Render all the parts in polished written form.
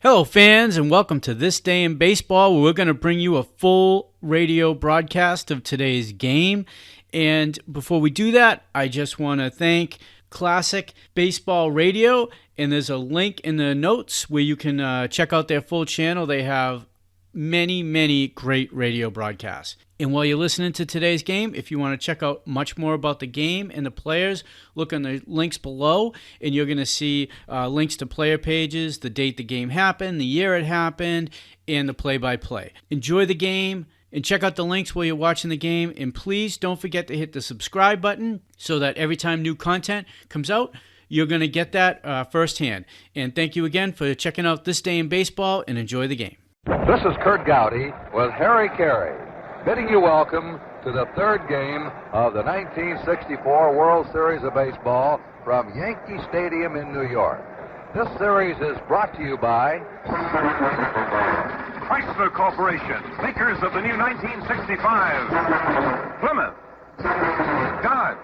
Hello, fans, and welcome to This Day in Baseball, where we're going to bring you a full radio broadcast of today's game. And before we do that, I just want to thank Classic Baseball Radio, and there's a link in the notes where you can check out their full channel. They have many great radio broadcasts. And while you're listening to today's game, if you want to check out much more about the game and the players, look on the links below, and you're going to see links to player pages, the date the game happened, the year it happened, and the play-by-play. Enjoy the game, and check out the links while you're watching the game, and please don't forget to hit the subscribe button so that every time new content comes out, you're going to get that firsthand. And thank you again for checking out This Day in Baseball, and enjoy the game. This is Curt Gowdy with Harry Carey, bidding you welcome to the third game of the 1964 World Series of Baseball from Yankee Stadium in New York. This series is brought to you by Chrysler Corporation, makers of the new 1965 Plymouth, Dodge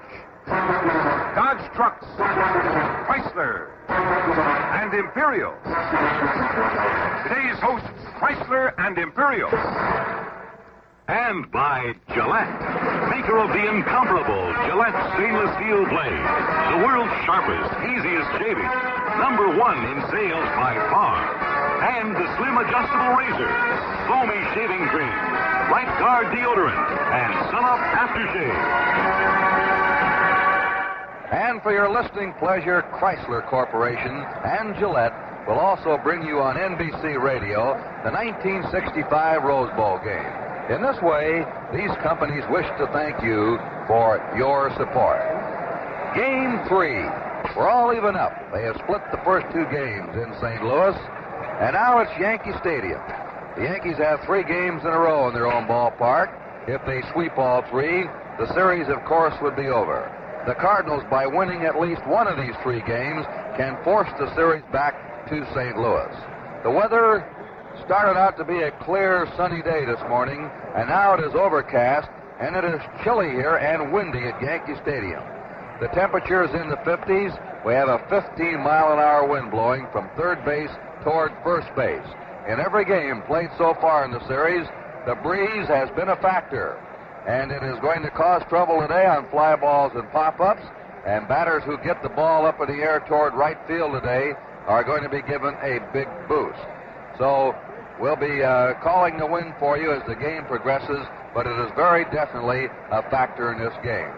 Trucks, Chrysler, and Imperial. Today's hosts, Chrysler and Imperial. And by Gillette, maker of the incomparable Gillette stainless steel blade, the world's sharpest, easiest shaving, #1 in sales by far. And the slim adjustable razor, foamy shaving cream, Right Guard deodorant, and Sun-Up aftershave. And for your listening pleasure, Chrysler Corporation and Gillette will also bring you on NBC Radio the 1965 Rose Bowl game. In this way, these companies wish to thank you for your support. Game 3. We're all even up. They have split the first two games in St. Louis, and now it's Yankee Stadium. The Yankees have 3 games in a row in their own ballpark. If they sweep all 3, the series, of course, would be over. The Cardinals, by winning at least one of these 3 games, can force the series back to St. Louis. The weather started out to be a clear, sunny day this morning, and now it is overcast, and it is chilly here and windy at Yankee Stadium. The temperature is in the 50s. We have a 15-mile-an-hour wind blowing from third base toward first base. In every game played so far in the series, the breeze has been a factor, and it is going to cause trouble today on fly balls and pop-ups, and batters who get the ball up in the air toward right field today are going to be given a big boost. So we'll be calling the wind for you as the game progresses, but it is very definitely a factor in this game.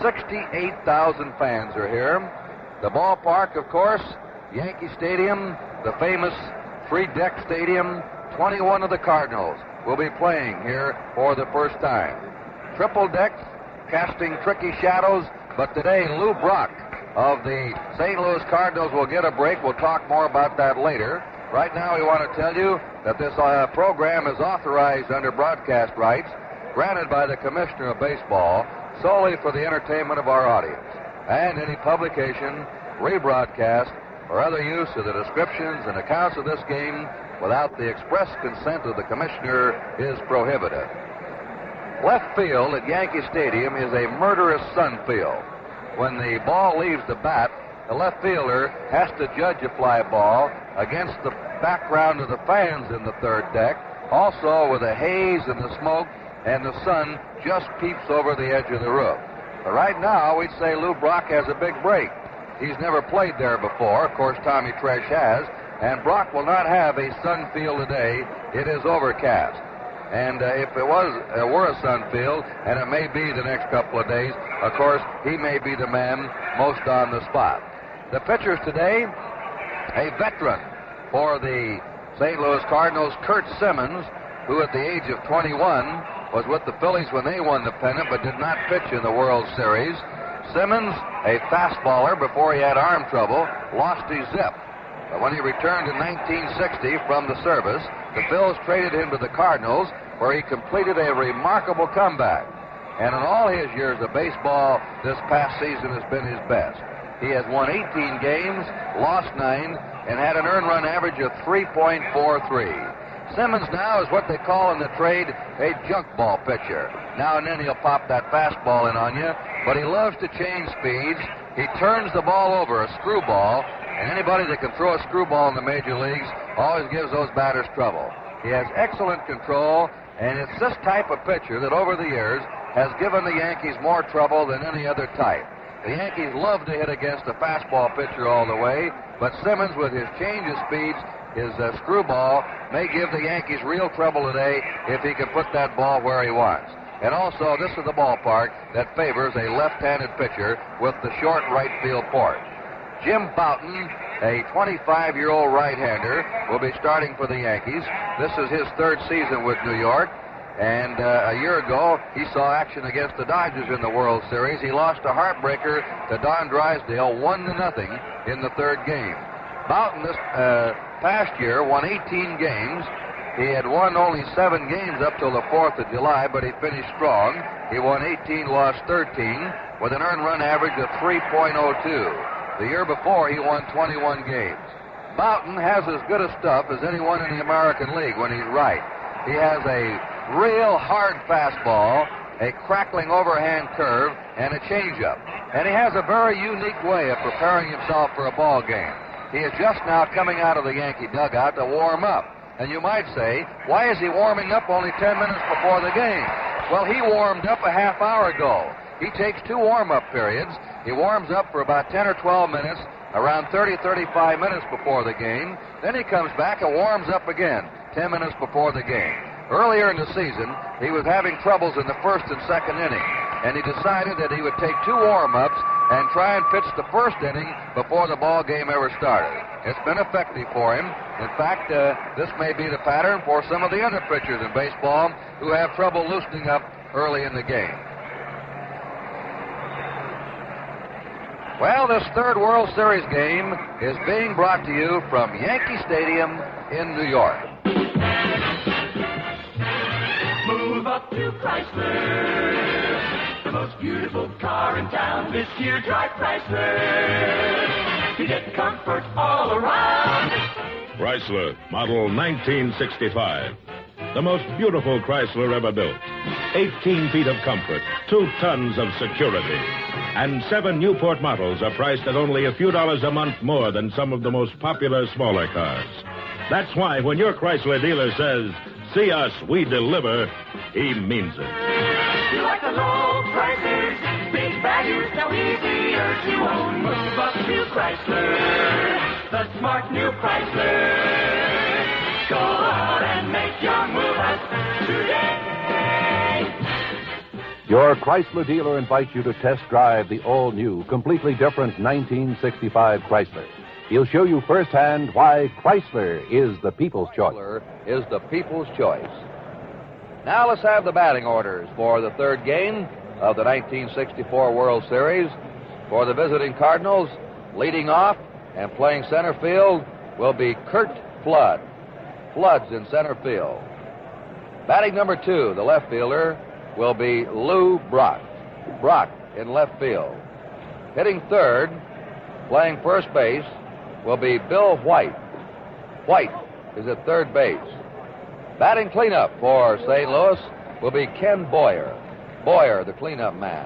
68,000 fans are here. The ballpark, of course, Yankee Stadium, the famous 3-deck stadium. 21 of the Cardinals will be playing here for the first time. Triple deck, casting tricky shadows, but today Lou Brock of the St. Louis Cardinals will get a break. We'll talk more about that later. Right now, we want to tell you that this program is authorized under broadcast rights granted by the Commissioner of Baseball solely for the entertainment of our audience. And any publication, rebroadcast, or other use of the descriptions and accounts of this game without the express consent of the Commissioner is prohibited. Left field at Yankee Stadium is a murderous sun field. When the ball leaves the bat, the left fielder has to judge a fly ball against the background of the fans in the third deck, also with the haze and the smoke, and the sun just peeps over the edge of the roof. But right now, we'd say Lou Brock has a big break. He's never played there before. Of course, Tommy Tresh has. And Brock will not have a sun field today. It is overcast. And if it were a sun field, and it may be the next couple of days, of course, he may be the man most on the spot. The pitchers today, a veteran for the St. Louis Cardinals, Curt Simmons, who at the age of 21 was with the Phillies when they won the pennant but did not pitch in the World Series. Simmons, a fastballer before he had arm trouble, lost his zip. But when he returned in 1960 from the service, the Phils traded him to the Cardinals, where he completed a remarkable comeback. And in all his years of baseball, this past season has been his best. He has won 18 games, lost 9, and had an earned run average of 3.43. Simmons now is what they call in the trade a junk ball pitcher. Now and then he'll pop that fastball in on you, but he loves to change speeds. He turns the ball over, a screwball, and anybody that can throw a screwball in the major leagues always gives those batters trouble. He has excellent control, and it's this type of pitcher that over the years has given the Yankees more trouble than any other type. The Yankees love to hit against a fastball pitcher all the way, but Simmons, with his change of speeds, his screwball, may give the Yankees real trouble today if he can put that ball where he wants. And also, this is the ballpark that favors a left-handed pitcher with the short right field port. Jim Bouton, a 25-year-old right-hander, will be starting for the Yankees. This is his third season with New York. And a year ago, he saw action against the Dodgers in the World Series. He lost a heartbreaker to Don Drysdale, 1-0 in the third game. Bouton this past year won 18 games. He had won only 7 games up till the 4th of July, but he finished strong. He won 18, lost 13, with an earned run average of 3.02. The year before, he won 21 games. Bouton has as good a stuff as anyone in the American League when he's right. He has a real hard fastball, a crackling overhand curve, and a changeup. And he has a very unique way of preparing himself for a ball game. He is just now coming out of the Yankee dugout to warm up. And you might say, why is he warming up only 10 minutes before the game? Well, he warmed up a half hour ago. He takes 2 warm-up periods. He warms up for about 10 or 12 minutes, around 30-35 minutes before the game. Then he comes back and warms up again, 10 minutes before the game. Earlier in the season, he was having troubles in the first and second inning, and he decided that he would take 2 warm-ups and try and pitch the first inning before the ball game ever started. It's been effective for him. In fact, this may be the pattern for some of the other pitchers in baseball who have trouble loosening up early in the game. Well, this third World Series game is being brought to you from Yankee Stadium in New York. Move up to Chrysler, the most beautiful car in town. This year, drive Chrysler. You get comfort all around. Chrysler, model 1965. The most beautiful Chrysler ever built. 18 feet of comfort, 2 tons of security. And 7 Newport models are priced at only a few dollars a month more than some of the most popular smaller cars. That's why when your Chrysler dealer says, "See us, we deliver," he means it. You like the low prices, big values, now easier to own. Move up to Chrysler, the smart new Chrysler. Go out and make your move today. Your Chrysler dealer invites you to test drive the all-new, completely different 1965 Chrysler. He'll show you firsthand why Chrysler is the people's choice. Chrysler is the people's choice. Now let's have the batting orders for the third game of the 1964 World Series. For the visiting Cardinals, leading off and playing center field will be Curt Flood. Flood's in center field. Batting number 2, the left fielder, will be Lou Brock. Brock in left field. Hitting third, playing first base, will be Bill White. White is at third base. Batting cleanup for St. Louis will be Ken Boyer. Boyer, the cleanup man.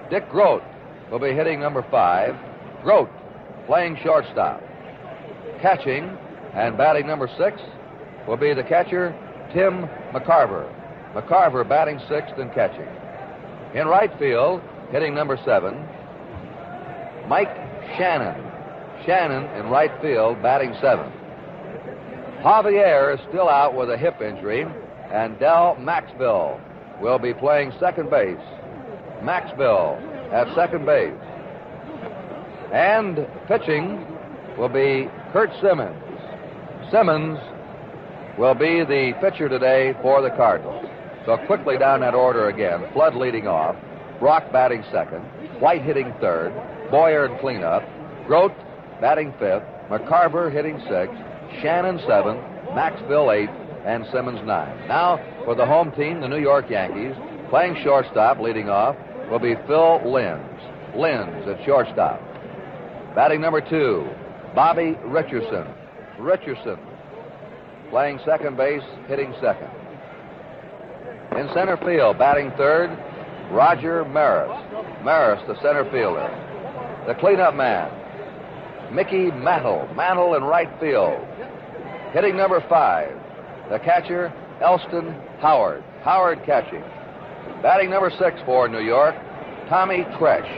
Dick Grote will be hitting number 5. Grote playing shortstop. Catching and batting number 6 will be the catcher, Tim McCarver. McCarver batting 6th and catching. In right field, hitting number 7, Mike Shannon. Shannon in right field, batting 7th. Javier is still out with a hip injury, and Del Maxville will be playing second base. Maxville at second base. And pitching will be Curt Simmons. Simmons will be the pitcher today for the Cardinals. So quickly down that order again. Flood leading off. Brock batting second. White hitting third. Boyer in cleanup. Grote batting 5th. McCarver hitting 6th. Shannon 7th. Maxville 8th. And Simmons 9th. Now for the home team, the New York Yankees. Playing shortstop leading off will be Phil Linz. Linz at shortstop. Batting number 2, Bobby Richardson. Richardson playing second base, hitting second. In center field, batting third, Roger Maris. Maris, the center fielder. The cleanup man, Mickey Mantle. Mantle in right field. Hitting number 5, the catcher, Elston Howard. Howard catching. Batting number 6 for New York, Tommy Tresh.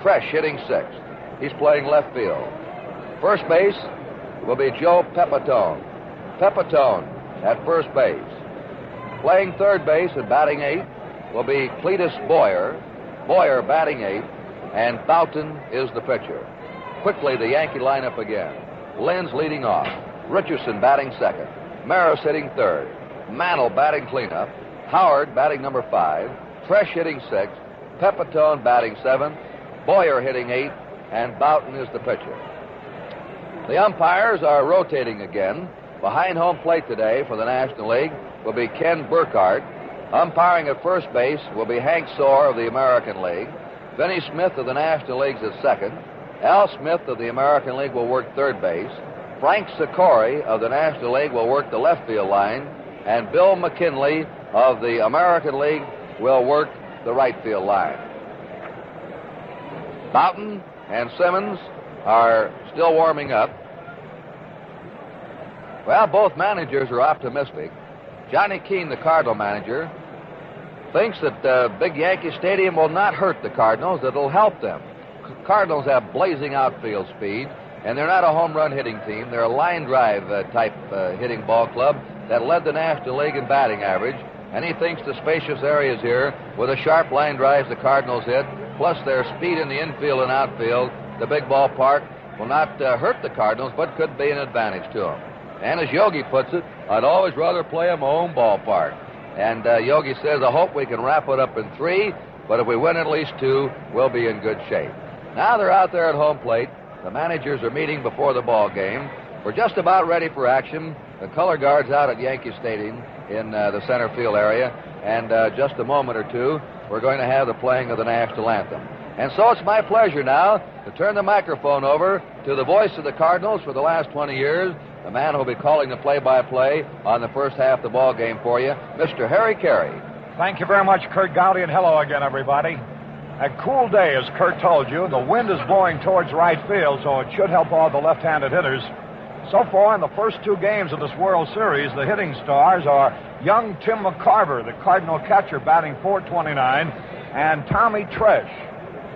Tresh hitting 6th. He's playing left field. First base will be Joe Pepitone. Pepitone at first base. Playing third base and batting 8th will be Cletus Boyer. Boyer batting 8th, and Bouton is the pitcher. Quickly, the Yankee lineup again. Lynn's leading off. Richardson batting 2nd. Maris hitting 3rd. Mantle batting cleanup. Howard batting number 5. Tresh hitting 6th. Pepitone batting 7th. Boyer hitting 8th, and Bouton is the pitcher. The umpires are rotating again. Behind home plate today for the National League will be Ken Burkhardt. Umpiring at first base will be Hank Soar of the American League. Vinnie Smith of the National League's at second. Al Smith of the American League will work third base. Frank Sikori of the National League will work the left field line. And Bill McKinley of the American League will work the right field line. Bouton and Simmons are still warming up. Well, both managers are optimistic. Johnny Keane, the Cardinal manager, thinks that big Yankee Stadium will not hurt the Cardinals. It'll help them. Cardinals have blazing outfield speed, and they're not a home run hitting team. They're a line drive type hitting ball club that led the National League in batting average. And he thinks the spacious areas here, with the sharp line drives the Cardinals hit, plus their speed in the infield and outfield, the big ballpark, will not hurt the Cardinals, but could be an advantage to them. And as Yogi puts it, I'd always rather play at my own ballpark. And Yogi says, I hope we can wrap it up in 3, but if we win at least 2, we'll be in good shape. Now they're out there at home plate. The managers are meeting before the ball game. We're just about ready for action. The color guard's out at Yankee Stadium in the center field area. And just a moment or two, we're going to have the playing of the national anthem. And so it's my pleasure now to turn the microphone over to the voice of the Cardinals for the last 20 years, the man who'll be calling the play-by-play on the first half of the ball game for you, Mr. Harry Carey. Thank you very much, Curt Gowdy, and hello again, everybody. A cool day, as Curt told you. The wind is blowing towards right field, so it should help all the left-handed hitters. So far, in the first 2 games of this World Series, the hitting stars are young Tim McCarver, the Cardinal catcher, batting .429, and Tommy Tresh,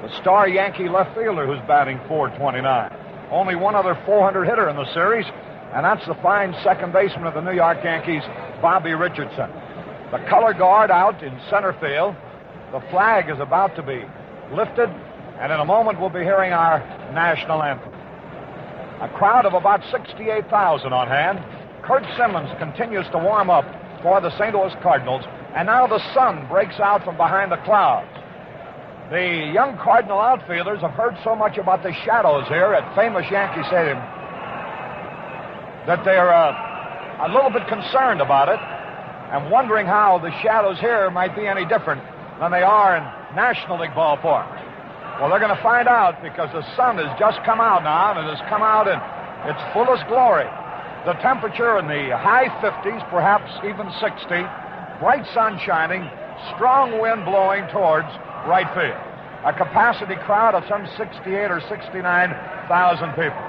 the star Yankee left fielder, who's batting .429. Only one other 400 hitter in the series, and that's the fine second baseman of the New York Yankees, Bobby Richardson. The color guard out in center field. The flag is about to be lifted, and in a moment we'll be hearing our national anthem. A crowd of about 68,000 on hand. Curt Simmons continues to warm up for the St. Louis Cardinals, and now the sun breaks out from behind the clouds. The young Cardinal outfielders have heard so much about the shadows here at famous Yankee Stadium that they're a little bit concerned about it and wondering how the shadows here might be any different than they are in National League ballparks. Well, they're going to find out, because the sun has just come out now, and it has come out in its fullest glory. The temperature in the high 50s, perhaps even 60, bright sun shining, strong wind blowing towards right field. A capacity crowd of some 68 or 69,000 people.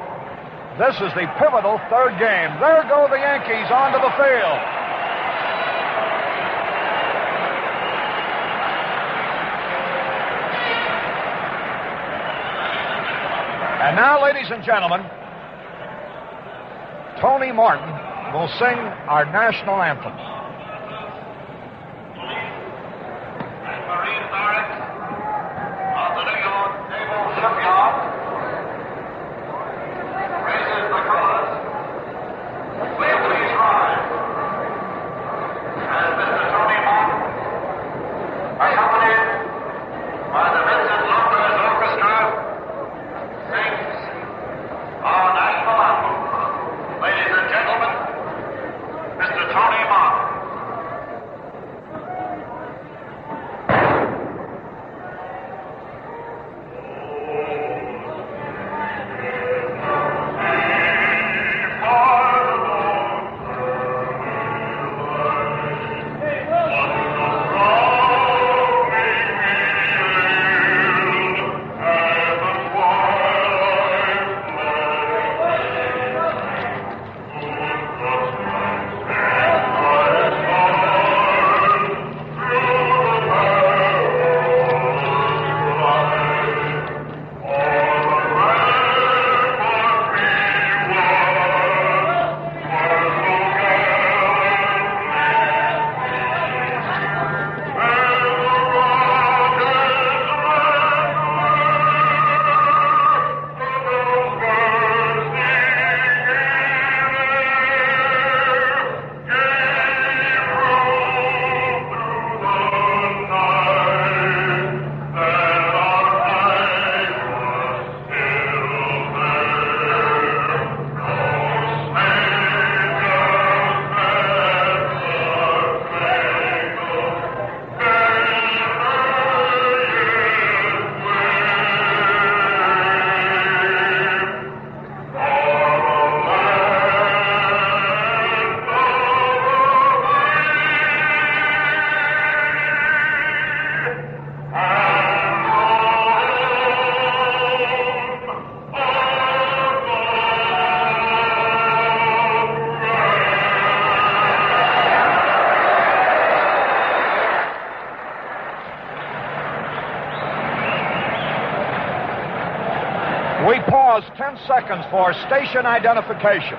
This is the pivotal third game. There go the Yankees onto the field. And now, ladies and gentlemen, Tony Martin will sing our national anthem. Marine barracks of the New York Naval Shipyard raises the colors. Will you please rise? As Mr. Tony Martin, accompanied by the Vincent Lopez Orchestra, sings our national anthem. Ladies and gentlemen, Mr. Tony Martin. pause 10 seconds for station identification.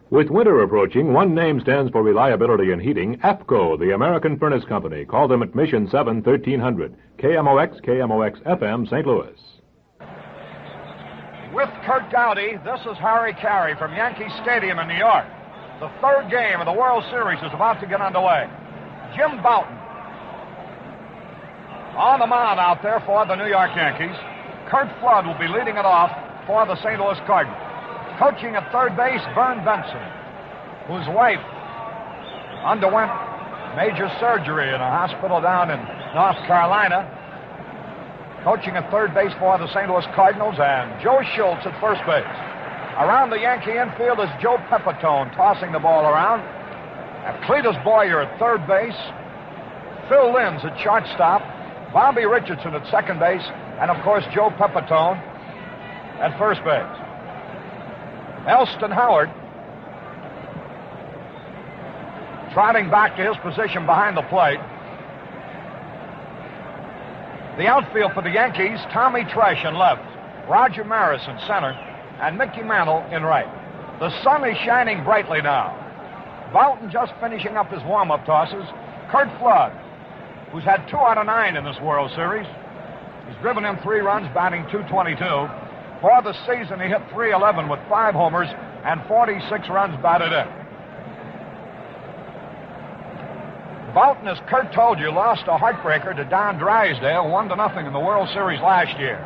With winter approaching, one name stands for reliability in heating, APCO, the American Furnace Company. Call them at Mission 7 1300, KMOX, FM, St. Louis. With Curt Gowdy, this is Harry Carey from Yankee Stadium in New York. The third game of the World Series is about to get underway. Jim Bouton on the mound out there for the New York Yankees. Curt Flood will be leading it off for the St. Louis Cardinals. Coaching at third base, Vern Benson, whose wife underwent major surgery in a hospital down in North Carolina. Coaching at third base for the St. Louis Cardinals, and Joe Schultz at first base. Around the Yankee infield is Joe Pepitone tossing the ball around. And Cletus Boyer at third base. Phil Linz at shortstop. Bobby Richardson at second base. And, of course, Joe Pepitone at first base. Elston Howard trotting back to his position behind the plate. The outfield for the Yankees, Tommy Tresh in left, Roger Maris in center, and Mickey Mantle in right. The sun is shining brightly now. Bouton just finishing up his warm-up tosses. Curt Flood, who's had 2 out of 9 in this World Series. He's driven in 3 runs, batting .222. For the season, he hit .311 with 5 homers and 46 runs batted in. Bouton, as Curt told you, lost a heartbreaker to Don Drysdale, 1-0 in the World Series last year.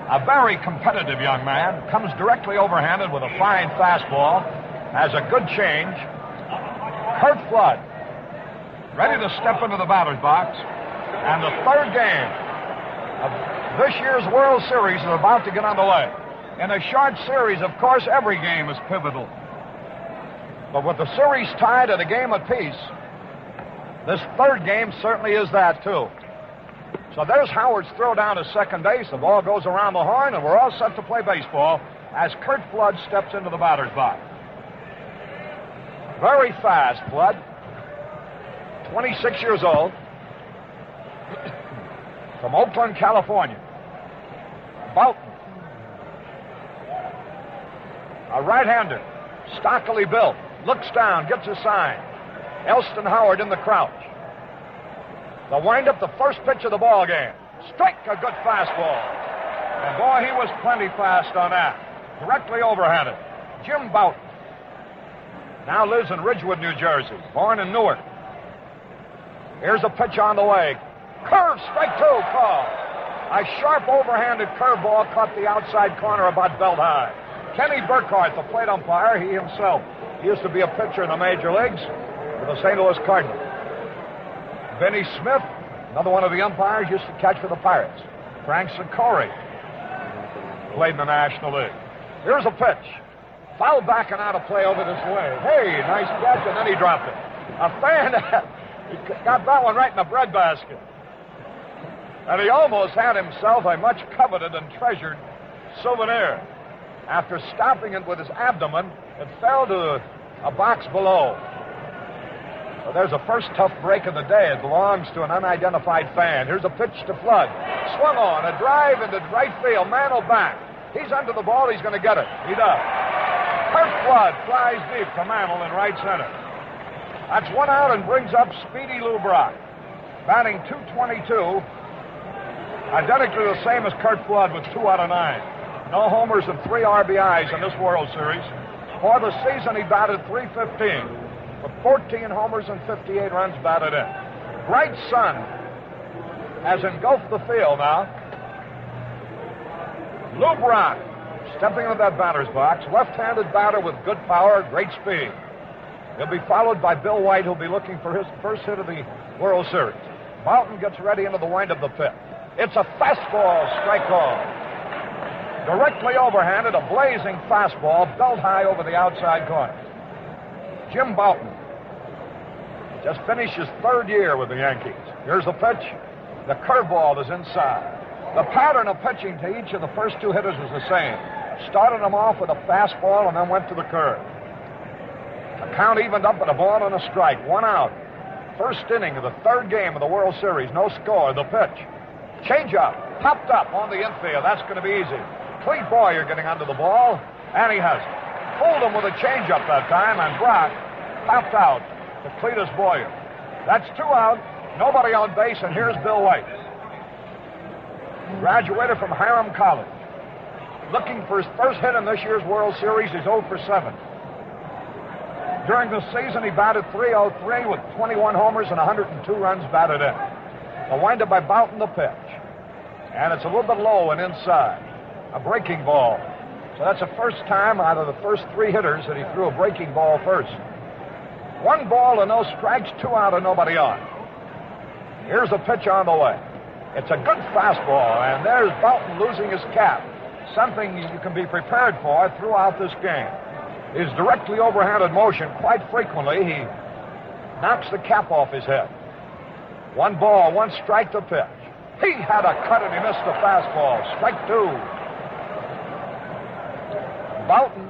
A very competitive young man, comes directly overhanded with a fine fastball, has a good change. Curt Flood, ready to step into the batter's box, and the third game of this year's World Series is about to get underway. In a short series, of course, every game is pivotal. But with the series tied at a game apiece, this third game certainly is that, too. So there's Howard's throw down to second base. The ball goes around the horn, and we're all set to play baseball as Curt Flood steps into the batter's box. Very fast, Flood. 26 years old. From Oakland, California. Bouton. A right-hander. Stockily built. Looks down, gets a sign. Elston Howard in the crouch. The windup, the first pitch of the ball game. Strike, a good fastball. And boy, he was plenty fast on that. Directly overhanded. Jim Bouton. Now lives in Ridgewood, New Jersey. Born in Newark. Here's a pitch on the way. Curve, strike 2, call. A sharp overhanded curveball caught the outside corner about belt high. Kenny Burkhardt, the plate umpire, he himself used to be a pitcher in the major leagues for the St. Louis Cardinals. Benny Smith, another one of the umpires, used to catch for the Pirates. Frank Sikori played in the National League. Here's a pitch. Foul backing out of play over this way. Hey, nice catch, and then he dropped it. A fan, he got that one right in the breadbasket. And he almost had himself a much coveted and treasured souvenir. After stopping it with his abdomen, it fell to a box below. So there's a first tough break of the day. It belongs to an unidentified fan. Here's a pitch to Flood. Swung on, a drive into right field. Mantle back. He's under the ball. He's going to get it. He does. Curt Flood flies deep to Mantle in right center. That's 1 out and brings up Speedy Lou Brock, batting .222. Identically the same as Curt Flood with 2 out of 9. No homers and 3 RBIs in this World Series. For the season, he batted .315 with 14 homers and 58 runs batted in. Bright sun has engulfed the field now. Lou Brock stepping into that batter's box. Left-handed batter with good power, great speed. He'll be followed by Bill White, who'll be looking for his first hit of the World Series. Bouton gets ready into the wind of the pit. It's a fastball, strike call. Directly overhanded, a blazing fastball, belt high over the outside corner. Jim Bouton just finished his 3rd year with the Yankees. Here's the pitch. The curveball is inside. The pattern of pitching to each of the first 2 hitters was the same. Started them off with a fastball and then went to the curve. The count evened up at a ball and a strike. 1 out. First inning of the 3rd game of the World Series. No score. The pitch. Change up. Popped up on the infield. That's going to be easy. Clete Boyer getting under the ball, and he has it. Fooled him with a changeup that time, and Brock popped out to Cletus Boyer. That's 2 out, nobody on base, and here's Bill White. Graduated from Hiram College. Looking for his first hit in this year's World Series. He's 0 for 7. During the season, he batted .303 with 21 homers and 102 runs batted in. The windup by Bouton, the pitch. And it's a little bit low and inside. A breaking ball. So that's the first time out of the first 3 hitters that he threw a breaking ball first. 1 ball and no strikes, 2 out and nobody on. Here's the pitch on the way. It's a good fastball, and there's Bouton losing his cap. Something you can be prepared for throughout this game. His directly overhanded motion, quite frequently, he knocks the cap off his head. 1 ball, 1 strike to pitch. He had a cut and he missed the fastball. Strike 2. Bouton,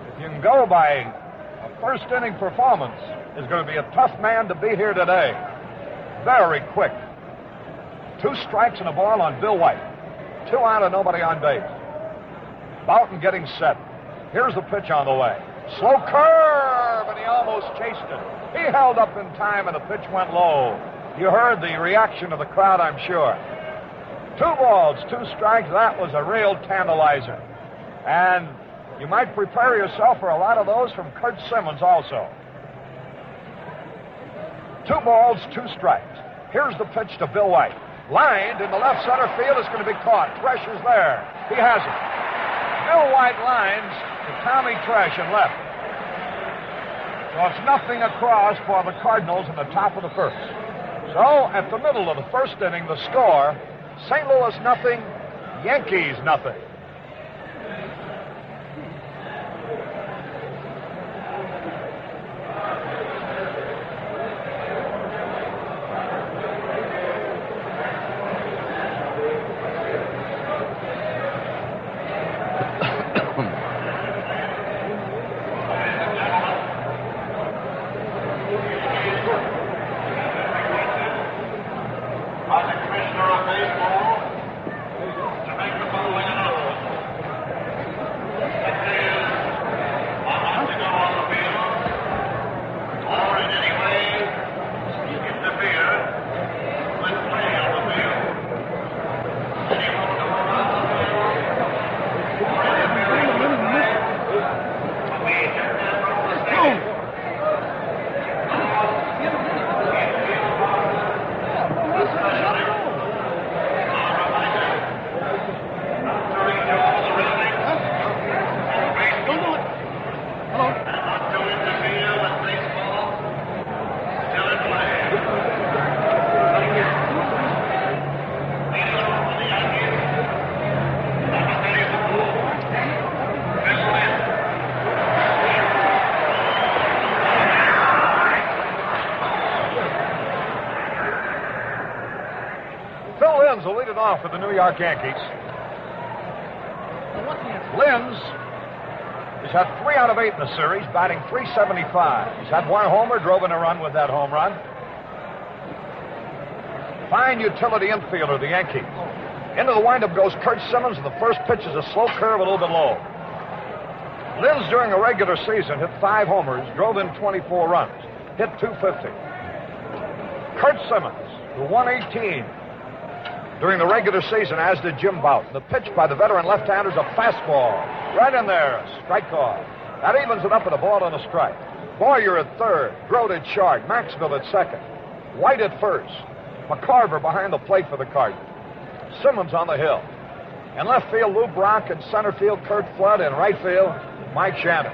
if you can go by a first inning performance, is going to be a tough man to beat here today. Very quick. 2 strikes and a ball on Bill White. 2 out and nobody on base. Bouton getting set. Here's the pitch on the way. Slow curve, and he almost chased it. He held up in time, and the pitch went low. You heard the reaction of the crowd, I'm sure. 2 balls, 2 strikes. That was a real tantalizer. And you might prepare yourself for a lot of those from Curt Simmons also. 2 balls, 2 strikes. Here's the pitch to Bill White. Lined in the left center field. It's going to be caught. Pressure's there. He has it. Bill White lines to Tommy Tresh in left. So it's nothing across for the Cardinals in the top of the first. So at the middle of the first inning, the score, St. Louis nothing, Yankees nothing. Will lead it off for the New York Yankees. Linz has had 3 out of 8 in the series, batting .375. He's had 1 homer, drove in a run with that home run. Fine utility infielder, the Yankees. Into the windup goes Curt Simmons, and the first pitch is a slow curve, a little bit low. Linz, during the regular season, hit 5 homers, drove in 24 runs, hit .250. Curt Simmons, the 118 during the regular season, as did Jim Bouton. The pitch by the veteran left-hander is a fastball. Right in there, strike call. That evens it up at a ball and a strike. Boyer at third, Grote at short, Maxville at second, White at first, McCarver behind the plate for the Cardinals. Simmons on the hill. In left field, Lou Brock. In center field, Curt Flood. In right field, Mike Shannon.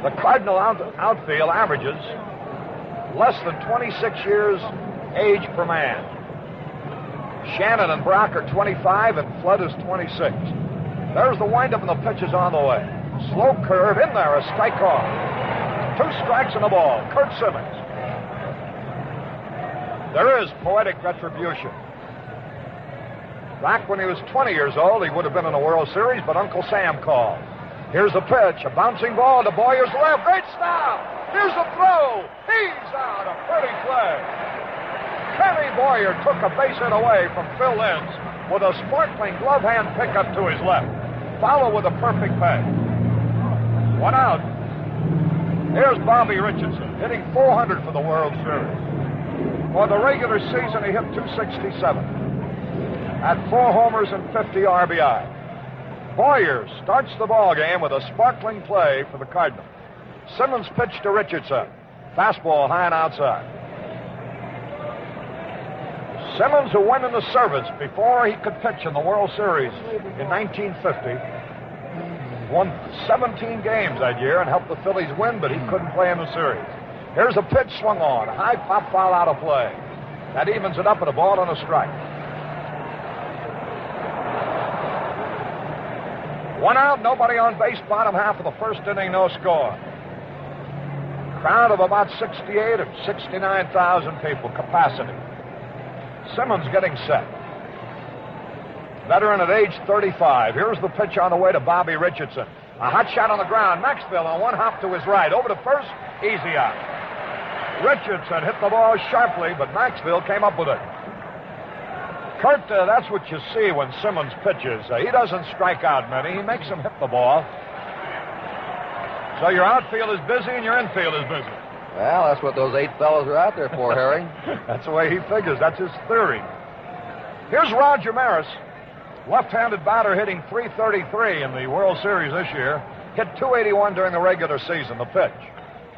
The Cardinal outfield averages less than 26 years age per man. Shannon and Brock are 25 and Flood is 26. There's the windup and the pitch is on the way. Slow curve in there, a strike off. 2 strikes and a ball. Curt Simmons. There is poetic retribution. Back when he was 20 years old, he would have been in a World Series, but Uncle Sam called. Here's the pitch, a bouncing ball to Boyer's left. Great stop. Here's the throw. He's out. A pretty play. Kenny Boyer took a base hit away from Phil Linz with a sparkling glove hand pickup to his left, followed with a perfect peg. 1 out. Here's Bobby Richardson, hitting .400 for the World Series. For the regular season, he hit .267. At 4 homers and 50 RBI. Boyer starts the ball game with a sparkling play for the Cardinals. Simmons pitched to Richardson. Fastball high and outside. Simmons, who went in the service before he could pitch in the World Series in 1950, won 17 games that year and helped the Phillies win, but he couldn't play in the series. Here's a pitch swung on. High pop foul out of play. That evens it up at a ball and a strike. 1 out, nobody on base, bottom half of the first inning, no score. Crowd of about 68 or 69,000 people capacity. Simmons getting set. Veteran at age 35. Here's the pitch on the way to Bobby Richardson. A hot shot on the ground. Maxwell on 1 hop to his right. Over to first. Easy out. Richardson hit the ball sharply, but Maxwell came up with it. Curt, that's what you see when Simmons pitches. He doesn't strike out many. He makes them hit the ball. So your outfield is busy and your infield is busy. Well, that's what those 8 fellows are out there for, Harry. That's the way he figures. That's his theory. Here's Roger Maris, left-handed batter hitting .333 in the World Series this year. Hit .281 during the regular season, the pitch.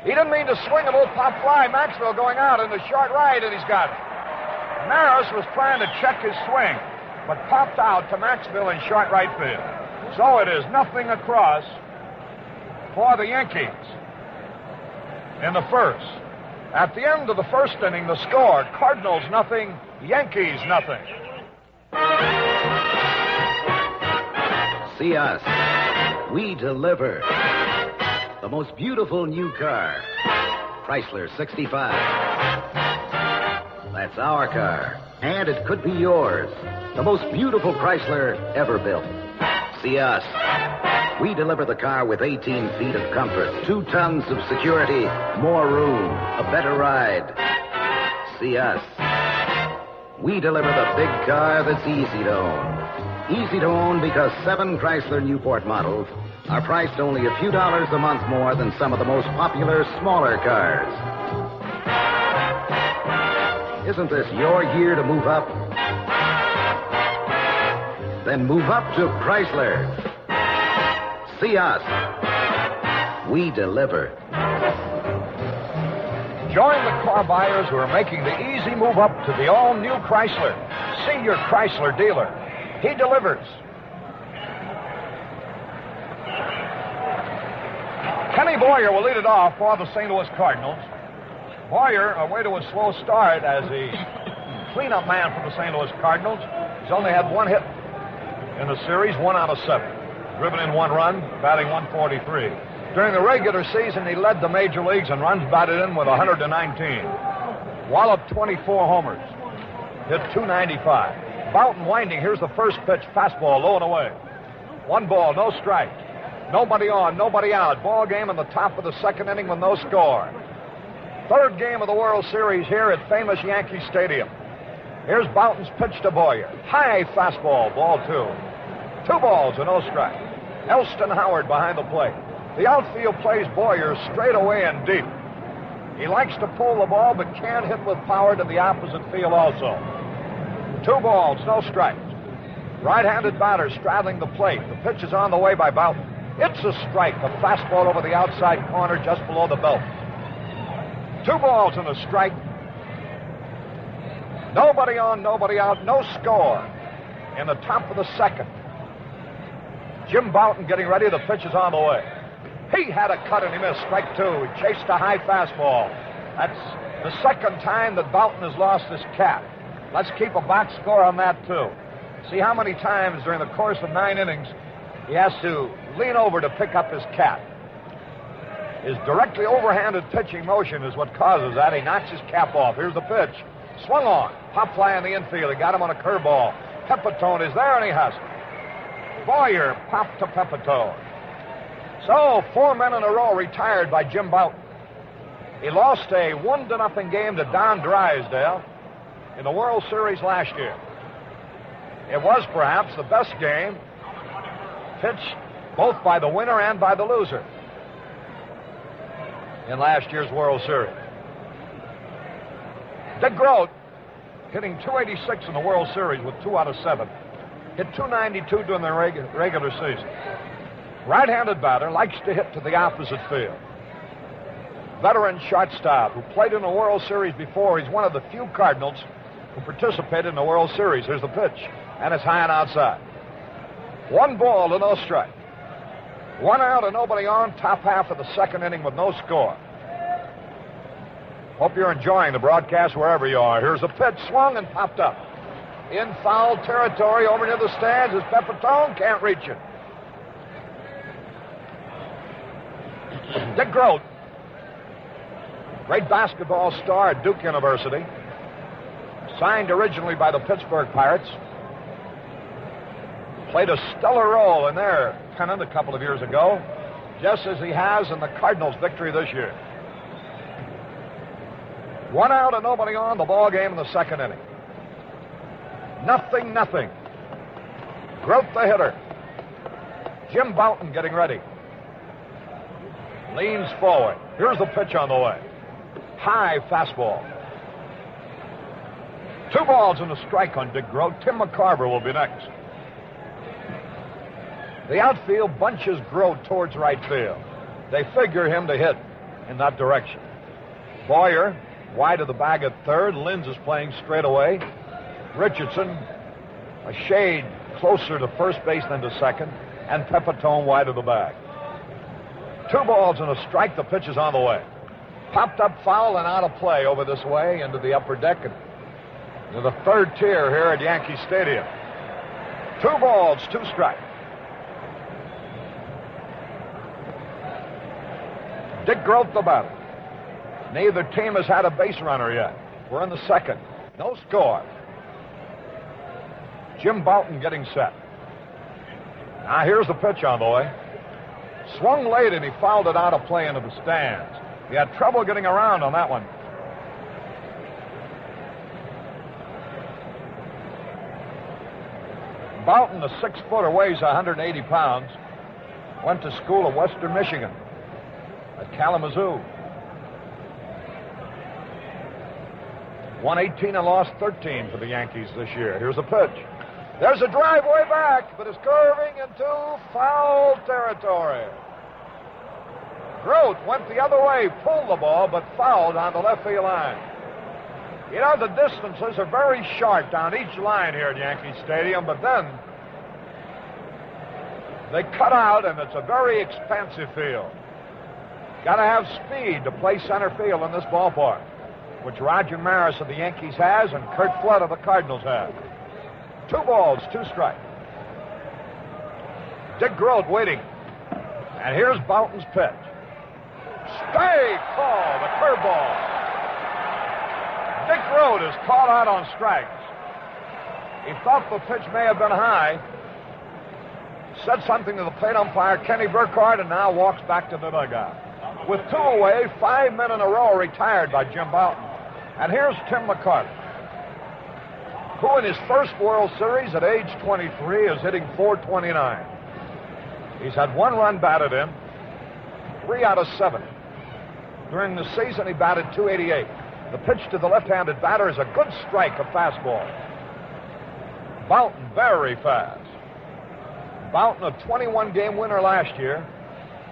He didn't mean to swing a little pop fly. Maxwell going out in the short right, and he's got it. Maris was trying to check his swing, but popped out to Maxwell in short right field. So it is nothing across for the Yankees in the first. At the end of the first inning, the score, Cardinals nothing, Yankees nothing. See us. We deliver. The most beautiful new car. Chrysler 65. That's our car. And it could be yours. The most beautiful Chrysler ever built. See us. We deliver the car with 18 feet of comfort, 2 tons of security, more room, a better ride. See us. We deliver the big car that's easy to own. Easy to own because 7 Chrysler Newport models are priced only a few dollars a month more than some of the most popular smaller cars. Isn't this your year to move up? Then move up to Chrysler. See us. We deliver. Join the car buyers who are making the easy move up to the all-new Chrysler. See your Chrysler dealer. He delivers. Kenny Boyer will lead it off for the St. Louis Cardinals. Boyer, away to a slow start as the cleanup man for the St. Louis Cardinals. He's only had 1 hit in the series, 1 out of 7. Driven in 1 run, batting .143. During the regular season, he led the major leagues in runs batted in with 119. Walloped 24 homers. Hit .295. Bouton winding. Here's the first pitch. Fastball low and away. 1 ball, no strike. Nobody on, nobody out. Ball game in the top of the second inning with no score. Third game of the World Series here at famous Yankee Stadium. Here's Bouton's pitch to Boyer. High fastball, ball 2. 2 balls and no strike. Elston Howard behind the plate. The outfield plays Boyer straight away and deep. He likes to pull the ball, but can't hit with power to the opposite field also. 2 balls, no strikes. Right-handed batter straddling the plate. The pitch is on the way by Bouton. It's a strike. A fastball over the outside corner just below the belt. 2 balls and a strike. Nobody on, nobody out, no score. In the top of the second. Jim Bouton getting ready. The pitch is on the way. He had a cut and he missed. Strike 2. He chased a high fastball. That's the second time that Bouton has lost his cap. Let's keep a box score on that, too. See how many times during the course of 9 innings he has to lean over to pick up his cap. His directly overhanded pitching motion is what causes that. He knocks his cap off. Here's the pitch. Swung on. Pop fly in the infield. He got him on a curveball. Pepitone is there, and he has it. Boyer popped to Pepitone. So, 4 men in a row retired by Jim Bouton. He lost a 1-0 game to Don Drysdale in the World Series last year. It was perhaps the best game pitched both by the winner and by the loser in last year's World Series. Dick Grote, hitting .286 in the World Series with 2 out of 7, hit .292 during the regular season. Right-handed batter, likes to hit to the opposite field. Veteran shortstop who played in the World Series before. He's one of the few Cardinals who participated in the World Series. Here's the pitch, and it's high and outside. 1 ball to no strike. 1 out and nobody on, top half of the second inning with no score. Hope you're enjoying the broadcast wherever you are. Here's a pitch, swung and popped up. In foul territory, over near the stands is Bouton, can't reach it. Dick Grote, great basketball star at Duke University, signed originally by the Pittsburgh Pirates, played a stellar role in their pennant a couple of years ago, just as he has in the Cardinals' victory this year. 1 out and nobody on, the ball game in the second inning. 0-0. Grote the hitter. Jim Bouton getting ready. Leans forward. Here's the pitch on the way. High fastball. 2 balls and a strike on Dick Grote. Tim McCarver will be next. The outfield bunches Grote towards right field. They figure him to hit in that direction. Boyer wide of the bag at third. Linz is playing straight away. Richardson a shade closer to first base than to second. And Pepitone wide of the bag. 2 balls and a strike. The pitch is on the way. Popped up foul and out of play over this way into the upper deck and to the third tier here at Yankee Stadium. 2 balls, 2 strikes. Dick Grote the batter. Neither team has had a base runner yet. We're in the second. No score. Jim Bouton getting set. Now here's the pitch on the way. Swung late and he fouled it out of play into the stands. He had trouble getting around on that one. Bouton, the 6-footer, weighs 180 pounds. Went to school at Western Michigan at Kalamazoo. Won 18 and lost 13 for the Yankees this year. Here's the pitch. There's a drive way back, but it's curving into foul territory. Grote went the other way, pulled the ball, but fouled on the left field line. You know, the distances are very short down each line here at Yankee Stadium, but then they cut out, and it's a very expansive field. Got to have speed to play center field in this ballpark, which Roger Maris of the Yankees has and Curt Flood of the Cardinals have. 2 balls, 2 strikes. Dick Grote waiting. And here's Bouton's pitch. Strike call, the curveball. Dick Grote is caught out on strikes. He thought the pitch may have been high. Said something to the plate umpire, Kenny Burkhardt, and now walks back to the dugout. With 2 away, 5 men in a row retired by Jim Bouton. And here's Tim McCarver, who in his first World Series at age 23 is hitting .429. He's had 1 run batted in, 3 out of 7. During the season, he batted .288. The pitch to the left-handed batter is a good strike, a fastball. Bouton very fast. Bouton, a 21-game winner last year,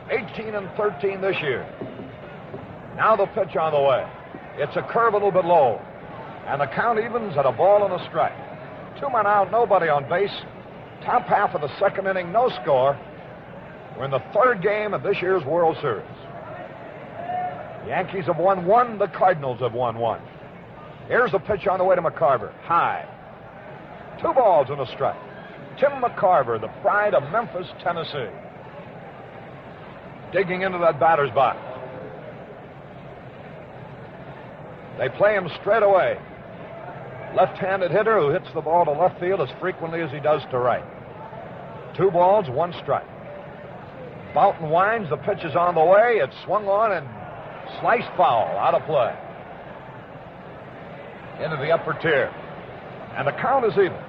18 and 13 this year. Now the pitch on the way. It's a curve a little bit low. And the count evens at a ball and a strike. 2 men out, nobody on base. Top half of the second inning, no score. We're in the 3rd game of this year's World Series. The Yankees have won 1, the Cardinals have won 1. Here's the pitch on the way to McCarver. High. 2 balls and a strike. Tim McCarver, the pride of Memphis, Tennessee. Digging into that batter's box. They play him straight away. Left-handed hitter who hits the ball to left field as frequently as he does to right. 2 balls, 1 strike. Bouton winds. The pitch is on the way. It's swung on and sliced foul out of play. Into the upper tier. And the count is even.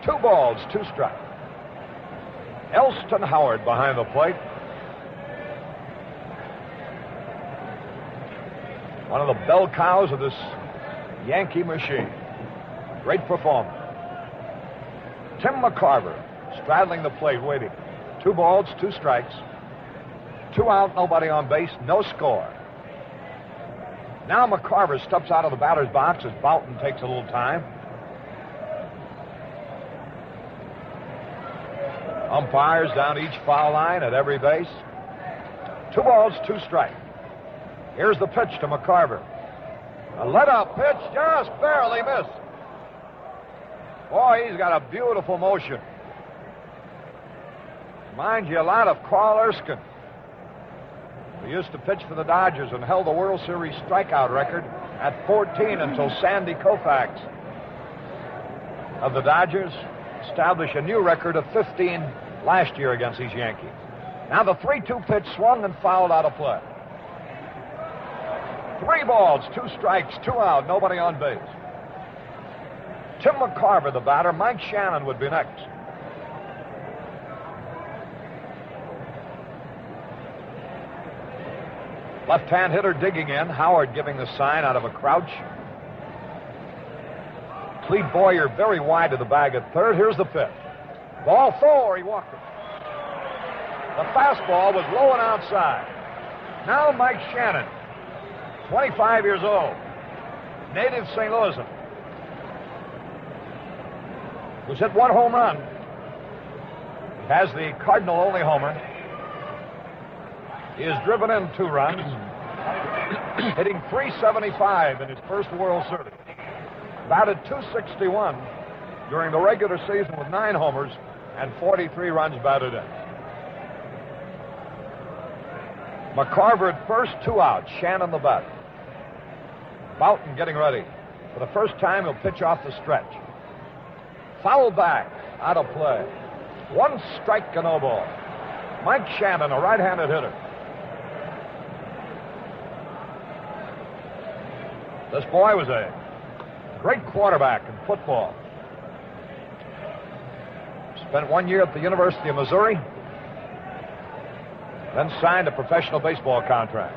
2 balls, 2 strikes. Elston Howard behind the plate. One of the bell cows of this Yankee machine. Great performer. Tim McCarver straddling the plate, waiting. 2 balls, 2 strikes. 2 out, nobody on base, no score. Now McCarver steps out of the batter's box as Bouton takes a little time. Umpires down each foul line at every base. 2 balls, 2 strikes. Here's the pitch to McCarver. A let-up pitch, just barely missed. Boy, he's got a beautiful motion. Reminds you a lot of Carl Erskine, who used to pitch for the Dodgers and held the World Series strikeout record at 14 until Sandy Koufax of the Dodgers established a new record of 15 last year against these Yankees. Now the 3-2 pitch swung and fouled out of play. 3 balls, 2 strikes, 2 out, nobody on base. Tim McCarver, the batter. Mike Shannon would be next. Left-hand hitter digging in. Howard giving the sign out of a crouch. Clete Boyer very wide to the bag at third. Here's the pitch. Ball 4, he walked it. The fastball was low and outside. Now Mike Shannon, 25 years old, native St. Louisan, who's hit 1 home run, has the Cardinal only homer. He has driven in 2 runs, hitting .375 in his first World Series. Batted .261 during the regular season with 9 homers and 43 runs batted in. McCarver at first, 2 out. Shannon the batter. Bouton getting ready. For the first time, he'll pitch off the stretch. Foul back, out of play. 1 strike and no ball. Mike Shannon, a right-handed hitter. This boy was a great quarterback in football. Spent 1 year at the University of Missouri, then signed a professional baseball contract.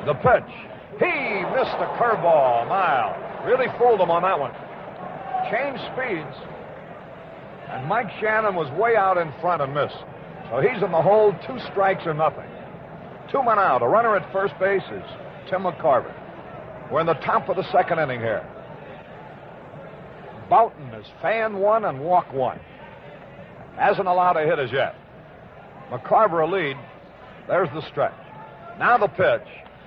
The pitch. He missed the curveball, mile. Really fooled him on that one. Changed speeds, and Mike Shannon was way out in front and missed. So he's in the hole, 2 strikes or nothing. 2 men out. A runner at first base is Tim McCarver. We're in the top of the 2nd inning here. Bouton has fan 1 and walk 1. Hasn't allowed a hit as yet. McCarver a lead. There's the stretch. Now the pitch.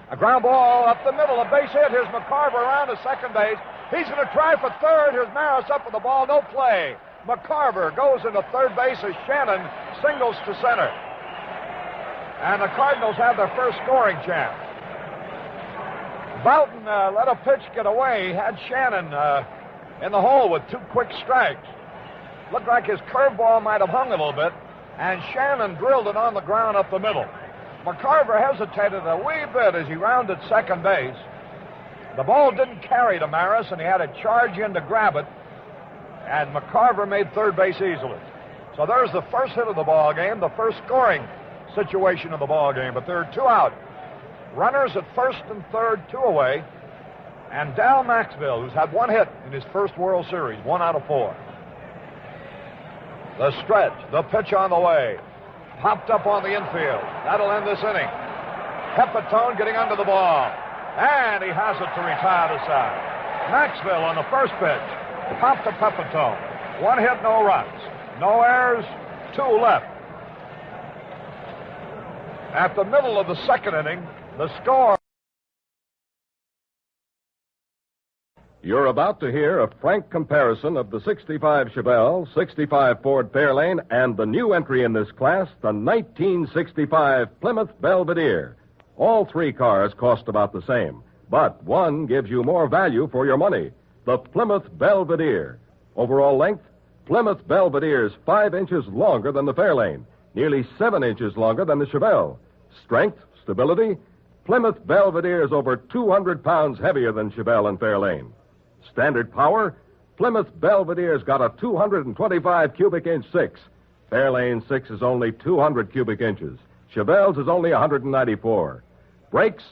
A ground ball up the middle. A base hit. Here's McCarver around to second base. He's going to try for third. Here's Maris up with the ball. No play. McCarver goes into third base as Shannon singles to center. And the Cardinals have their first scoring chance. Bouton let a pitch get away. He had Shannon in the hole with 2 quick strikes. Looked like his curveball might have hung a little bit, and Shannon drilled it on the ground up the middle. McCarver hesitated a wee bit as he rounded second base. The ball didn't carry to Maris, and he had to charge in to grab it, and McCarver made third base easily. So there's the first hit of the ball game, the first scoring situation of the ball game. But there are 2 out. Runners at first and third, 2 away. And Dal Maxville, who's had 1 hit in his first World Series, 1 out of 4. The stretch, the pitch on the way. Popped up on the infield. That'll end this inning. Pepitone getting under the ball. And he has it to retire the side. Maxville on the first pitch. Popped to Pepitone. 1 hit, no runs. No errors, 2 left. At the middle of the 2nd inning, the score. You're about to hear a frank comparison of the 65 Chevelle, 65 Ford Fairlane, and the new entry in this class, the 1965 Plymouth Belvedere. All 3 cars cost about the same, but one gives you more value for your money, the Plymouth Belvedere. Overall length, Plymouth Belvedere is 5 inches longer than the Fairlane, nearly 7 inches longer than the Chevelle. Strength, stability, Plymouth Belvedere is over 200 pounds heavier than Chevelle and Fairlane. Standard power, Plymouth Belvedere's got a 225 cubic inch 6. Fairlane 6 is only 200 cubic inches. Chevelle's is only 194. Brakes,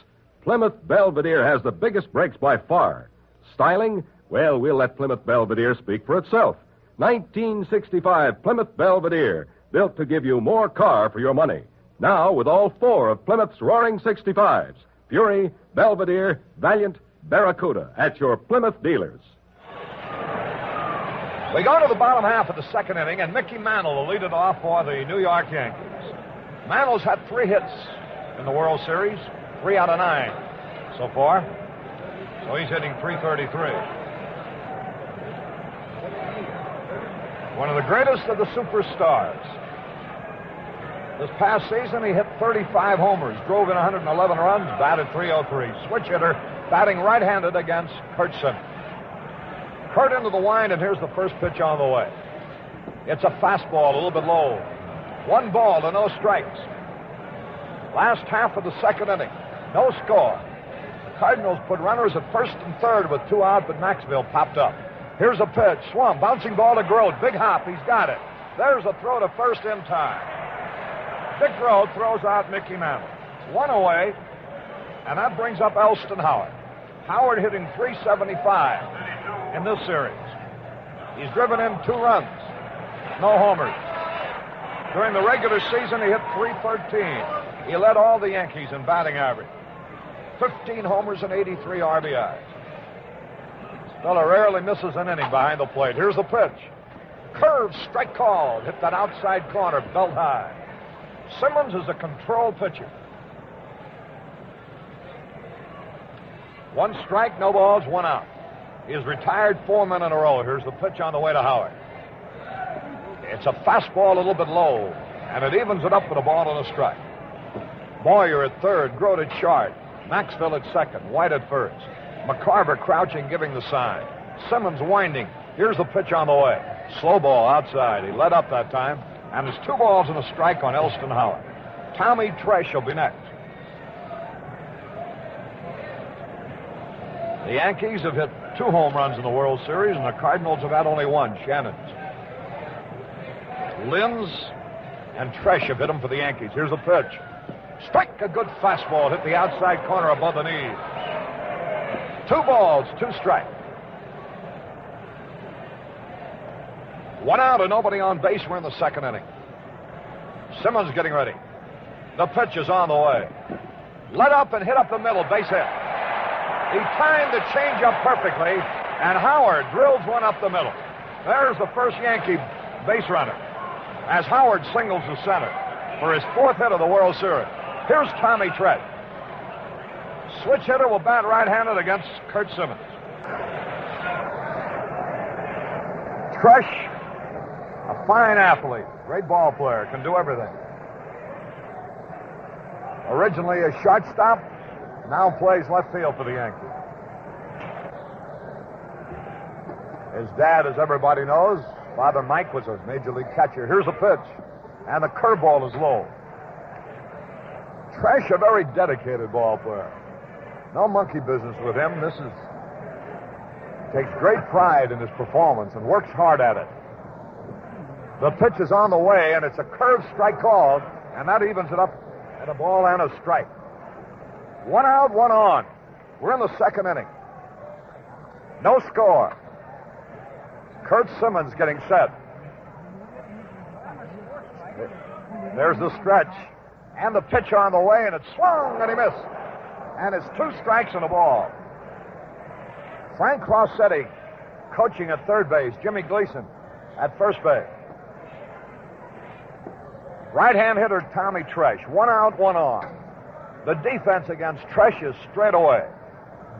Plymouth Belvedere has the biggest brakes by far. Styling, well, we'll let Plymouth Belvedere speak for itself. 1965 Plymouth Belvedere, built to give you more car for your money. Now with all 4 of Plymouth's roaring 65s. Fury, Belvedere, Valiant, Barracuda at your Plymouth dealers. We go to the bottom half of the second inning, and Mickey Mantle will lead it off for the New York Yankees. Mantle's had 3 hits in the World Series, 3 out of 9 so far. So he's hitting .333. One of the greatest of the superstars. This past season, he hit 35 homers, drove in 111 runs, batted .303. Switch hitter, batting right-handed against Curt Simmons. Curt into the wind, and here's the first pitch on the way. It's a fastball, a little bit low. 1 ball to no strikes. Last half of the second inning, no score. The Cardinals put runners at first and third with 2 out, but Maxville popped up. Here's a pitch, swung, bouncing ball to Grote. Big hop, he's got it. There's a throw to first in time. Dick Grote throws out Mickey Mantle. 1 away, and that brings up Elston Howard. Howard hitting .375 in this series. He's driven in 2 runs, no homers. During the regular season, he hit .313. He led all the Yankees in batting average. 15 homers and 83 RBIs. This fella rarely misses an inning behind the plate. Here's the pitch. Curve, strike called. Hit that outside corner, belt high. Simmons is a control pitcher. 1 strike, no balls, 1 out. He has retired 4 men in a row. Here's the pitch on the way to Howard. It's a fastball a little bit low, and it evens it up with a ball and a strike. Boyer at third, Grote at short, Maxville at second, White at first. McCarver crouching, giving the sign. Simmons winding. Here's the pitch on the way. Slow ball outside. He let up that time, and it's 2 balls and a strike on Elston Howard. Tommy Tresh will be next. The Yankees have hit 2 home runs in the World Series, and the Cardinals have had only 1, Shannon's. Linz and Tresh have hit them for the Yankees. Here's a pitch. Strike, a good fastball. Hit the outside corner above the knees. 2 balls, 2 strikes. 1 out and nobody on base. We're in the second inning. Simmons getting ready. The pitch is on the way. Let up and hit up the middle, base hit. He timed the changeup perfectly, and Howard drills one up the middle. There's the first Yankee base runner, as Howard singles the center for his 4th hit of the World Series. Here's Tommy Tresh. Switch hitter will bat right-handed against Curt Simmons. Tresh, a fine athlete, great ball player, can do everything. Originally a shortstop, now plays left field for the Yankees. His dad, as everybody knows, Father Mike, was a major league catcher. Here's a pitch, and the curveball is low. Tresh, a very dedicated ball player. No monkey business with him. Takes great pride in his performance and works hard at it. The pitch is on the way, and it's a curved strike called, and that evens it up at a ball and a strike. 1 out, 1 on. We're in the second inning. No score. Curt Simmons getting set. There's the stretch. And the pitch on the way, and it swung, and he missed. And it's 2 strikes and a ball. Frank Rossetti coaching at third base. Jimmy Gleason at first base. Right-hand hitter Tommy Tresh. 1 out, 1 on. The defense against Tresh is straight away,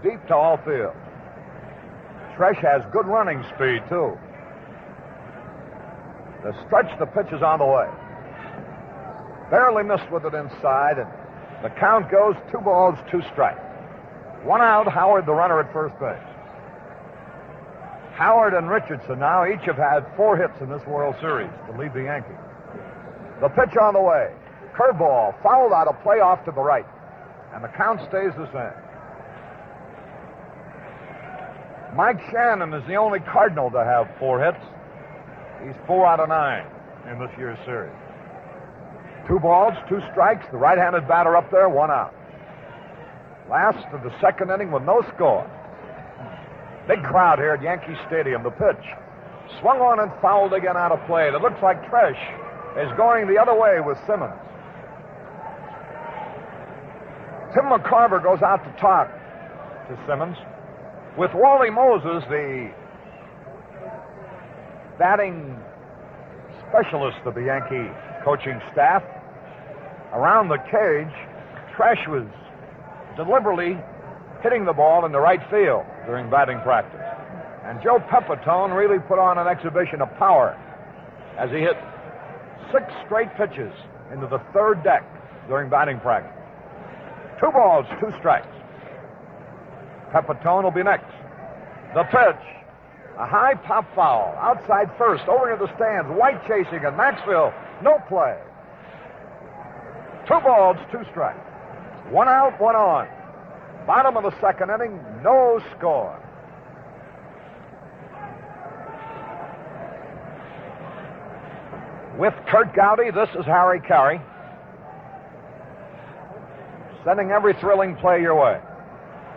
deep to all field. Tresh has good running speed, too. The stretch, the pitch is on the way. Barely missed with it inside, and the count goes 2 balls, 2 strikes. 1 out, Howard, the runner at first base. Howard and Richardson now each have had 4 hits in this World Series to lead the Yankees. The pitch on the way. Curveball, fouled out, a play off to the right. And the count stays the same. Mike Shannon is the only Cardinal to have 4 hits. He's 4 out of 9 in this year's series. 2 balls, 2 strikes. The right-handed batter up there, 1 out. Last of the second inning with no score. Big crowd here at Yankee Stadium. The pitch. Swung on and fouled again out of play. It looks like Tresh is going the other way with Simmons. Tim McCarver goes out to talk to Simmons. With Wally Moses, the batting specialist of the Yankee coaching staff, around the cage, Tresh was deliberately hitting the ball in the right field during batting practice. And Joe Pepitone really put on an exhibition of power as he hit 6 straight pitches into the 3rd deck during batting practice. 2 balls, 2 strikes. Pepitone will be next. The pitch. A high pop foul. Outside first, over into the stands. White chasing and Maxfield. No play. 2 balls, 2 strikes. 1 out, 1 on. Bottom of the second inning, no score. With Curt Gowdy, this is Harry Carey. Sending every thrilling play your way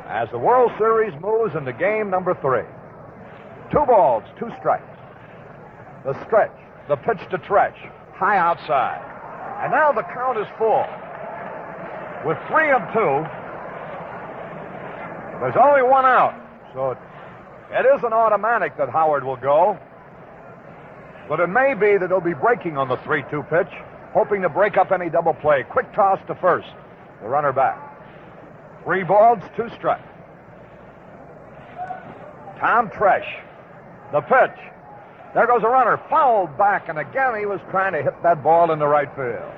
as the World Series moves into game number 3. 2 balls, 2 strikes. The stretch, the pitch to Tresh, high outside. And now the count is full. With 3 and 2, there's only 1 out. So it isn't automatic that Howard will go. But it may be that he'll be breaking on the 3-2 pitch, hoping to break up any double play. Quick toss to first. The runner back. 3 balls, 2 strikes. Tom Tresh. The pitch. There goes a runner. Fouled back, and again he was trying to hit that ball in the right field.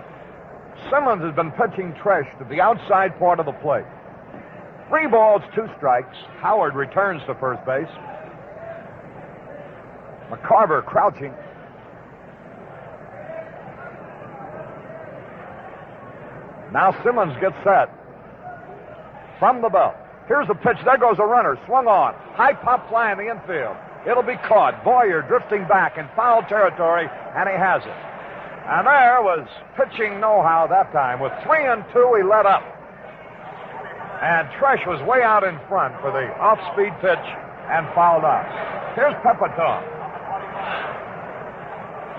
Simmons has been pitching Tresh to the outside part of the plate. 3 balls, 2 strikes. Howard returns to first base. McCarver crouching. Now Simmons gets set. From the belt. Here's the pitch. There goes a runner. Swung on. High pop fly in the infield. It'll be caught. Boyer drifting back in foul territory, and he has it. And there was pitching know-how that time. With 3 and 2, he let up. And Tresh was way out in front for the off-speed pitch and fouled out. Here's Pepitone.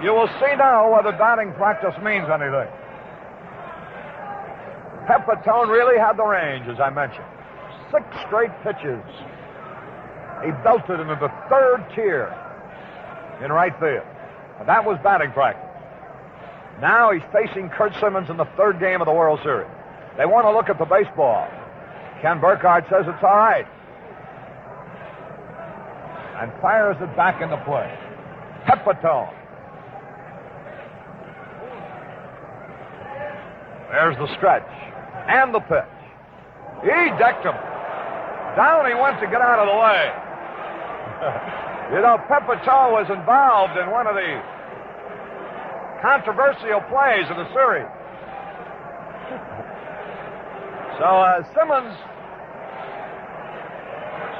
You will see now whether batting practice means anything. Pepitone really had the range, as I mentioned. 6 straight pitches. He belted into the 3rd tier in right field. And that was batting practice. Now he's facing Curt Simmons in the 3rd game of the World Series. They want to look at the baseball. Ken Burkhardt says it's all right. And fires it back into play. Pepitone. There's the stretch. And the pitch. He decked him. Down he went to get out of the way. You know, Pepitone was involved in one of the controversial plays of the series. So Simmons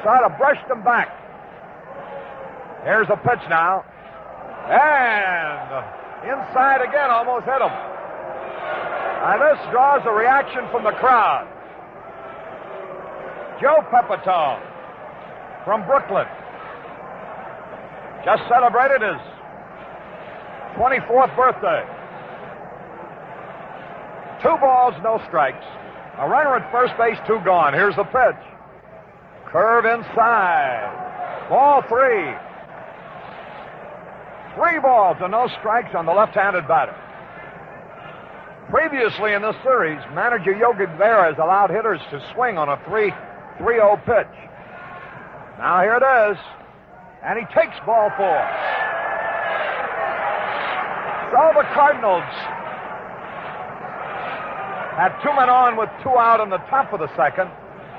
sort of brushed him back. Here's a pitch now. And inside again, almost hit him. And this draws a reaction from the crowd. Joe Pepitone from Brooklyn just celebrated his 24th birthday. 2 balls, no strikes. A runner at first base, 2 gone. Here's the pitch. Curve inside. Ball 3. 3 balls and no strikes on the left-handed batter. Previously in this series, manager Yogi Berra has allowed hitters to swing on a 3-0 pitch. Now here it is. And he takes ball 4. So the Cardinals had 2 men on with 2 out in the top of the second.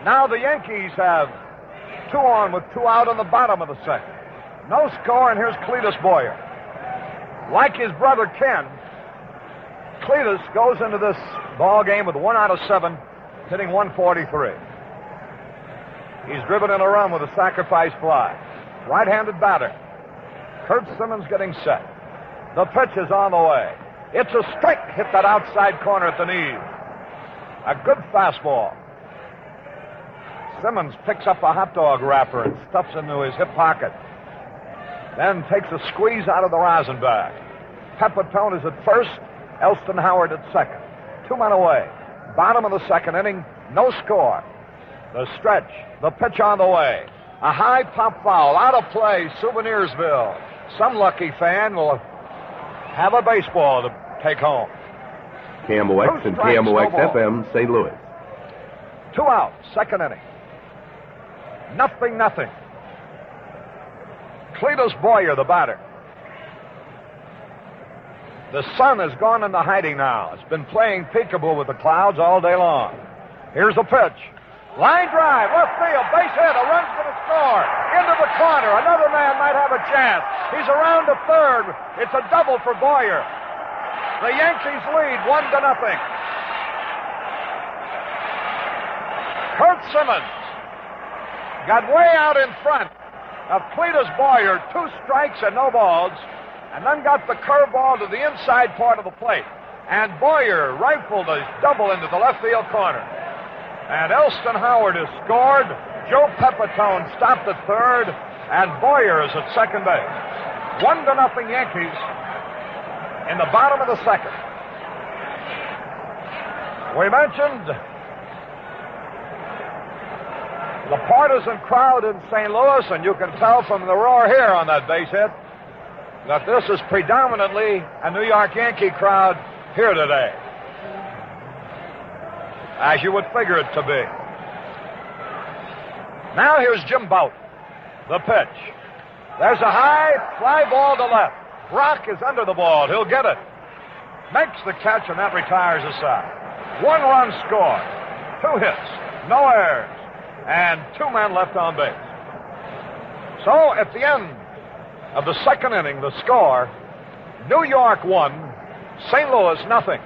Now the Yankees have 2 on with 2 out in the bottom of the second. No score, and here's Cletus Boyer. Like his brother Ken, Cletus goes into this ball game with 1 out of 7, hitting 143. He's driven in a run with a sacrifice fly. Right-handed batter. Curt Simmons getting set. The pitch is on the way. It's a strike. Hit that outside corner at the knees. A good fastball. Simmons picks up a hot dog wrapper and stuffs into his hip pocket. Then takes a squeeze out of the rosin bag. Bouton is at first. Elston Howard at second. 2 men away. Bottom of the second inning. No score. The stretch. The pitch on the way. A high pop foul. Out of play. Souvenirsville. Some lucky fan will have a baseball to take home. KMOX and KMOX FM, St. Louis. 2 out. Second inning. 0-0. Cletus Boyer, the batter. The sun has gone into hiding now. It's been playing peekaboo with the clouds all day long. Here's the pitch. Line drive, left field, base hit. A run's going to score. Into the corner. Another man might have a chance. He's around to third. It's a double for Boyer. The Yankees lead 1-0. Curt Simmons got way out in front of Cletus Boyer. 2 strikes and no balls. And then got the curveball to the inside part of the plate. And Boyer rifled a double into the left field corner. And Elston Howard has scored. Joe Bouton stopped at third. And Boyer is at second base. 1-0 Yankees in the bottom of the second. We mentioned the partisan crowd in St. Louis, and you can tell from the roar here on that base hit that this is predominantly a New York Yankee crowd here today, as you would figure it to be. Now here's Jim Bouton. The pitch. There's a high fly ball to left. Brock is under the ball. He'll get it. Makes the catch, and that retires the side. 1 run score. 2 hits. No errors. And 2 men left on base. So at the end of the second inning, the score, New York 1, St. Louis 0.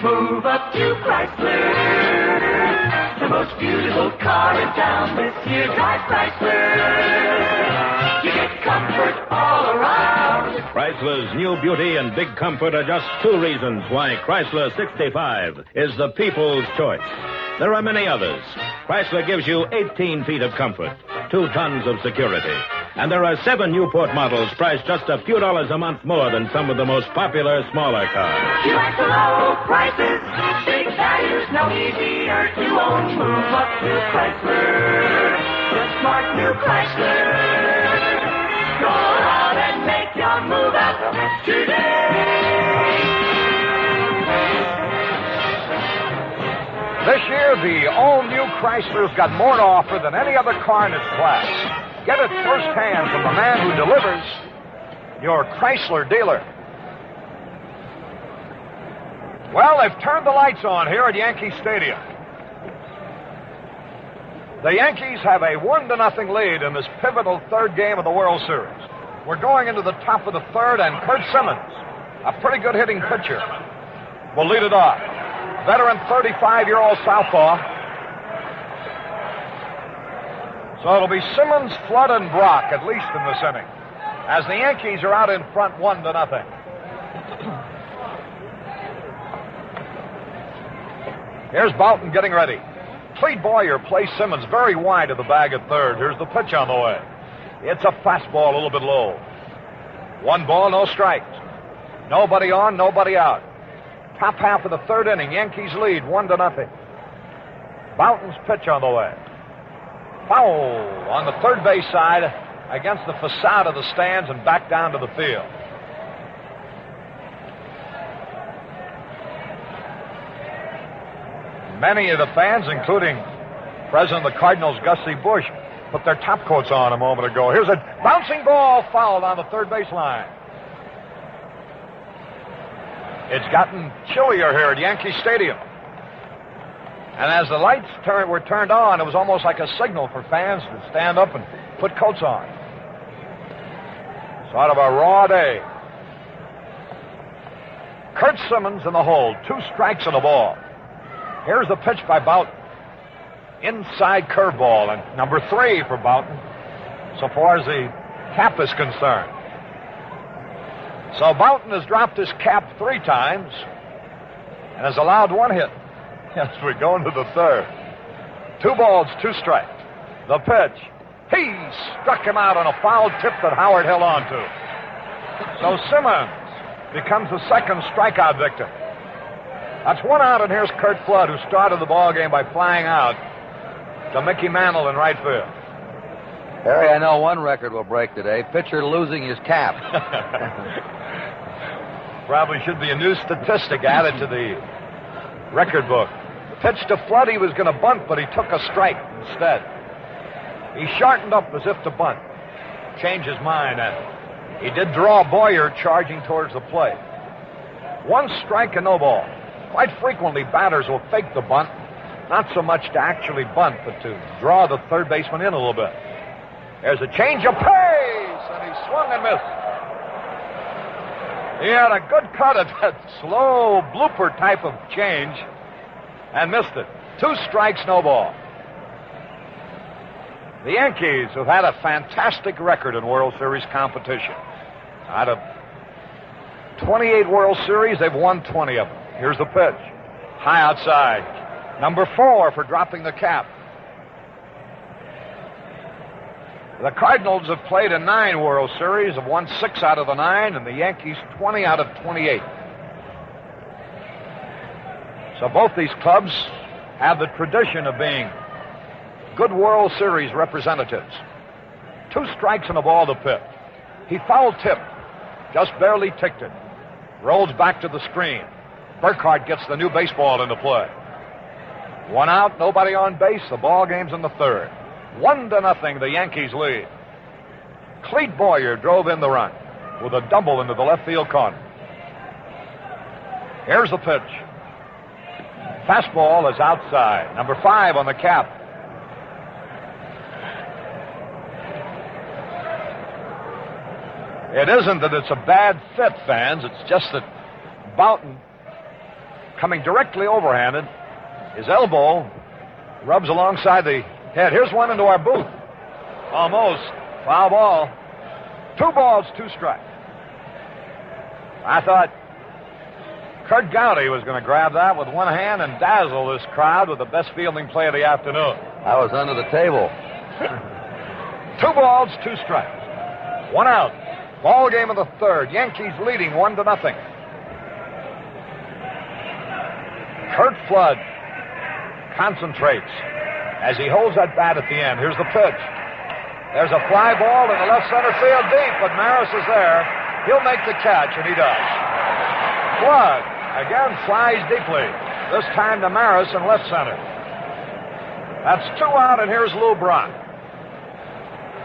Move up to Chrysler. The most beautiful car in town this year. Drive Chrysler. You get comfort all around. Chrysler's new beauty and big comfort are just 2 reasons why Chrysler 65 is the people's choice. There are many others. Chrysler gives you 18 feet of comfort, 2 tons of security. And there are 7 Newport models priced just a few dollars a month more than some of the most popular smaller cars. You like the low prices, big values, no easier to own. Move up to Chrysler, the smart new Chrysler. Go out and make your move up today. This year, the all-new Chrysler's got more to offer than any other car in its class. Get it firsthand from the man who delivers, your Chrysler dealer. Well, they've turned the lights on here at Yankee Stadium. The Yankees have a 1-0 lead in this pivotal 3rd game of the World Series. We're going into the top of the 3rd, and Curt Simmons, a pretty good hitting pitcher, will lead it off. Veteran 35-year-old southpaw. So it'll be Simmons, Flood, and Brock, at least in this inning, as the Yankees are out in front 1-0. Here's Bouton getting ready. Clete Boyer plays Simmons very wide of the bag at third. Here's the pitch on the way. It's a fastball a little bit low. 1 ball, no strikes. Nobody on, nobody out. Top half of the 3rd inning, Yankees lead 1-0. Bouton's pitch on the way. Foul on the 3rd base side against the facade of the stands and back down to the field. Many of the fans, including President of the Cardinals, Gussie Busch, put their top coats on a moment ago. Here's a bouncing ball fouled on the 3rd base line. It's gotten chillier here at Yankee Stadium. And as the lights were turned on, it was almost like a signal for fans to stand up and put coats on. Sort of a raw day. Curt Simmons in the hole. 2 strikes and a ball. Here's the pitch by Bouton. Inside curveball, and number 3 for Bouton, so far as the cap is concerned. So Bouton has dropped his cap 3 times and has allowed 1 hit. Yes, we go into the third. 2 balls, 2 strikes. The pitch. He struck him out on a foul tip that Howard held on to. So Simmons becomes the second strikeout victim. That's 1 out, and here's Curt Flood, who started the ball game by flying out to Mickey Mantle in right field. Harry, I know one record will break today. Pitcher losing his cap. Probably should be a new statistic added to the record book. Pitch to Flood, he was going to bunt, but he took a strike instead. He shortened up as if to bunt. Changed his mind, and he did draw Boyer charging towards the plate. 1 strike and no ball. Quite frequently, batters will fake the bunt, not so much to actually bunt, but to draw the third baseman in a little bit. There's a change of pace, and he swung and missed. He had a good cut at that slow blooper type of change and missed it. 2 strikes, no ball. The Yankees have had a fantastic record in World Series competition. Out of 28 World Series, they've won 20 of them. Here's the pitch. High outside. Number 4 for dropping the cap. The Cardinals have played in 9 World Series, have won 6 out of the 9, and the Yankees 20 out of 28. So both these clubs have the tradition of being good World Series representatives. 2 strikes and a ball to pitch. He foul-tipped, just barely ticked it. Rolls back to the screen. Burkhardt gets the new baseball into play. 1 out, nobody on base. The ball game's in the third. 1-0, the Yankees lead. Clete Boyer drove in the run with a double into the left field corner. Here's the pitch. Fastball is outside. Number 5 on the cap. It isn't that it's a bad fit, fans. It's just that Bouton, coming directly overhanded, his elbow rubs alongside the head. Here's one into our booth. Almost. Foul ball. 2 balls, 2 strikes. I thought Curt Gowdy was going to grab that with 1 hand and dazzle this crowd with the best fielding play of the afternoon. I was under the table. 2 balls, 2 strikes. 1 out. Ball game of the third. Yankees leading 1-0. Curt Flood concentrates as he holds that bat at the end. Here's the pitch. There's a fly ball in the left center field deep, but Maris is there. He'll make the catch, and he does. Flood again flies deeply, this time to Maris in left center. That's 2 out, and here's Lou Brock.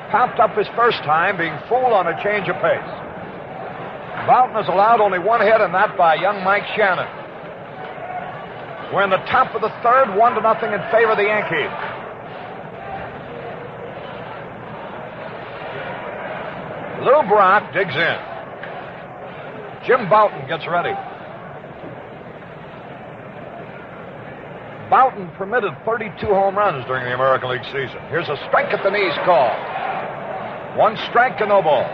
Popped up his first time, being fooled on a change of pace. Bouton has allowed only 1 hit, and that by young Mike Shannon. We're in the top of the third, 1-0 in favor of the Yankees. Lou Brock digs in. Jim Bouton gets ready. Bouton permitted 32 home runs during the American League season. Here's a strike at the knees call. 1 strike to no ball.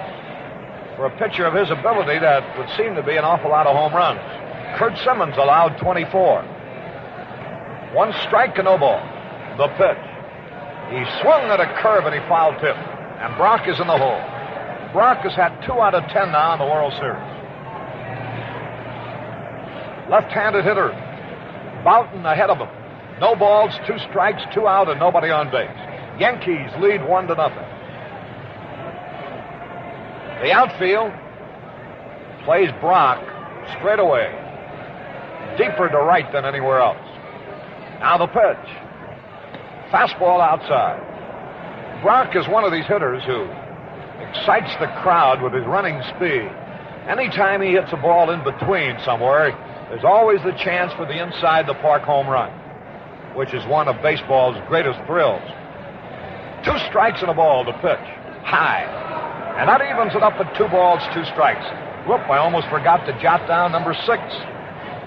For a pitcher of his ability, that would seem to be an awful lot of home runs. Curt Simmons allowed 24. 1 strike to no ball. The pitch. He swung at a curve and he foul-tipped. And Brock is in the hole. Brock has had 2 out of 10 now in the World Series. Left-handed hitter. Bouton ahead of him. No balls, 2 strikes, 2 out, and nobody on base. Yankees lead 1-0. The outfield plays Brock straight away. Deeper to right than anywhere else. Now the pitch. Fastball outside. Brock is one of these hitters who excites the crowd with his running speed. Anytime he hits a ball in between somewhere, there's always the chance for the inside the park home run, which is one of baseball's greatest thrills. 2 strikes and a ball to pitch. High. And that evens it up at 2 balls, 2 strikes. Whoop, I almost forgot to jot down number 6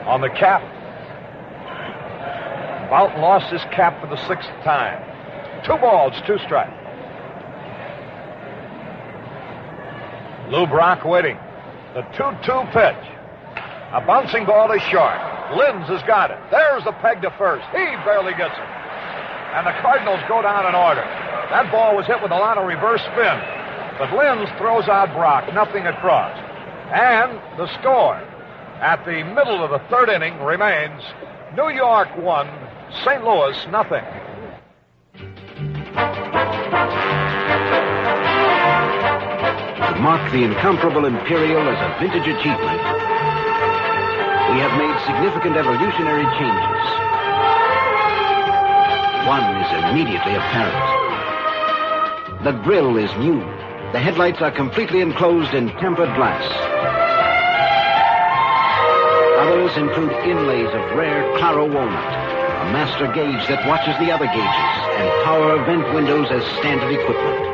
on the cap. Bouton lost his cap for the 6th time. 2 balls, 2 strikes. Lou Brock waiting. The 2-2 pitch. A bouncing ball is short. Linz has got it. There's the peg to first. He barely gets it. And the Cardinals go down in order. That ball was hit with a lot of reverse spin. But Linz throws out Brock, nothing across. And the score at the middle of the 3rd inning remains New York 1, St. Louis nothing. To mark the incomparable Imperial as a vintage achievement, we have made significant evolutionary changes. One is immediately apparent. The grille is new. The headlights are completely enclosed in tempered glass. Others include inlays of rare claro walnut, a master gauge that watches the other gauges, and power vent windows as standard equipment.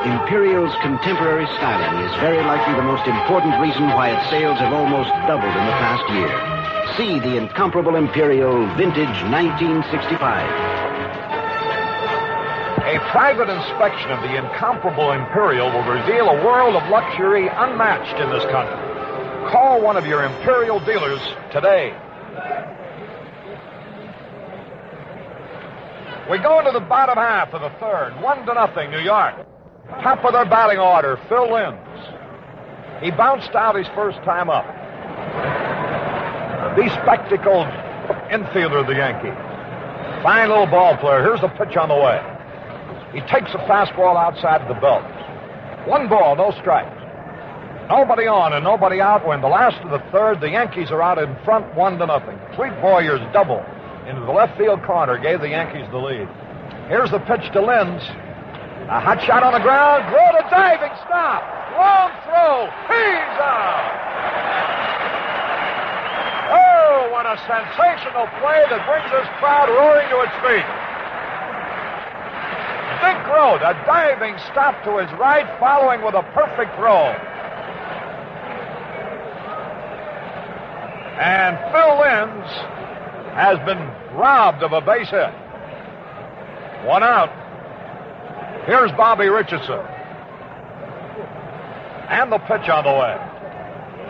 Imperial's contemporary styling is very likely the most important reason why its sales have almost doubled in the past year. See the incomparable Imperial Vintage 1965. A private inspection of the incomparable Imperial will reveal a world of luxury unmatched in this country. Call one of your Imperial dealers today. We go into the bottom half of the 3rd. 1-0, New York. Top of their batting order, Phil Linz. He bounced out his first time up. The bespectacled infielder of the Yankees. Fine little ball player. Here's the pitch on the way. He takes a fastball outside the belt. 1 ball, no strikes. Nobody on and nobody out. When the last of the 3rd, the Yankees are out in front 1-0. Clete Boyer's double into the left field corner gave the Yankees the lead. Here's the pitch to Linz. A hot shot on the ground. Grote a diving stop. Long throw. He's out. Oh, what a sensational play that brings this crowd roaring to its feet. Dick Grote, a diving stop to his right, following with a perfect throw. And Phil Linz has been robbed of a base hit. 1 out. Here's Bobby Richardson. And the pitch on the way.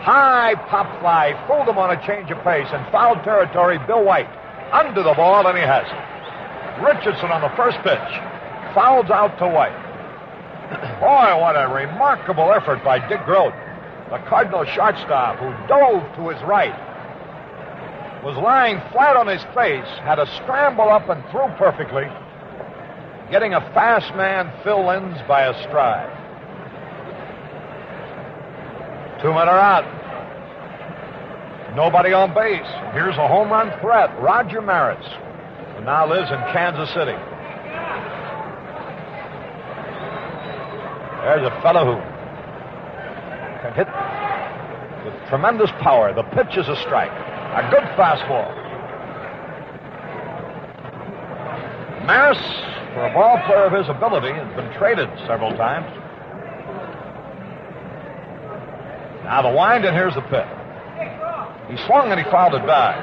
High pop fly, fooled him on a change of pace. In foul territory, Bill White under the ball, and he has it. Richardson on the first pitch. Fouls out to White. Boy, what a remarkable effort by Dick Grote. The Cardinal shortstop who dove to his right. Was lying flat on his face, had to scramble up and threw perfectly, getting a fast man, Phil Linz, by a stride. 2 men are out. Nobody on base. Here's a home run threat, Roger Maris, who now lives in Kansas City. There's a fellow who can hit with tremendous power. The pitch is a strike. A good fastball. Maris, for a ball player of his ability, has been traded several times. Now the wind, and here's the pitch. He swung and he fouled it back.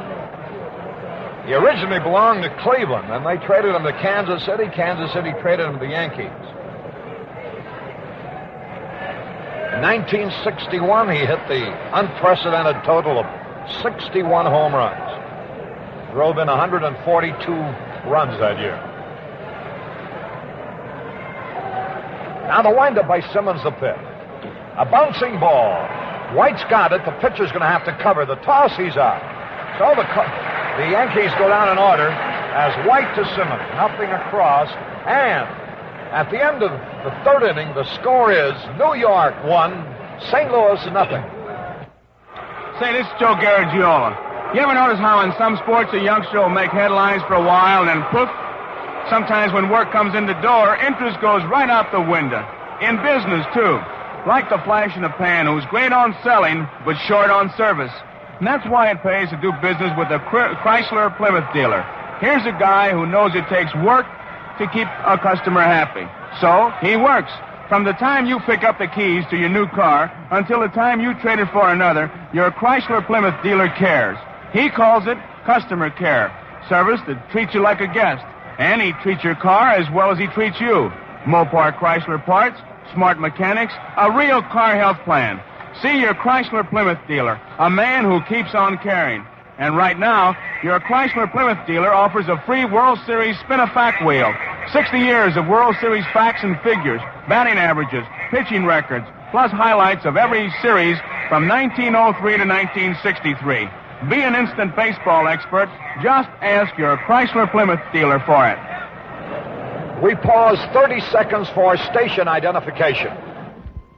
He originally belonged to Cleveland, and they traded him to Kansas City. Kansas City traded him to the Yankees. In 1961, he hit the unprecedented total of 61 home runs. Drove in 142 runs that year. Now the windup by Simmons, the pitch. A bouncing ball. White's got it. The pitcher's going to have to cover. The toss, he's out. So the Yankees go down in order as White to Simmons. Nothing across. And at the end of the 3rd inning, the score is New York 1, St. Louis nothing. Say, this is Joe Garagiola. You ever notice how in some sports a youngster will make headlines for a while and then poof? Sometimes when work comes in the door, interest goes right out the window. In business, too. Like the flash in the pan, who's great on selling, but short on service. And that's why it pays to do business with a Chrysler Plymouth dealer. Here's a guy who knows it takes work to keep a customer happy. So, he works. From the time you pick up the keys to your new car until the time you trade it for another, your Chrysler Plymouth dealer cares. He calls it customer care. Service that treats you like a guest. And he treats your car as well as he treats you. Mopar Chrysler parts, smart mechanics, a real car health plan. See your Chrysler Plymouth dealer, a man who keeps on caring. And right now, your Chrysler Plymouth dealer offers a free World Series spin-a-fact wheel. 60 years of World Series facts and figures, batting averages, pitching records, plus highlights of every series from 1903 to 1963. Be an instant baseball expert. Just ask your Chrysler Plymouth dealer for it. We pause 30 seconds for station identification.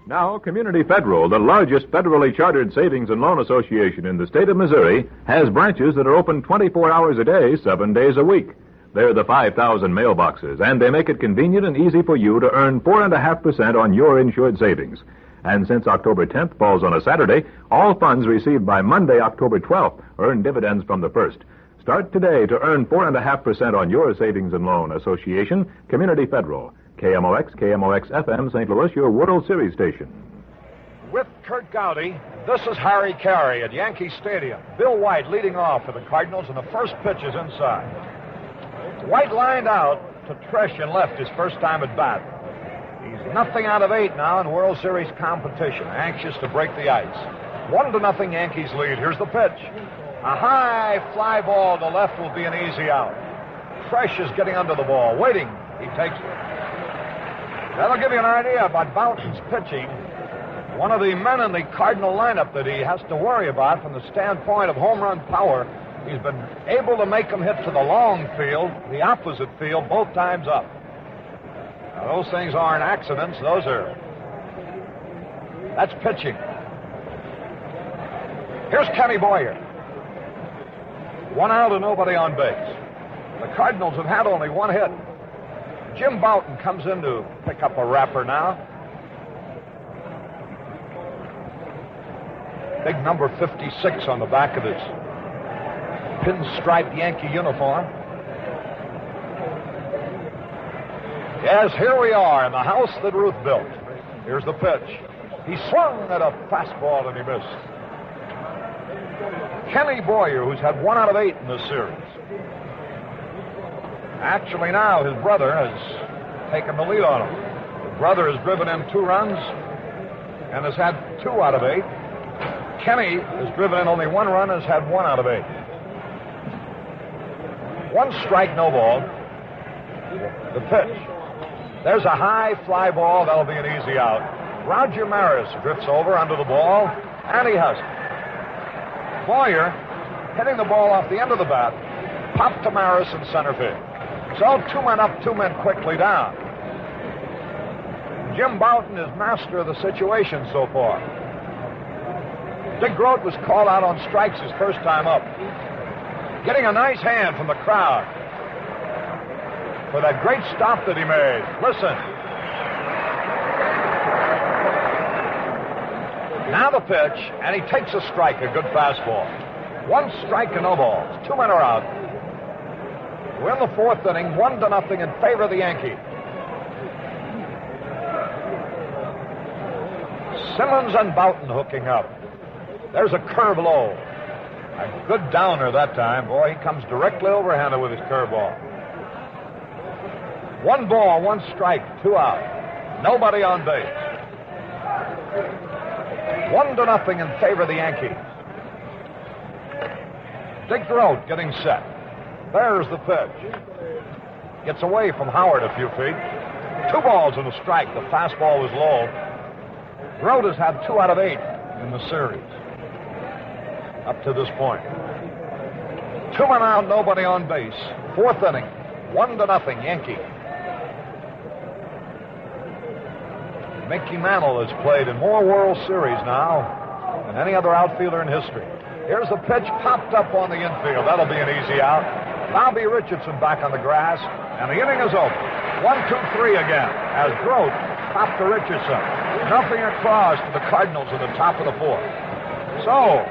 Now, Community Federal, the largest federally chartered savings and loan association in the state of Missouri, has branches that are open 24 hours a day, 7 days a week. They're the 5,000 mailboxes, and they make it convenient and easy for you to earn 4.5% on your insured savings. And since October 10th falls on a Saturday, all funds received by Monday, October 12th, earn dividends from the 1st. Start today to earn 4.5% on your savings and loan association, Community Federal. KMOX, KMOX-FM, St. Louis, your World Series station. With Curt Gowdy, this is Harry Carey at Yankee Stadium. Bill White leading off for the Cardinals, and the first pitch is inside. White lined out to Tresh and left his first time at bat. He's 0 out of 8 now in World Series competition, anxious to break the ice. 1-0 Yankees lead. Here's the pitch. A high fly ball to left will be an easy out. Tresh is getting under the ball, waiting. He takes it. That'll give you an idea about Bouton's pitching. One of the men in the Cardinal lineup that he has to worry about from the standpoint of home run power. He's been able to make them hit to the long field, the opposite field, both times up. Now, those things aren't accidents. That's pitching. Here's Kenny Boyer. 1 out and nobody on base. The Cardinals have had only 1 hit. Jim Bouton comes in to pick up a wrapper now. Big number 56 on the back of his pinstriped Yankee uniform. Yes, here we are in the house that Ruth built. Here's the pitch. He swung at a fastball and he missed. Kenny Boyer, who's had 1 out of 8 in this series. Actually, now his brother has taken the lead on him. His brother has driven in 2 runs and has had 2 out of 8. Kenny has driven in only 1 run and has had 1 out of 8. 1 strike, no ball. The pitch. There's a high fly ball. That'll be an easy out. Roger Maris drifts over under the ball, and he has it. Boyer, hitting the ball off the end of the bat, popped to Maris in center field. So 2 men up, 2 men quickly down. Jim Bouton is master of the situation so far. Dick Grote was called out on strikes his first time up. Getting a nice hand from the crowd for that great stop that he made. Listen. Now the pitch, and he takes a strike, a good fastball. 1 strike and no balls. 2 men are out. We're in the 4th inning, 1-0 in favor of the Yankees. Simmons and Bouton hooking up. There's a curve low. A good downer that time. Boy, he comes directly overhanded with his curveball. 1 ball, 1 strike, 2 out. Nobody on base. 1-0 in favor of the Yankees. Dick Grote getting set. There's the pitch. Gets away from Howard a few feet. 2 balls and a strike. The fastball was low. Grote has had 2 out of 8 in the series up to this point. 2 men out, nobody on base. 4th inning, 1-0 Yankee. Mickey Mantle has played in more World Series now than any other outfielder in history. Here's the pitch, popped up on the infield. That'll be an easy out. Bobby Richardson back on the grass, and the inning is over. 1-2-3 again as Grote popped to Richardson. 0 across to the Cardinals in the top of the 4th. So,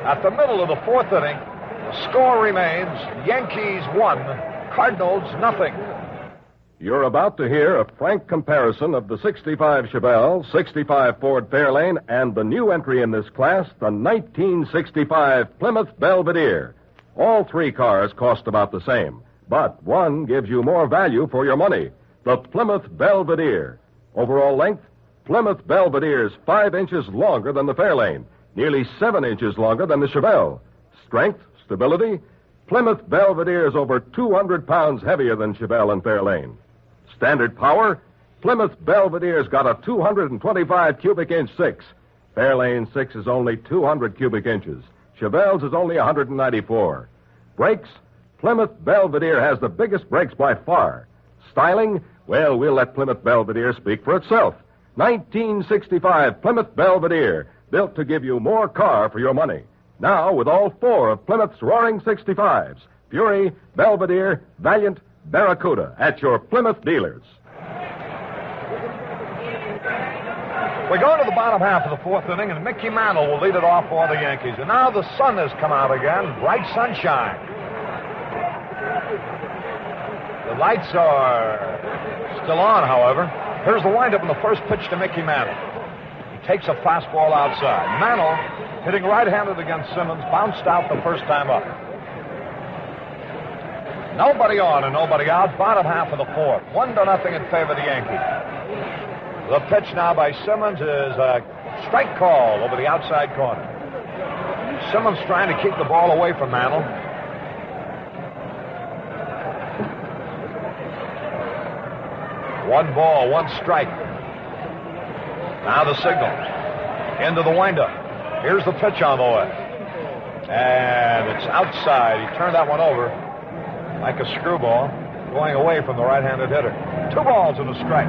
at the middle of the 4th inning, the score remains Yankees 1, Cardinals 0. You're about to hear a frank comparison of the 65 Chevelle, 65 Ford Fairlane, and the new entry in this class, the 1965 Plymouth Belvedere. All three cars cost about the same, but one gives you more value for your money. The Plymouth Belvedere. Overall length, Plymouth Belvedere is 5 inches longer than the Fairlane, nearly 7 inches longer than the Chevelle. Strength, stability, Plymouth Belvedere is over 200 pounds heavier than Chevelle and Fairlane. Standard power, Plymouth Belvedere's got a 225 cubic inch 6. Fairlane 6 is only 200 cubic inches. Chevelle's is only 194. Brakes, Plymouth Belvedere has the biggest brakes by far. Styling, well, we'll let Plymouth Belvedere speak for itself. 1965 Plymouth Belvedere, built to give you more car for your money. Now, with all 4 of Plymouth's roaring 65s, Fury, Belvedere, Valiant, Barracuda, at your Plymouth dealers. We go to the bottom half of the fourth inning, and Mickey Mantle will lead it off for the Yankees. And now the sun has come out again, bright sunshine. The lights are still on, however. Here's the windup in the first pitch to Mickey Mantle. He takes a fastball outside. Mantle, hitting right-handed against Simmons, bounced out the first time up. Nobody on and nobody out. Bottom half of the fourth. 1-0 in favor of the Yankees. The pitch now by Simmons is a strike call over the outside corner. Simmons trying to keep the ball away from Mantle. One ball, one strike. Now the signal. Into the windup. Here's the pitch on the way. And it's outside. He turned that one over like a screwball, going away from the right-handed hitter. 2 balls and a strike.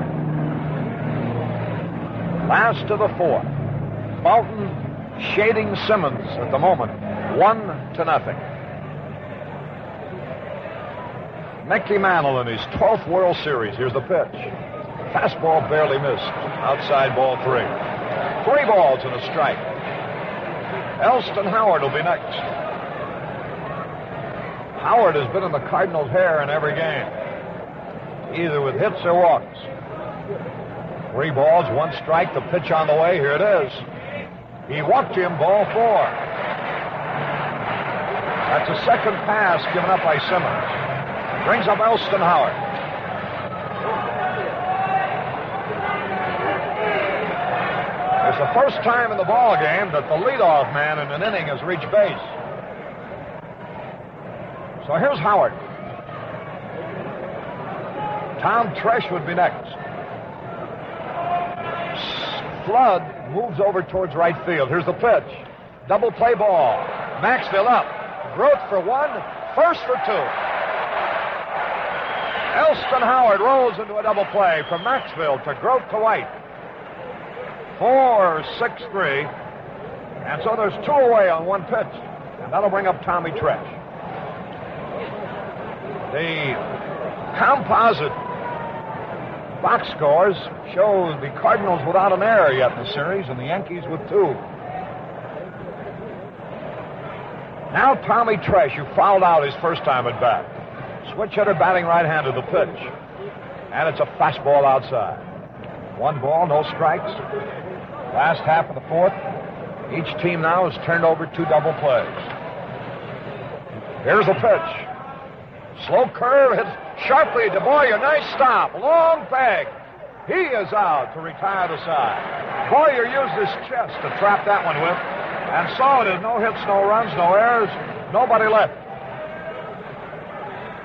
Last of the fourth. Bouton shading Simmons at the moment. 1-0. Mickey Mantle in his 12th World Series. Here's the pitch. Fastball barely missed. Outside ball 3. 3 balls and a strike. Elston Howard will be next. Howard has been in the Cardinals' hair in every game, either with hits or walks. 3 balls, 1 strike. The pitch on the way. Here it is. He walked him, ball 4. That's a second pass given up by Simmons. Brings up Elston Howard. It's the first time in the ball game that the leadoff man in an inning has reached base. So here's Howard. Tom Tresh would be next. Flood moves over towards right field. Here's the pitch. Double play ball. Maxfield up. Groth for 1. First for 2. Elston Howard rolls into a double play from Maxfield to Groth to White. 4-6-3. And so there's 2 away on 1 pitch. And that'll bring up Tommy Tresh. The composite box scores show the Cardinals without an error yet in the series, and the Yankees with 2. Now Tommy Tresh, who fouled out his first time at bat. Switch hitter batting right-handed, the pitch. And it's a fastball outside. 1 ball, no strikes. Last half of the fourth. Each team now has turned over 2 double plays. Here's the pitch. Slow curve, hits sharply to Boyer. Nice stop. Long peg. He is out to retire the side. Boyer used his chest to trap that one with. And so it is no hits, no runs, no errors. Nobody left.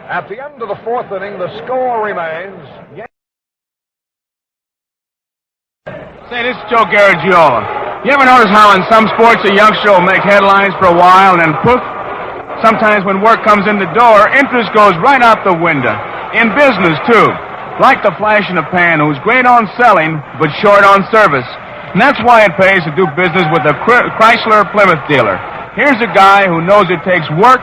At the end of the fourth inning, the score remains. Say, this is Joe Garagiola. You ever notice how in some sports a youngster will make headlines for a while and then poof? Sometimes when work comes in the door, interest goes right out the window. In business, too. Like the flash in the pan, who's great on selling, but short on service. And that's why it pays to do business with a Chrysler Plymouth dealer. Here's a guy who knows it takes work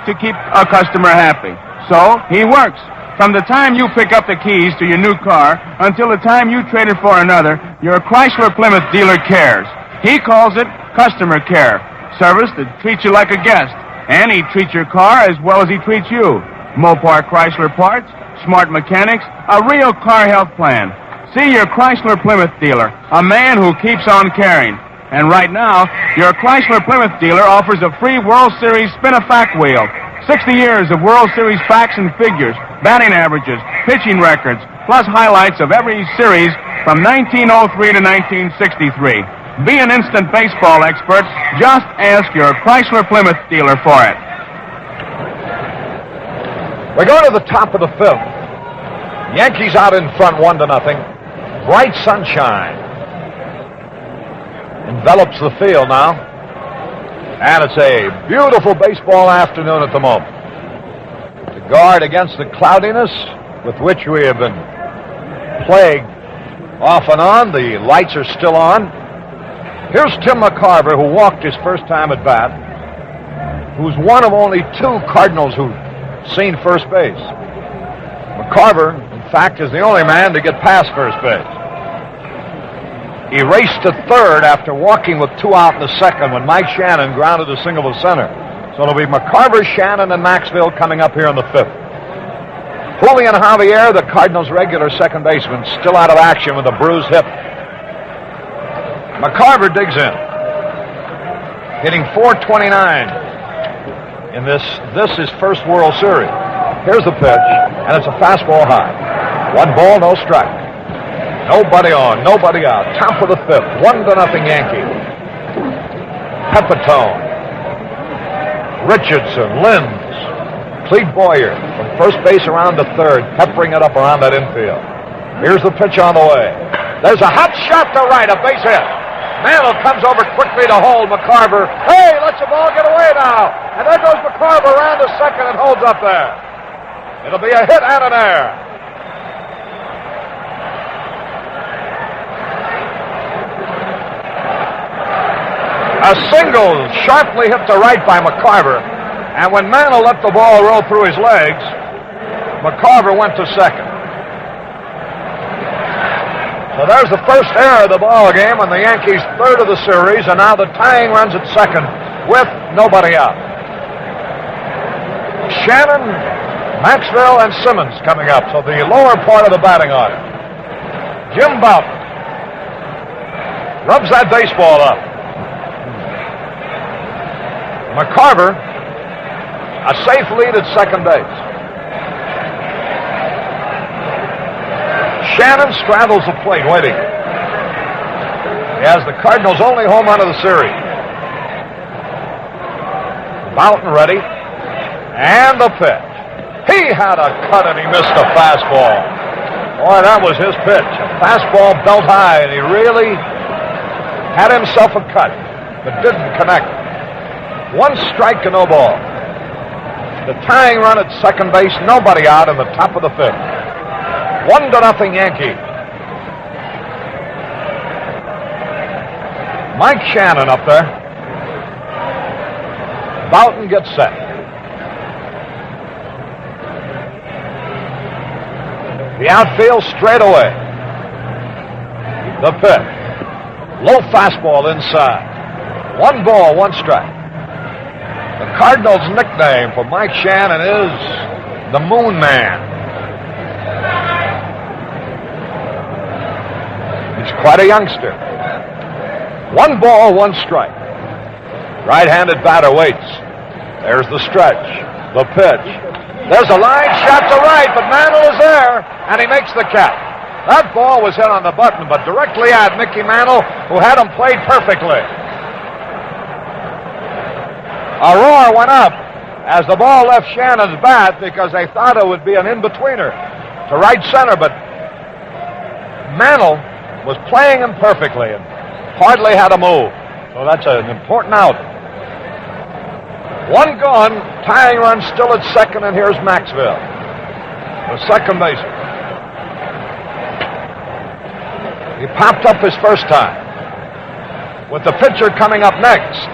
to keep a customer happy. So, he works. From the time you pick up the keys to your new car until the time you trade it for another, your Chrysler Plymouth dealer cares. He calls it customer care. Service that treats you like a guest. And he treats your car as well as he treats you. Mopar Chrysler parts, smart mechanics, a real car health plan. See your Chrysler Plymouth dealer, a man who keeps on caring. And right now, your Chrysler Plymouth dealer offers a free World Series spin-a-fact wheel. 60 years of World Series facts and figures, batting averages, pitching records, plus highlights of every series from 1903 to 1963. Be an instant baseball expert. Just ask your Chrysler Plymouth dealer for it. We go to the top of the fifth. Yankees out in front 1-0. Bright sunshine envelops the field now. And it's a beautiful baseball afternoon at the moment. To guard against the cloudiness with which we have been plagued off and on, the lights are still on. Here's Tim McCarver, who walked his first time at bat, who's one of only 2 Cardinals who've seen first base. McCarver, in fact, is the only man to get past first base. He raced to third after walking with 2 out in the second when Mike Shannon grounded a single to center. So it'll be McCarver, Shannon, and Maxville coming up here in the fifth. Julian Javier, the Cardinals' regular second baseman, still out of action with a bruised hip. McCarver digs in, hitting .429 in this his first World Series. Here's the pitch, and it's a fastball high. 1 ball, no strike. Nobody on, nobody out. Top of the fifth, 1-0 Yankee. Pepitone, Richardson, Linds, Clete Boyer from first base around to third, peppering it up around that infield. Here's the pitch on the way. There's a hot shot to right, a base hit. Mantle comes over quickly to hold McCarver. Hey, lets the ball get away now. And there goes McCarver around to second and holds up there. It'll be a hit and an error. A single sharply hit to right by McCarver. And when Mantle let the ball roll through his legs, McCarver went to second. So there's the first error of the ball game, and the Yankees' third of the series, and now the tying runs at second with nobody out. Shannon, Maxville, and Simmons coming up, so the lower part of the batting order. Jim Bouton rubs that baseball up. McCarver, a safe lead at second base. Shannon straddles the plate, waiting. He has the Cardinals' only home run of the series. Bouton ready. And the pitch. He had a cut and he missed a fastball. Boy, that was his pitch. A fastball belt high, and he really had himself a cut, but didn't connect. 1 strike and no ball. The tying run at second base, nobody out in the top of the fifth. 1-0 Yankee. Mike Shannon up there. Bouton gets set. The outfield straight away. The pitch. Low fastball inside. 1 ball, 1 strike. The Cardinals' nickname for Mike Shannon is the Moon Man. He's quite a youngster. 1 ball, 1 strike. Right-handed batter waits. There's the stretch. The pitch. There's a line shot to right, but Mantle is there, and he makes the catch. That ball was hit on the button, but directly at Mickey Mantle, who had him played perfectly. A roar went up as the ball left Shannon's bat because they thought it would be an in-betweener to right center, but Mantle was playing him perfectly and hardly had a move. So that's an important out. 1 gone, tying run still at second, and here's Maxville, the second baseman. He popped up his first time with the pitcher coming up next.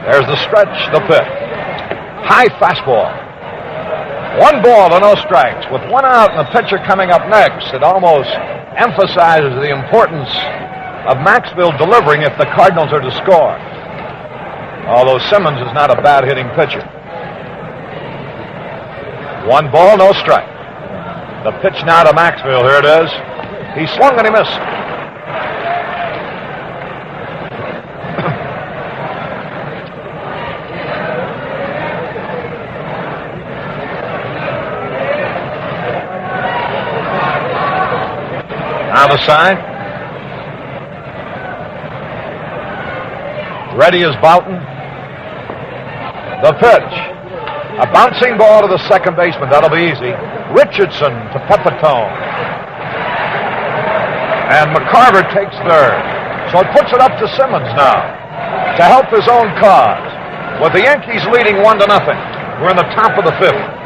There's the stretch, the pitch. High fastball. 1 ball to no strikes. With 1 out and the pitcher coming up next, it almost emphasizes the importance of Maxville delivering if the Cardinals are to score. Although Simmons is not a bad hitting pitcher. 1 ball, no strike. The pitch now to Maxfield. Here it is. He swung and he missed. Now the sign. Ready is Bouton. The pitch. A bouncing ball to the second baseman. That'll be easy. Richardson to Pepitone. And McCarver takes third. So it puts it up to Simmons now to help his own cause. With the Yankees leading 1-0. We're in the top of the 5th.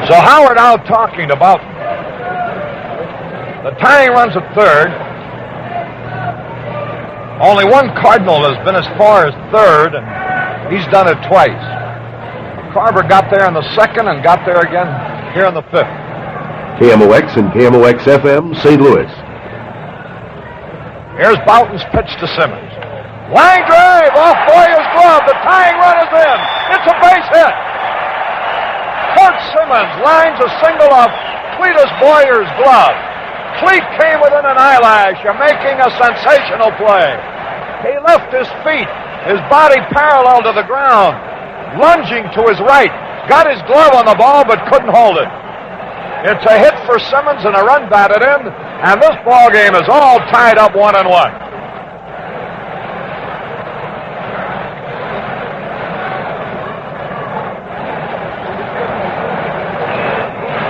So Howard out talking about the tying runs at third. Only one Cardinal has been as far as third, and he's done it twice. Carver got there in the second and got there again here in the 5th. KMOX and KMOX-FM, St. Louis. Here's Bouton's pitch to Simmons. Line drive off Boyer's glove. The tying run is in. It's a base hit. Curt Simmons lines a single off Cletus Boyer's glove. Clete came within an eyelash of making a sensational play. He left his feet, his body parallel to the ground, lunging to his right. Got his glove on the ball, but couldn't hold it. It's a hit for Simmons and a run batted in, and this ball game is all tied up 1-1.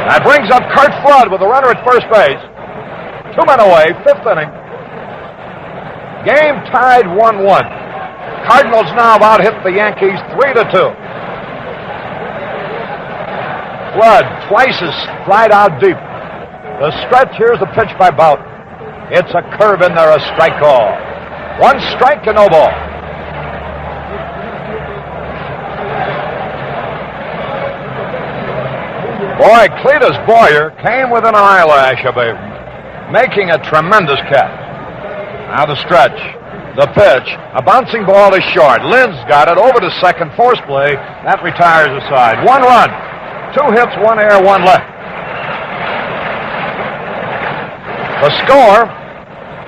That brings up Curt Flood with a runner at first base. 2 men away, 5th inning. Game tied 1-1. Cardinals now about hit the Yankees 3-2. Flood twice has flied out deep. The stretch, here's the pitch by Bouton. It's a curve in there, a strike call. 1 strike and no ball. Boy, Cletus Boyer came within an eyelash of him, making a tremendous catch. Now the stretch, the pitch, a bouncing ball is short. Lynn's got it over to second, force play. That retires the side. 1 run, 2 hits, 1 error, 1 left. The score,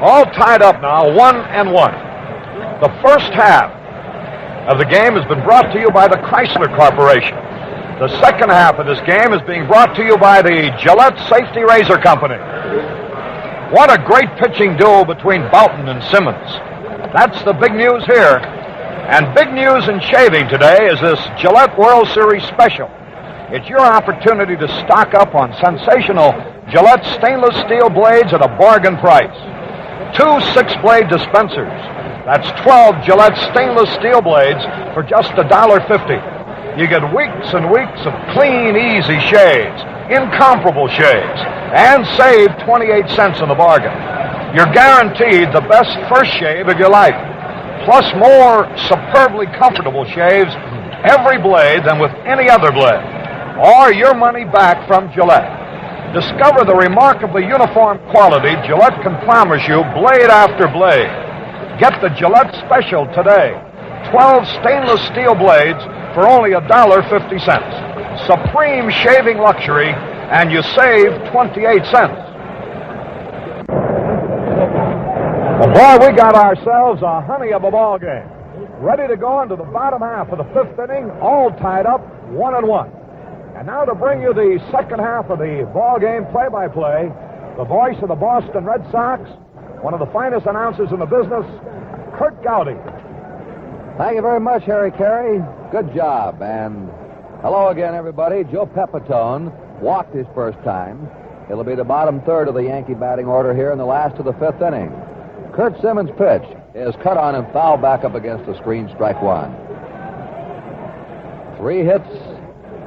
all tied up now, 1-1. The first half of the game has been brought to you by the Chrysler Corporation. The second half of this game is being brought to you by the Gillette Safety Razor Company. What a great pitching duel between Bouton and Simmons. That's the big news here. And big news in shaving today is this Gillette World Series special. It's your opportunity to stock up on sensational Gillette stainless steel blades at a bargain price. 2 6-blade dispensers. That's 12 Gillette stainless steel blades for just $1.50. You get weeks and weeks of clean, easy shaves, incomparable shaves, and save 28 cents in the bargain. You're guaranteed the best first shave of your life, plus more superbly comfortable shaves every blade than with any other blade, or your money back from Gillette. Discover the remarkably uniform quality Gillette can promise you blade after blade. Get the Gillette special today. 12 stainless steel blades for only $1.50. Supreme shaving luxury, and you save 28 cents. Well, boy, we got ourselves a honey of a ball game. Ready to go into the bottom half of the 5th inning, all tied up 1-1. And now to bring you the second half of the ball game play-by-play, the voice of the Boston Red Sox, one of the finest announcers in the business, Curt Gowdy. Thank you very much, Harry Carey. Good job. And hello again, everybody. Joe Pepitone walked his first time. It'll be the bottom third of the Yankee batting order here in the last of the 5th inning. Curt Simmons' pitch is cut on and foul back up against the screen, strike 1. 3 hits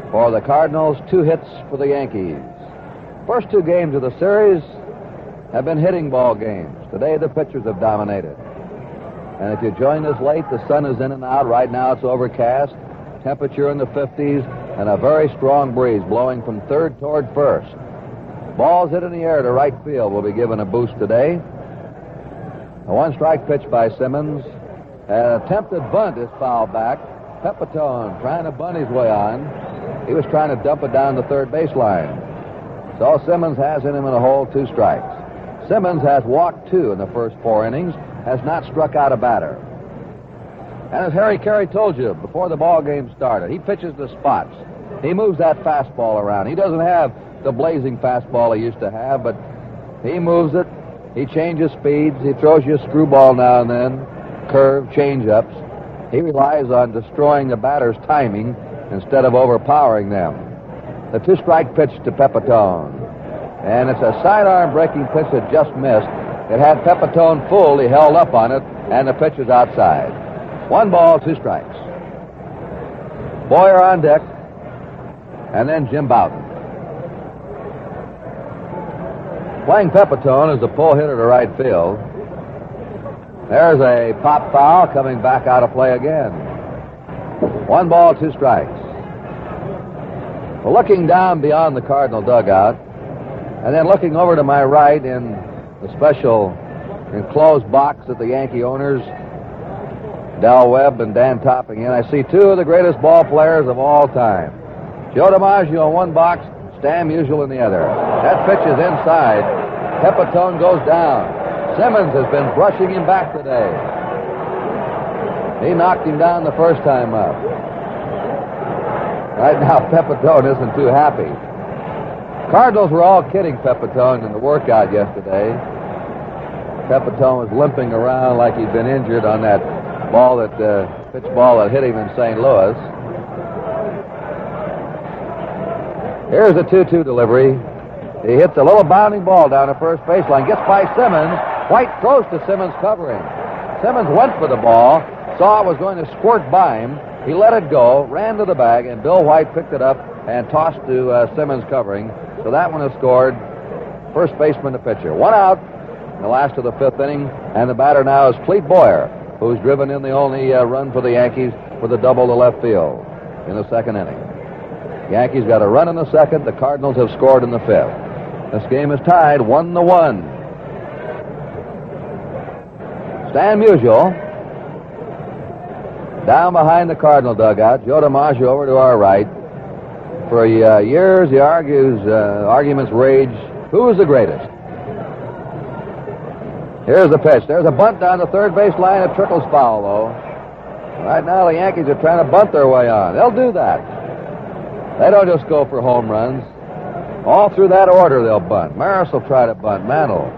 for the Cardinals, 2 hits for the Yankees. First 2 games of the series have been hitting ball games. Today, the pitchers have dominated. And if you join us late, the sun is in and out. Right now, it's overcast, temperature in the 50s, and a very strong breeze blowing from third toward first. Balls hit in the air to right field will be given a boost today. A one-strike pitch by Simmons. An attempted bunt is fouled back. Pepitone trying to bunt his way on. He was trying to dump it down the third baseline. So Simmons has in him in a hole, 2 strikes. Simmons has walked 2 in the first 4 innings, has not struck out a batter. And as Harry Carey told you before the ball game started, he pitches the spots. He moves that fastball around. He doesn't have the blazing fastball he used to have, but he moves it. He changes speeds. He throws you a screwball now and then, curve, change-ups. He relies on destroying the batter's timing instead of overpowering them. The 2-strike pitch to Pepitone. And it's a sidearm breaking pitch that just missed. It had Pepitone fooled. He held up on it, and the pitch is outside. 1 ball, 2 strikes. Boyer on deck, and then Jim Bouton. Playing Pepitone is a pull hitter to right field. There's a pop foul coming back out of play again. 1 ball, 2 strikes. Well, looking down beyond the Cardinal dugout, and then looking over to my right in the special enclosed box that the Yankee owners, Del Webb and Dan Topping, and I see 2 of the greatest ball players of all time. Joe DiMaggio in one box, Stan Musial in the other. That pitch is inside. Pepitone goes down. Simmons has been brushing him back today. He knocked him down the first time up. Right now, Pepitone isn't too happy. Cardinals were all kidding Pepitone in the workout yesterday. Pepitone was limping around like he'd been injured on that ball pitch ball that hit him in St. Louis. Here's a 2-2 delivery. He hits a little bounding ball down the first baseline. Gets by Simmons. White throws to Simmons covering. Simmons went for the ball. Saw it was going to squirt by him. He let it go, ran to the bag, and Bill White picked it up and tossed to Simmons covering. So that one is scored. First baseman to pitcher. 1 out in the last of the 5th inning. And the batter now is Clete Boyer, who's driven in the only run for the Yankees with a double to left field in the 2nd inning. Yankees got a run in the 2nd. The Cardinals have scored in the 5th. This game is tied 1-1. Stan Musial down behind the Cardinal dugout. Joe DiMaggio over to our right. For years, the arguments rage. Who is the greatest? Here's the pitch. There's a bunt down the third base line. It trickles foul, though. Right now, the Yankees are trying to bunt their way on. They'll do that. They don't just go for home runs. All through that order, they'll bunt. Maris will try to bunt. Mantle.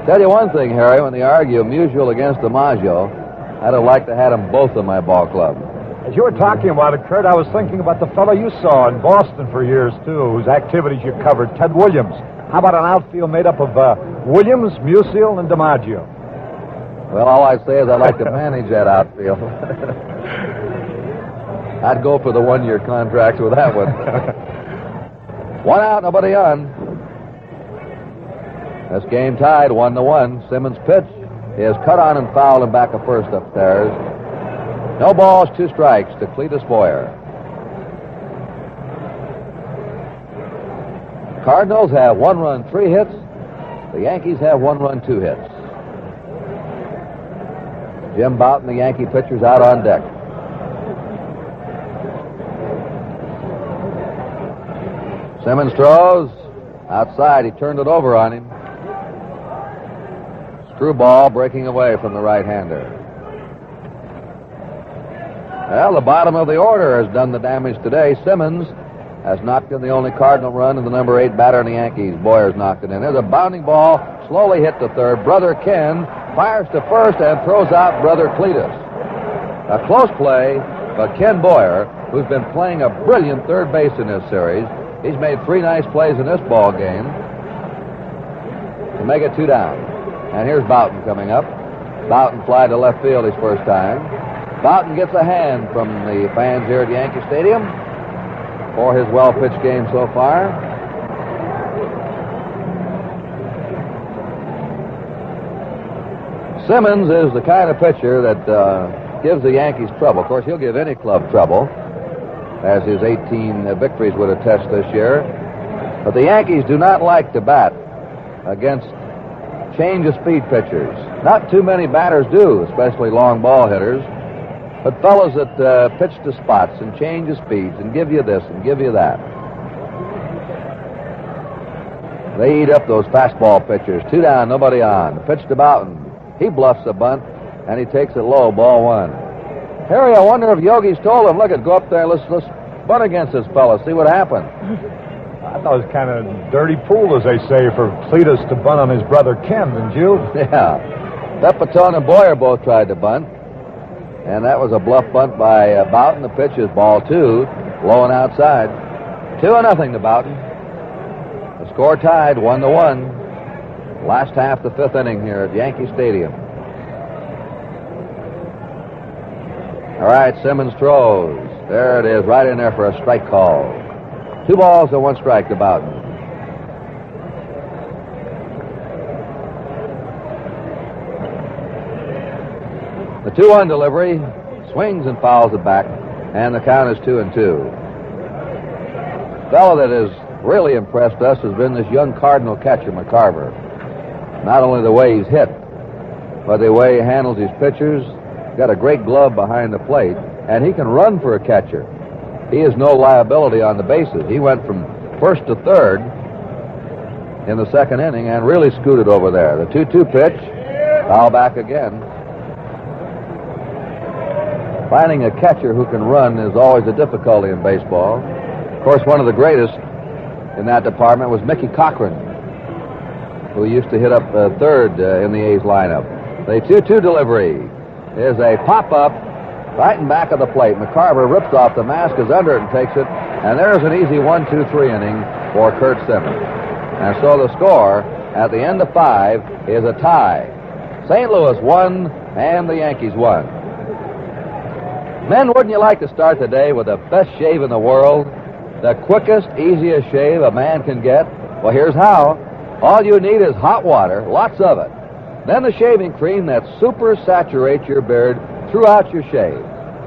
Tell you one thing, Harry, when they argue Musial against DiMaggio, I'd have liked to have them both in my ball club. As you were talking about it, Curt, I was thinking about the fellow you saw in Boston for years, too, whose activities you covered, Ted Williams. How about an outfield made up of Williams, Musial, and DiMaggio? Well, all I say is I'd like to manage that outfield. I'd go for the 1-year contract with that one. 1 out, nobody on. This game tied 1-1. Simmons' pitch is cut on and fouled and back of first upstairs. No balls, 2 strikes to Cletus Boyer. Cardinals have 1 run, 3 hits. The Yankees have 1 run, 2 hits. Jim Bouton, the Yankee pitcher's out on deck. Simmons throws outside. He turned it over on him. Screwball breaking away from the right-hander. Well, the bottom of the order has done the damage today. Simmons has knocked in the only Cardinal run, and the number 8 batter in the Yankees. Boyer's knocked it in. There's a bounding ball, slowly hit to third. Brother Ken fires to first and throws out Brother Cletus. A close play, but Ken Boyer, who's been playing a brilliant third base in this series, he's made 3 nice plays in this ball game to make it 2 down. And here's Bouton coming up. Bouton fly to left field his first time. Bouton gets a hand from the fans here at Yankee Stadium for his well-pitched game so far. Simmons is the kind of pitcher that gives the Yankees trouble. Of course, he'll give any club trouble, as his 18 victories would attest this year. But the Yankees do not like to bat against change of speed pitchers. Not too many batters do, especially long ball hitters. But fellows that pitch to spots and change of speeds and give you this and give you that. They eat up those fastball pitchers. 2 down, nobody on. Pitch to Bouton. He bluffs a bunt, and he takes it low, ball 1. Harry, I wonder if Yogi's told him, look, go up there, let's bunt against this fella, see what happened. I thought it was kind of dirty pool, as they say, for Cletus to bunt on his brother Ken, didn't you? Yeah. That Bouton and Boyer both tried to bunt, and that was a bluff bunt by Bouton. The pitch is ball 2, low and outside. 2-0 to Bouton. The score tied, 1-1. Last half, the 5th inning here at Yankee Stadium. All right, Simmons throws. There it is, right in there for a strike call. 2 balls and 1 strike to Bouton. The 2-1 delivery, swings and fouls it back, and the count is 2-2. The fellow that has really impressed us has been this young Cardinal catcher, McCarver. Not only the way he's hit, but the way he handles his pitchers. Got a great glove behind the plate, and he can run for a catcher. He is no liability on the bases. He went from first to third in the 2nd inning and really scooted over there. The 2-2 pitch, foul back again. Finding a catcher who can run is always a difficulty in baseball. Of course, one of the greatest in that department was Mickey Cochran, who used to hit up third in the A's lineup. The 2-2 delivery is a pop-up right in back of the plate. McCarver rips off the mask, is under it, and takes it. And there's an easy 1-2-3 inning for Curt Simmons. And so the score at the end of 5 is a tie. St. Louis won, and the Yankees won. Men, wouldn't you like to start the day with the best shave in the world? The quickest, easiest shave a man can get? Well, here's how. All you need is hot water, lots of it. Then the shaving cream that super saturates your beard throughout your shave.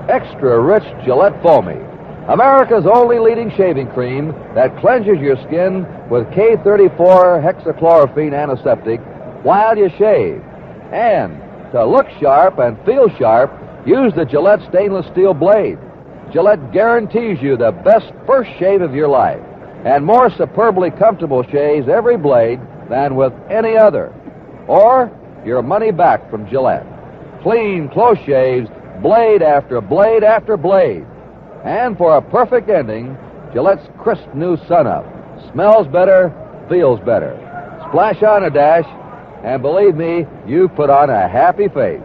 Extra rich Gillette Foamy. America's only leading shaving cream that cleanses your skin with K34 hexachlorophene antiseptic while you shave. And to look sharp and feel sharp, use the Gillette stainless steel blade. Gillette guarantees you the best first shave of your life and more superbly comfortable shaves every blade than with any other. Or your money back from Gillette. Clean, close shaves, blade after blade after blade. And for a perfect ending, Gillette's crisp new Sun-Up. Smells better, feels better. Splash on a dash, and believe me, you put on a happy face.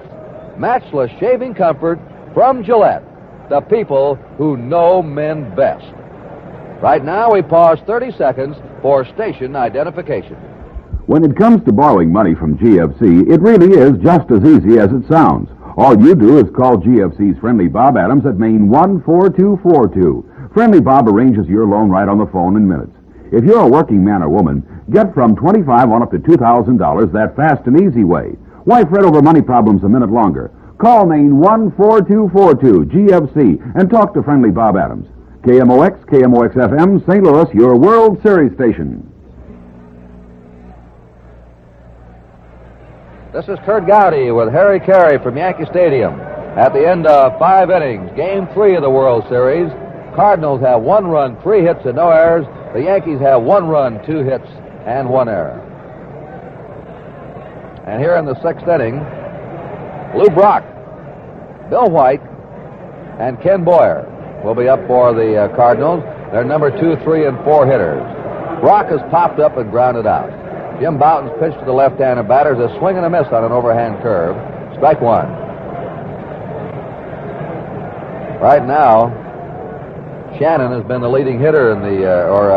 Matchless shaving comfort from Gillette, the people who know men best. Right now, we pause 30 seconds for station identification. When it comes to borrowing money from GFC, it really is just as easy as it sounds. All you do is call GFC's Friendly Bob Adams at Main 14242. Friendly Bob arranges your loan right on the phone in minutes. If you're a working man or woman, get from $25 on up to $2,000 that fast and easy way. Why fret over money problems a minute longer? Call Main 14242 GFC and talk to Friendly Bob Adams. KMOX, KMOX-FM, St. Louis, your World Series station. This is Curt Gowdy with Harry Carey from Yankee Stadium. At the end of 5 innings, Game 3 of the World Series, Cardinals have 1 run, 3 hits, and no errors. The Yankees have 1 run, 2 hits, and 1 error. And here in the 6th inning, Lou Brock, Bill White, and Ken Boyer will be up for the Cardinals. They're number 2, 3, and 4 hitters. Brock has popped up and grounded out. Jim Bouton's pitch to the left-handed batter is a swing and a miss on an overhand curve. Strike 1. Right now, Shannon has been the leading hitter in the,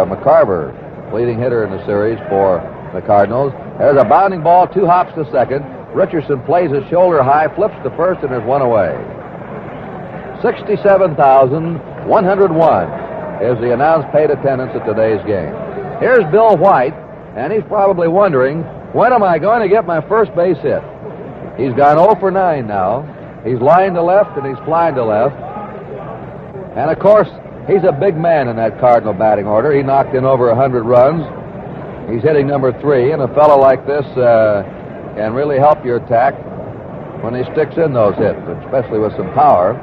McCarver, leading hitter in the series for the Cardinals. There's a bounding ball, 2 hops to second. Richardson plays his shoulder high, flips to first, and there's 1 away. 67,101 is the announced paid attendance at today's game. Here's Bill White, and he's probably wondering, when am I going to get my first base hit? He's gone 0 for 9 now. He's lined to left, and he's flying to left. And, of course, he's a big man in that Cardinal batting order. He knocked in over 100 runs. He's hitting number 3, and a fellow like this can really help your attack when he sticks in those hits, especially with some power.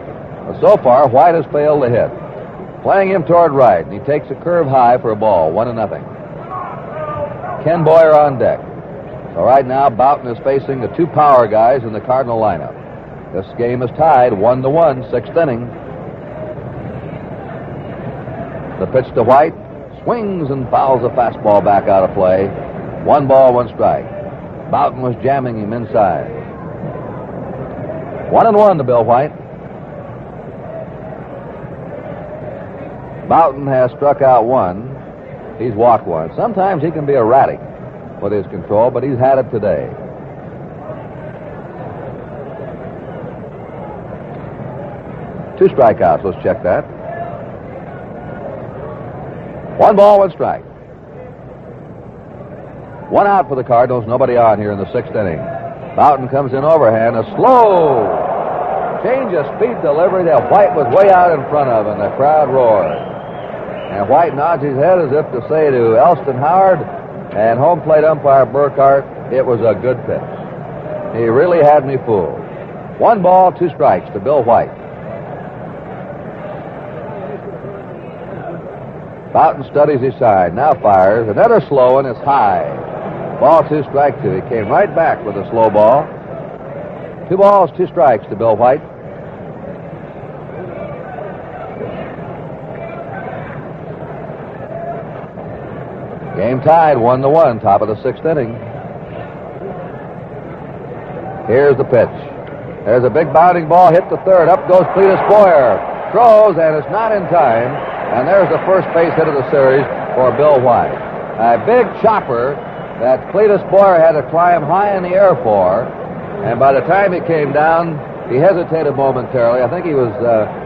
But so far, White has failed to hit. Playing him toward right, and he takes a curve high for a ball, 1-0. Ken Boyer on deck. So right now, Bouton is facing the two power guys in the Cardinal lineup. This game is tied 1-1, sixth inning. The pitch to White, swings and fouls the fastball back out of play. 1 ball, 1 strike. Bouton was jamming him inside. 1-1 to Bill White. Bouton has struck out 1. He's walked 1. Sometimes he can be erratic with his control, but he's had it today. Two strikeouts. Let's check that. 1 ball, 1 strike. 1 out for the Cardinals. Nobody on here in the sixth inning. Bouton comes in overhand. A slow change of speed delivery that White was way out in front of, and the crowd roared. And White nods his head as if to say to Elston Howard and home plate umpire Burkhart, it was a good pitch. He really had me fooled. 1 ball, 2 strikes to Bill White. Bouton studies his side, now fires. Another slow one is high. Ball 2, strike 2. He came right back with a slow ball. 2 balls, 2 strikes to Bill White. Game tied 1-1, top of the sixth inning. Here's the pitch. There's a big bounding ball hit to third. Up goes Cletus Boyer. Throws, and it's not in time. And there's the first base hit of the series for Bill White. A big chopper that Cletus Boyer had to climb high in the air for. And by the time he came down, he hesitated momentarily. I think he was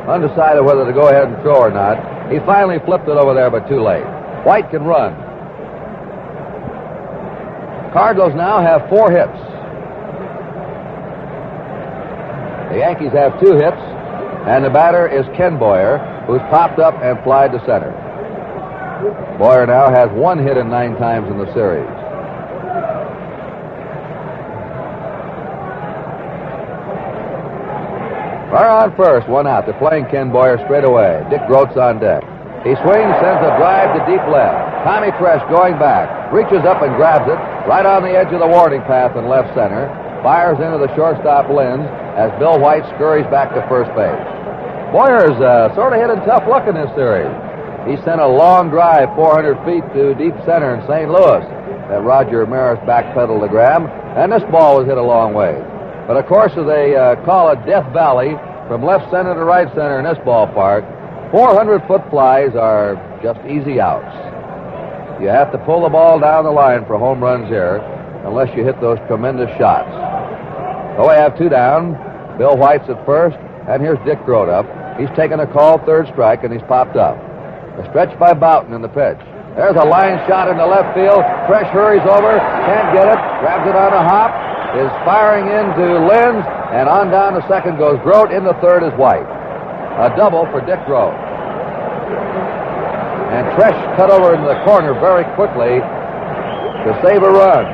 undecided whether to go ahead and throw or not. He finally flipped it over there, but too late. White can run. Cardinals now have 4 hits. The Yankees have 2 hits, and the batter is Ken Boyer, who's popped up and flied to center. Boyer now has 1 hit in 9 times in the series. Runner on first, 1 out. They're playing Ken Boyer straight away. Dick Groat's on deck. He swings, sends a drive to deep left. Tommy Tresh going back, reaches up and grabs it right on the edge of the warning path in left center. Fires into the shortstop Linz as Bill White scurries back to first base. Boyer's sort of hitting tough luck in this series. He sent a long drive 400 feet to deep center in St. Louis that Roger Maris backpedaled to grab, and this ball was hit a long way. But of course, as they call it Death Valley, from left center to right center in this ballpark, 400-foot flies are just easy outs. You have to pull the ball down the line for home runs here, unless you hit those tremendous shots. So we have 2 down. Bill White's at first, and here's Dick Groat up. He's taken a call, 3rd strike, and he's popped up. A stretch by Bouton in the pitch. There's a line shot into left field. Fresh hurries over, can't get it, grabs it on a hop, is firing into Linz, and on down to second goes Groat. In the third is White. A double for Dick Groat. And Tresh cut over into the corner very quickly to save a run.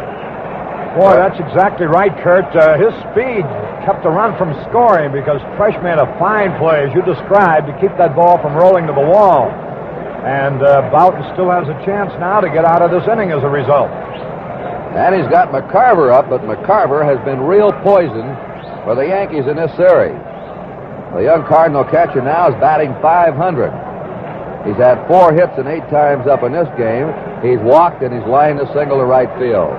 Boy, that's exactly right, Curt. His speed kept the run from scoring because Tresh made a fine play, as you described, to keep that ball from rolling to the wall. And Bouton still has a chance now to get out of this inning as a result. And he's got McCarver up, but McCarver has been real poison for the Yankees in this series. The young Cardinal catcher now is batting .500. He's had 4 hits and 8 times up in this game. He's walked and he's lined a single to right field.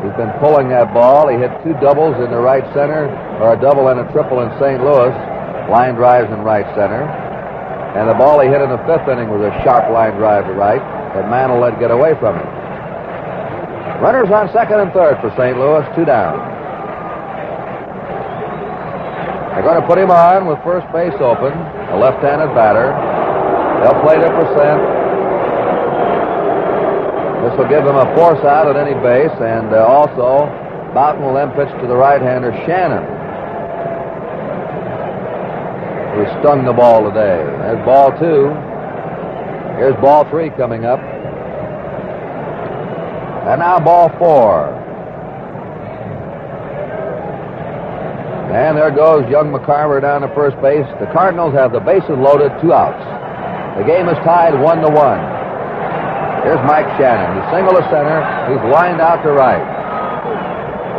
He's been pulling that ball. He hit 2 doubles in the right center, or a double and a triple in St. Louis. Line drives in right center. And the ball he hit in the 5th inning was a sharp line drive to right that Mantle let get away from him. Runners on second and third for St. Louis, 2 down. They're going to put him on with first base open, a left-handed batter. They'll play to percent. This will give him a force out at any base, and also Bouton will then pitch to the right-hander Shannon, who stung the ball today. There's ball 2. Here's ball 3 coming up. And now ball 4. And there goes young McCarver down to first base. The Cardinals have the bases loaded, 2 outs. The game is tied 1-1. Here's Mike Shannon. He's single to center. He's lined out to right.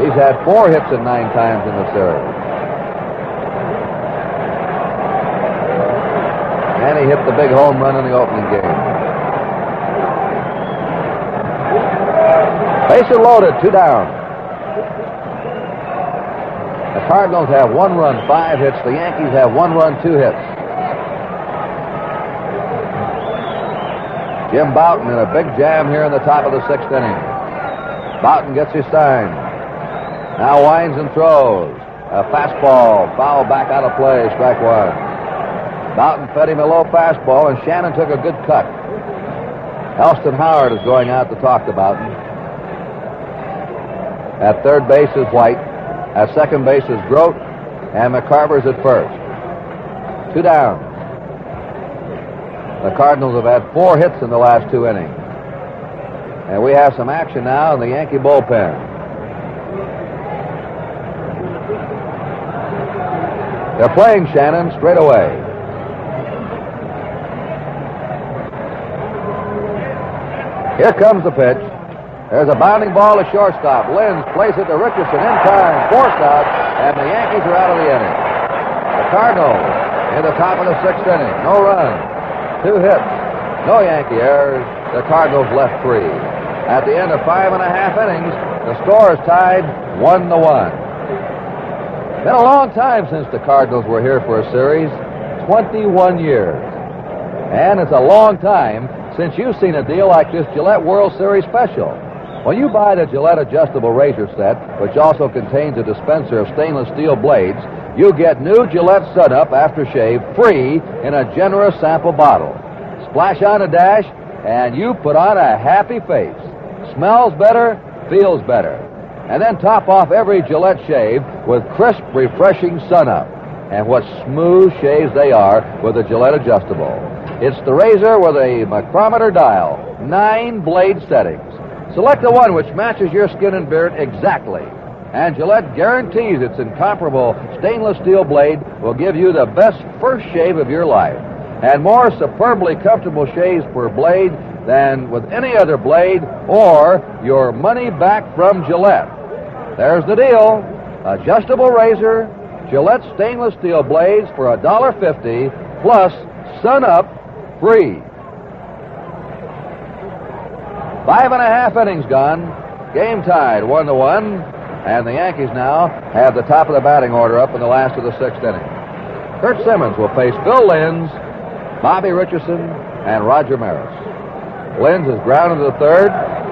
He's had 4 hits in 9 times in the series. And he hit the big home run in the opening game. Bases loaded, 2 down. The Cardinals have 1 run, 5 hits. The Yankees have 1 run, 2 hits. Jim Bouton in a big jam here in the top of the 6th inning. Bouton gets his sign. Now winds and throws. A fastball, foul back out of play, strike 1. Bouton fed him a low fastball, and Shannon took a good cut. Elston Howard is going out to talk to Bouton. At third base is White. At second base is Grote, and McCarver's at first. 2 down. The Cardinals have had 4 hits in the last 2 innings. And we have some action now in the Yankee bullpen. They're playing Shannon straight away. Here comes the pitch. There's a bounding ball to shortstop. Lenz plays it to Richardson in time, forced out, and the Yankees are out of the inning. The Cardinals in the top of the 6th inning. No runs, 2 hits, no Yankee errors. The Cardinals left free. At the end of 5.5 innings, the score is tied 1-1. Been a long time since the Cardinals were here for a series, 21 years. And it's a long time since you've seen a deal like this Gillette World Series special. When you buy the Gillette adjustable razor set, which also contains a dispenser of stainless steel blades, you get new Gillette Sun-Up aftershave free in a generous sample bottle. Splash on a dash, and you put on a happy face. Smells better, feels better. And then top off every Gillette shave with crisp, refreshing Sun-Up. And what smooth shaves they are with a Gillette adjustable. It's the razor with a micrometer dial, 9 blade settings. Select the one which matches your skin and beard exactly. And Gillette guarantees its incomparable stainless steel blade will give you the best first shave of your life. And more superbly comfortable shaves per blade than with any other blade, or your money back from Gillette. There's the deal. Adjustable razor, Gillette stainless steel blades for $1.50 plus Sun-Up free. 5.5 innings gone. Game tied 1-1. And the Yankees now have the top of the batting order up in the last of the 6th inning. Curt Simmons will face Bill Lenz, Bobby Richardson, and Roger Maris. Lenz is grounded to the 3rd,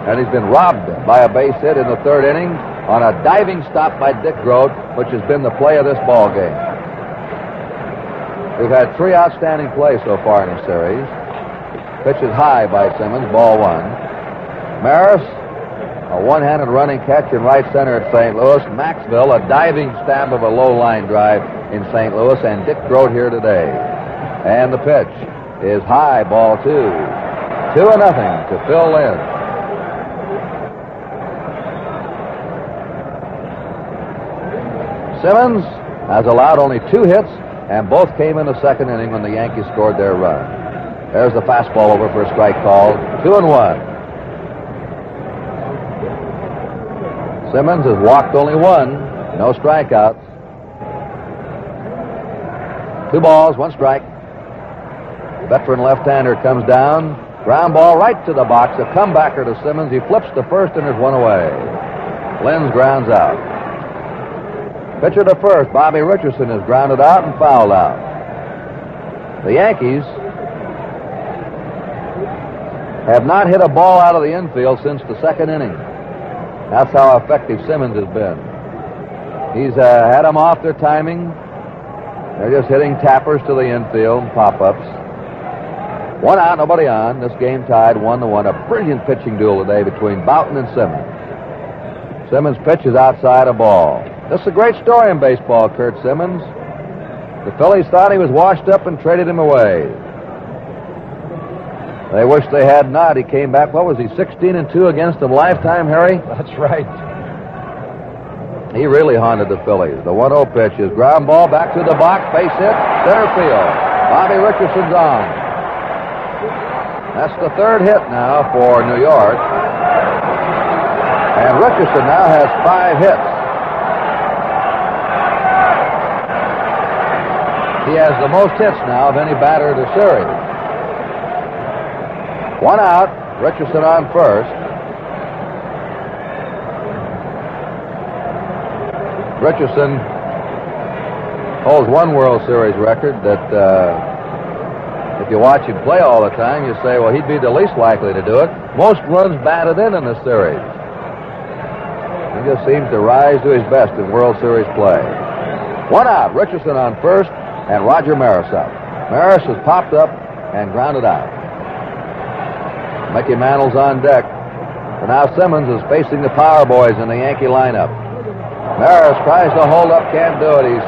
and he's been robbed by a base hit in the 3rd inning on a diving stop by Dick Grote, which has been the play of this ball game. We've had 3 outstanding plays so far in the series. Pitch is high by Simmons, ball 1. Maris, a one-handed running catch in right center at St. Louis. Maxville, a diving stab of a low line drive in St. Louis, and Dick Grote here today. And the pitch is high, ball 2. 2-0 to Phil Lenz. Simmons has allowed only 2 hits, and both came in the 2nd inning when the Yankees scored their run. There's the fastball over for a strike called. 2-1. Simmons has walked only 1, no strikeouts. 2 balls, 1 strike. Veteran left-hander comes down. Ground ball right to the box. A comebacker to Simmons. He flips to first and there's 1 away. Lenz grounds out. Pitcher to first, Bobby Richardson, is grounded out and fouled out. The Yankees have not hit a ball out of the infield since the 2nd inning. That's how effective Simmons has been. He's had them off their timing. They're just hitting tappers to the infield, pop-ups. 1 out, nobody on. This game tied 1-1. A brilliant pitching duel today between Bouton and Simmons. Simmons' pitch is outside a ball. This is a great story in baseball, Curt Simmons. The Phillies thought he was washed up and traded him away. They wish they had not. He came back, what was he, 16-2 against them lifetime, Harry? That's right. He really haunted the Phillies. The 1-0 pitch is ground ball back to the box, base hit, center field. Bobby Richardson's on. That's the third hit now for New York. And Richardson now has 5 hits. He has the most hits now of any batter in the series. 1 out, Richardson on first. Richardson holds one World Series record that if you watch him play all the time, you say, well, he'd be the least likely to do it. Most runs batted in the series. He just seems to rise to his best in World Series play. 1 out, Richardson on first, and Roger Maris up. Maris has popped up and grounded out. Mickey Mantle's on deck. And now Simmons is facing the power boys in the Yankee lineup. Maris tries to hold up, can't do it. He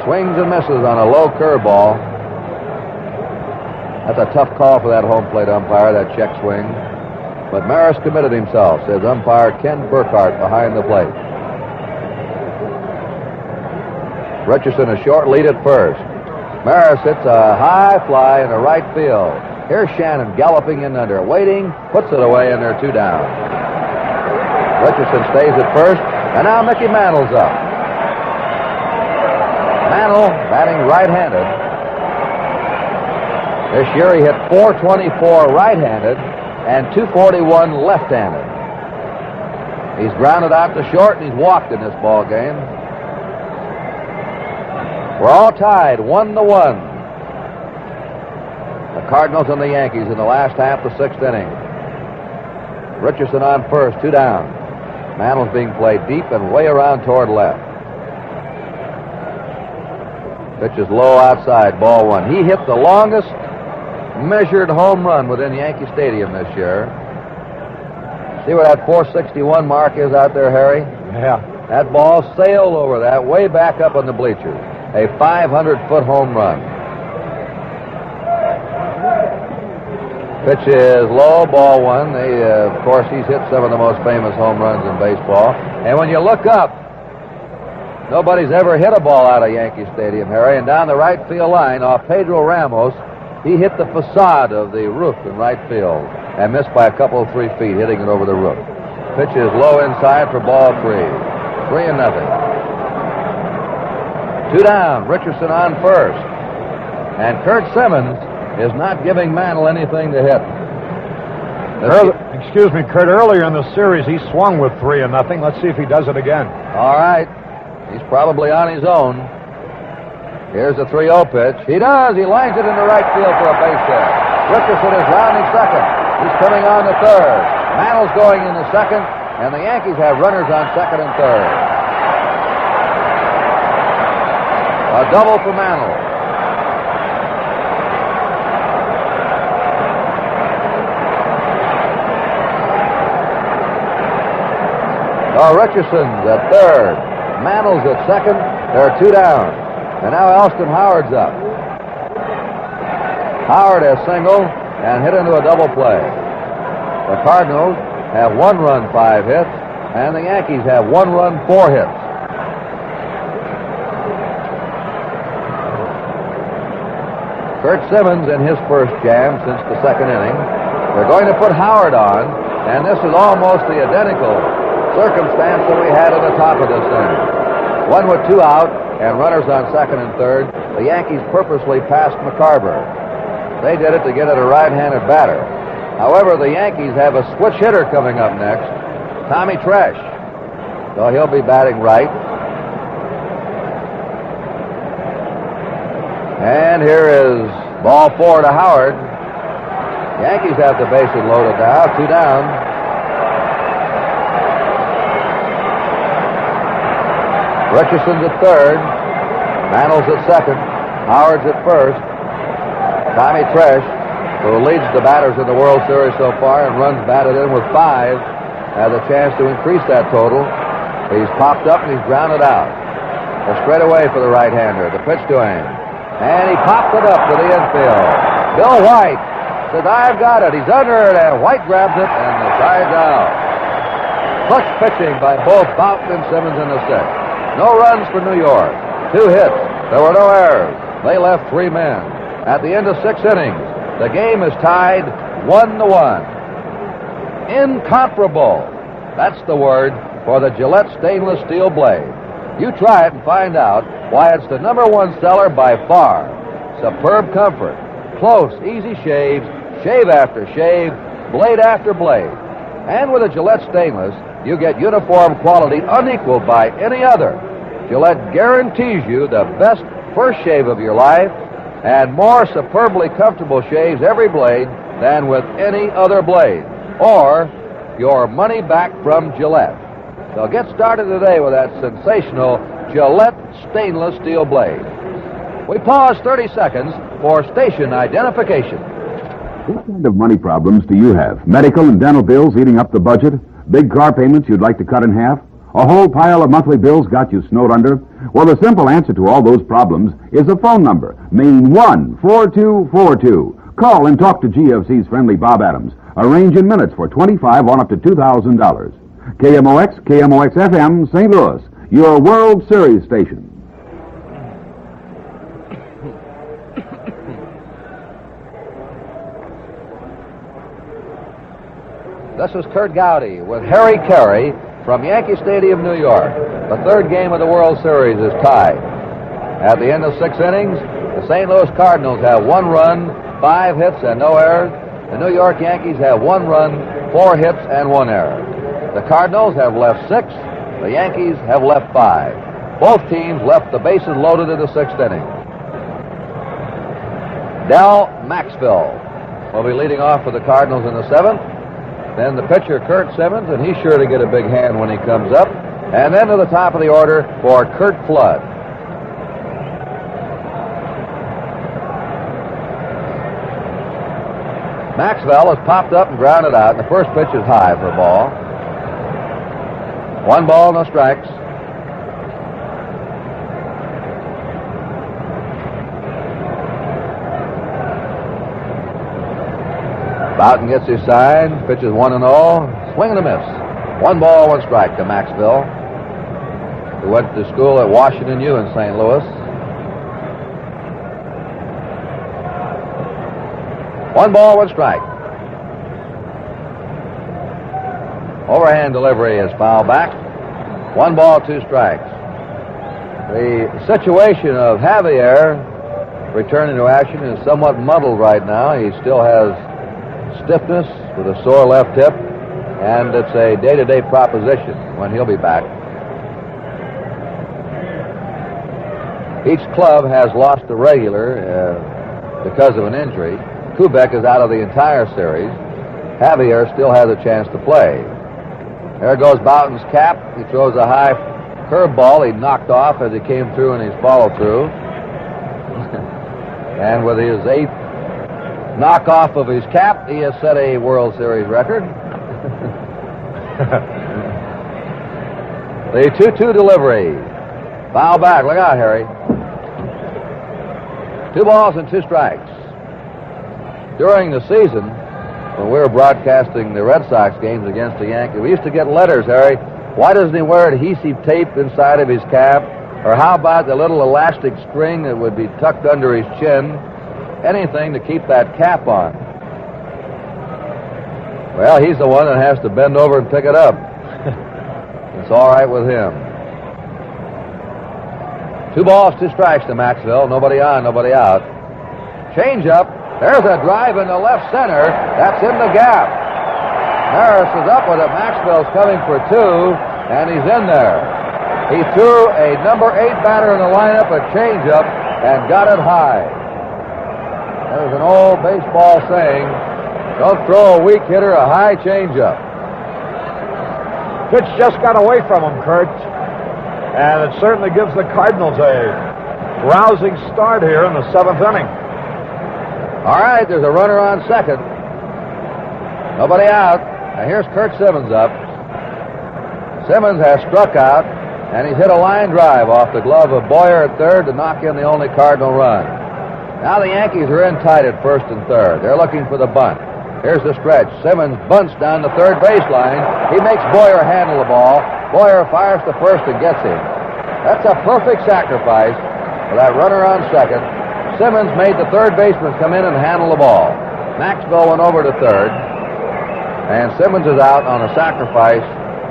swings and misses on a low curveball. That's a tough call for that home plate umpire, that check swing. But Maris committed himself, says umpire Ken Burkhart behind the plate. Richardson a short lead at first. Maris hits a high fly in the right field. Here's Shannon galloping in under, waiting, puts it away, and they're 2 down. Richardson stays at first. And now Mickey Mantle's up. Mantle batting right-handed. This year he hit .424 right-handed and .241 left-handed. He's grounded out to short and he's walked in this ball game. We're all tied 1-1. The Cardinals and the Yankees in the last half of the 6th inning. Richardson on first, 2 down. Mantle's being played deep and way around toward left. Pitch is low outside, ball 1. He hit the longest measured home run within Yankee Stadium this year. See where that .461 mark is out there, Harry? Yeah. That ball sailed over that way back up on the bleachers. A 500-foot home run. Pitch is low, ball 1. Of course, he's hit some of the most famous home runs in baseball. And when you look up, nobody's ever hit a ball out of Yankee Stadium, Harry. And down the right field line, off Pedro Ramos, he hit the facade of the roof in right field and missed by a couple of 3 feet, hitting it over the roof. Pitch is low inside for ball 3. 3-0. 2 down, Richardson on first. And Curt Simmons is not giving Mantle anything to hit. Excuse me, Curt. Earlier in the series, he swung with 3-0. Let's see if he does it again. All right. He's probably on his own. Here's the 3-0 pitch. He does. He lines it into right field for a base hit. Richardson is rounding second. He's coming on to third. Mantle's going in the second, and the Yankees have runners on second and third. A double for Mantle. Richardson's at third. Mantle's at second. There are 2 down. And now Elston Howard's up. Howard has singled and hit into a double play. The Cardinals have 1 run, 5 hits, and the Yankees have 1 run, 4 hits. Curt Simmons in his first jam since the 2nd inning. They're going to put Howard on, and this is almost the identical circumstance that we had at the top of this inning. 1 with 2 out and runners on second and third. The Yankees purposely passed McCarver. They did it to get at a right-handed batter. However, the Yankees have a switch hitter coming up next, Tommy Tresh. So he'll be batting right. And here is ball 4 to Howard. Yankees have the bases loaded now, 2 down. Richardson's at third. Mantle's at second. Howard's at first. Tommy Tresh, who leads the batters in the World Series so far and runs batted in with 5, has a chance to increase that total. He's popped up and he's grounded out. A straightaway for the right-hander. The pitch to him. And he popped it up to the infield. Bill White says, I've got it. He's under it, and White grabs it, and the side's out. Clutch pitching by both Bouton and Simmons in the sixth. No runs for New York. 2 hits. There were no errors. They left 3 men. At the end of 6 innings, the game is tied 1-1. Incomparable. That's the word for the Gillette stainless steel blade. You try it and find out why it's the #1 seller by far. Superb comfort, close, easy shaves, shave after shave, blade after blade. And with a Gillette stainless, you get uniform quality unequaled by any other. Gillette guarantees you the best first shave of your life and more superbly comfortable shaves every blade than with any other blade. Or your money back from Gillette. So get started today with that sensational Gillette stainless steel blade. We pause 30 seconds for station identification. What kind of money problems do you have? Medical and dental bills eating up the budget? Big car payments you'd like to cut in half? A whole pile of monthly bills got you snowed under? Well, the simple answer to all those problems is a phone number, Main 14242. Call and talk to GFC's friendly Bob Adams. Arrange in minutes for $25 on up to $2,000. KMOX FM, St. Louis, your World Series station. This is Curt Gowdy with Harry Carey from Yankee Stadium, New York. The 3rd game of the World Series is tied. At the end of 6 innings, the St. Louis Cardinals have 1 run, 5 hits, and no errors. The New York Yankees have 1 run, 4 hits, and 1 error. The Cardinals have left 6. The Yankees have left 5. Both teams left the bases loaded in the 6th inning. Del Maxville will be leading off for the Cardinals in the 7th. Then the pitcher, Curt Simmons, and he's sure to get a big hand when he comes up. And then to the top of the order for Curt Flood. Maxwell has popped up and grounded out, and the first pitch is high for a ball. 1 ball, no strikes. Bouton gets his sign, pitches 1-0, swing and a miss. 1 ball, 1 strike to Maxville, who went to school at Washington U in St. Louis. 1 ball, 1 strike. Overhand delivery is foul back. 1 ball, 2 strikes. The situation of Javier returning to action is somewhat muddled right now. He still has stiffness with a sore left hip, and it's a day-to-day proposition when he'll be back. Each club has lost a regular because of an injury. Kubek is out of the entire series. Javier still has a chance to play. There goes Bouton's cap. He throws a high curveball he knocked off as he came through in his follow-through. And with his 8th knockoff of his cap, he has set a World Series record. The 2-2 delivery. Foul back. Look out, Harry. 2 balls and 2 strikes. During the season, when we were broadcasting the Red Sox games against the Yankees, we used to get letters, Harry. Why doesn't he wear adhesive tape inside of his cap? Or how about the little elastic string that would be tucked under his chin? Anything to keep that cap on. Well, he's the one that has to bend over and pick it up. It's all right with him. 2 balls, 2 strikes to Maxville. Nobody on, nobody out. Change up. There's a drive in the left center. That's in the gap. Harris is up with it. Maxville's coming for 2, and he's in there. He threw a number 8 batter in the lineup, a changeup, and got it high. There's an old baseball saying, don't throw a weak hitter a high changeup. Pitch just got away from him, Curt. And it certainly gives the Cardinals a rousing start here in the 7th inning. All right, there's a runner on second. Nobody out. Now here's Curt Simmons up. Simmons has struck out, and he's hit a line drive off the glove of Boyer at third to knock in the only Cardinal run. Now the Yankees are in tight at first and third. They're looking for the bunt. Here's the stretch. Simmons bunts down the third baseline. He makes Boyer handle the ball. Boyer fires to first and gets him. That's a perfect sacrifice for that runner on second. Simmons made the third baseman come in and handle the ball. Maxwell went over to third. And Simmons is out on a sacrifice.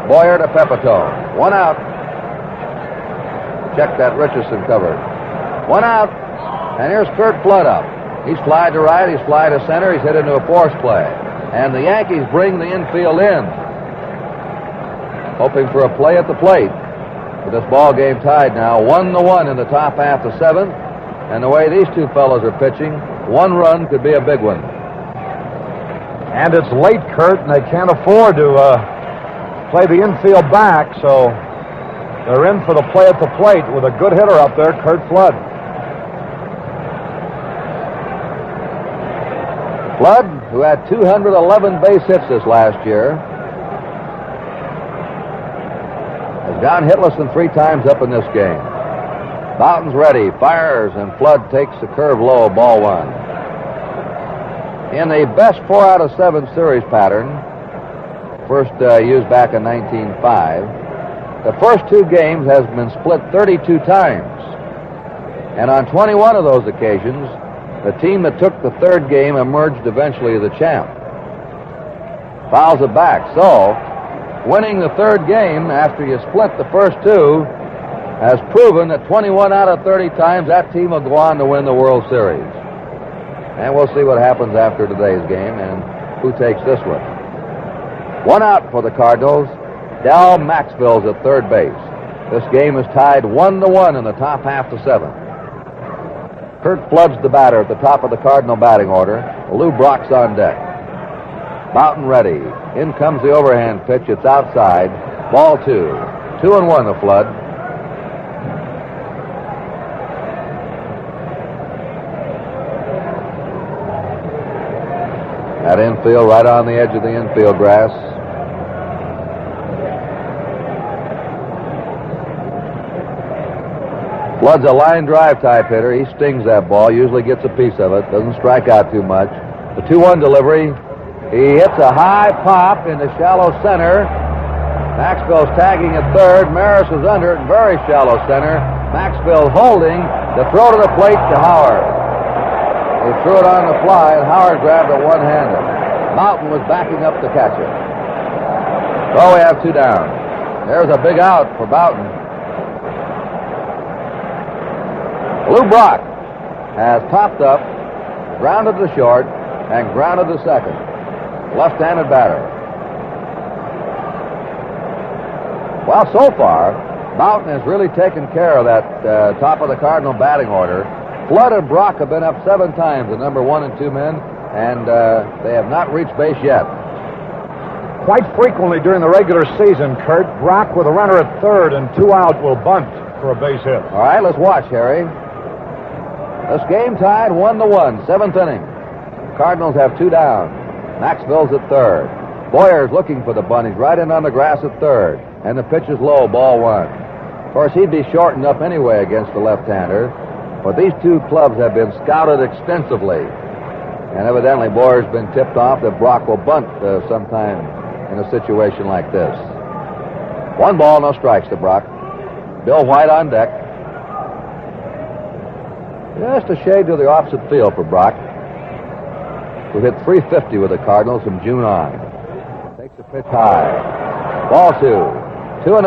Boyer to Pepitone. One out. Check that Richardson cover. One out. And here's Curt Flood up. He's flied to right, he's flied to center, he's hit into a force play. And the Yankees bring the infield in, hoping for a play at the plate. With this ball game tied now, 1-1 in the top half of seventh. And the way these two fellows are pitching, one run could be a big one. And it's late, Curt, and they can't afford to play the infield back, so they're in for the play at the plate with a good hitter up there, Curt Flood. Flood, who had 211 base hits this last year, has gone hitless than 3 times up in this game. Bouton's ready, fires, and Flood takes the curve low, ball 1. In the best 4 out of 7 series pattern, first used back in 1905, the first 2 games has been split 32 times. And on 21 of those occasions, the team that took the third game emerged eventually the champ. Fouls it back. So, winning the third game after you split the first 2 has proven that 21 out of 30 times that team will go on to win the World Series. And we'll see what happens after today's game and who takes this one. One out for the Cardinals. Del Maxville's at third base. This game is tied 1-1 in the top half of 7th. Curt Flood's the batter at the top of the Cardinal batting order. Lou Brock's on deck. Bouton ready. In comes the overhand pitch. It's outside. Ball 2. 2-1 to Flood. That infield right on the edge of the infield grass. Flood's a line drive type hitter. He stings that ball, usually gets a piece of it, doesn't strike out too much. The 2-1 delivery. He hits a high pop into shallow center. Maxville's tagging at third. Maris is under it in very shallow center. Maxville holding the throw to the plate to Howard. He threw it on the fly, and Howard grabbed it one-handed. Bouton was backing up the catcher. So we have 2 down. There's a big out for Bouton. Lou Brock has popped up, grounded to short, and grounded to second. Left-handed batter. Well, so far, Bouton has really taken care of that top of the Cardinal batting order. Flood and Brock have been up 7 times, the number 1 and 2 men, and they have not reached base yet. Quite frequently during the regular season, Curt, Brock with a runner at third and 2 out will bunt for a base hit. All right, let's watch, Harry. This game tied 1-1, 7th inning. Cardinals have 2 down. Maxville's at third. Boyer's looking for the bunt. He's right in on the grass at third. And the pitch is low, ball 1. Of course, he'd be shortened up anyway against the left-hander. But these 2 clubs have been scouted extensively. And evidently, Boyer's been tipped off that Brock will bunt sometime in a situation like this. 1 ball, no strikes to Brock. Bill White on deck. Just a shade to the opposite field for Brock, who hit .350 with the Cardinals from June on. Takes the pitch high. Ball 2. 2-0.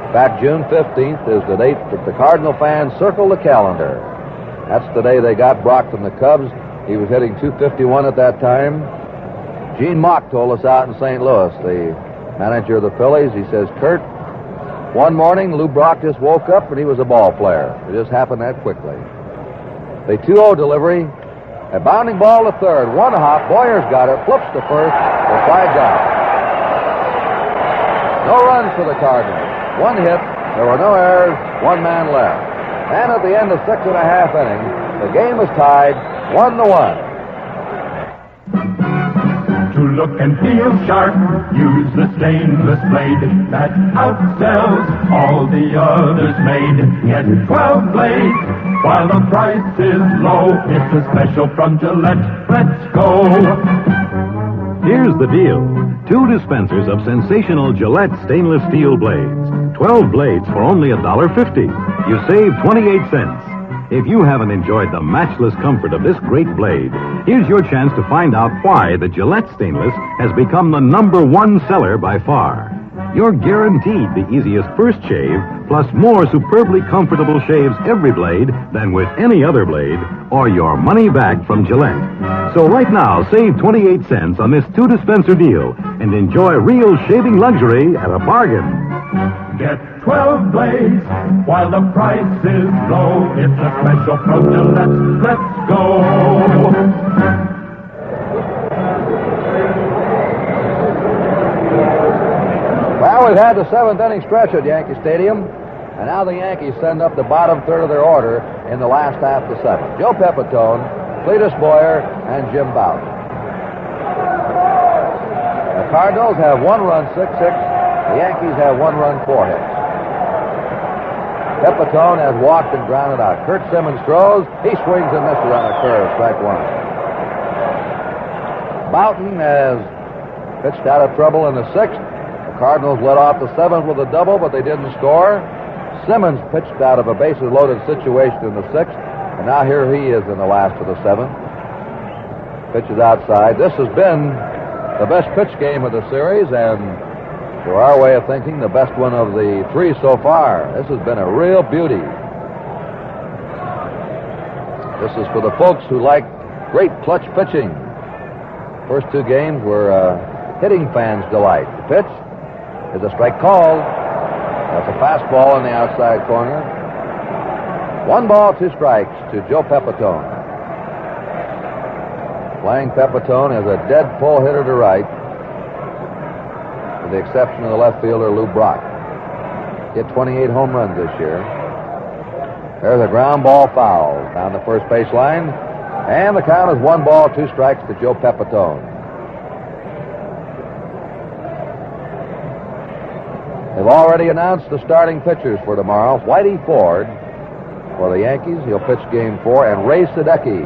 In fact, June 15th is the date that the Cardinal fans circle the calendar. That's the day they got Brock from the Cubs. He was hitting .251 at that time. Gene Mock told us out in St. Louis, the manager of the Phillies. He says, Curt, one morning, Lou Brock just woke up and he was a ball player. It just happened that quickly. The 2-0 delivery, a bounding ball to third. 1 hop, Boyer's got it, flips to first, the flag out. No runs for the Cardinals. 1 hit, there were no errors, 1 man left. And at the end of 6 1/2 innings, the game is tied 1-1. To look and feel sharp, use the stainless blade that outsells all the others made. Get 12 blades while the price is low. It's a special from Gillette. Let's go. Here's the deal. 2 dispensers of sensational Gillette stainless steel blades. 12 blades for only $1.50. You save 28 cents. If you haven't enjoyed the matchless comfort of this great blade, here's your chance to find out why the Gillette Stainless has become the #1 seller by far. You're guaranteed the easiest first shave, plus more superbly comfortable shaves every blade than with any other blade, or your money back from Gillette. So right now, save 28 cents on this 2-dispenser deal and enjoy real shaving luxury at a bargain. Get 12 blades while the price is low. It's a special from Gillette. Let's go. Well, we've had the 7th inning stretch at Yankee Stadium, and now the Yankees send up the bottom third of their order in the last half of the 7th. Joe Pepitone, Cletus Boyer, and Jim Bouton. The Cardinals have 1 run, 6 hits. The Yankees have 1 run, 4 hits. Pepitone has walked and grounded out. Curt Simmons throws. He swings and misses on a curve. Strike 1. Bouton has pitched out of trouble in the 6th. The Cardinals led off the 7th with a double, but they didn't score. Simmons pitched out of a bases-loaded situation in the 6th, and now here he is in the last of the 7th. Pitches outside. This has been the best pitch game of the series, and to our way of thinking, the best one of the 3 so far. This has been a real beauty. This is for the folks who like great clutch pitching. First 2 games were hitting fans' delight. The pitch is a strike called. That's a fastball in the outside corner. 1 ball, 2 strikes to Joe Pepitone. Playing Pepitone as a dead pull hitter to right, with the exception of the left fielder, Lou Brock. Hit 28 home runs this year. There's a ground ball foul down the first baseline, and the count is 1 ball, 2 strikes to Joe Pepitone. They've already announced the starting pitchers for tomorrow. Whitey Ford for the Yankees. He'll pitch game 4, and Ray Sadecki.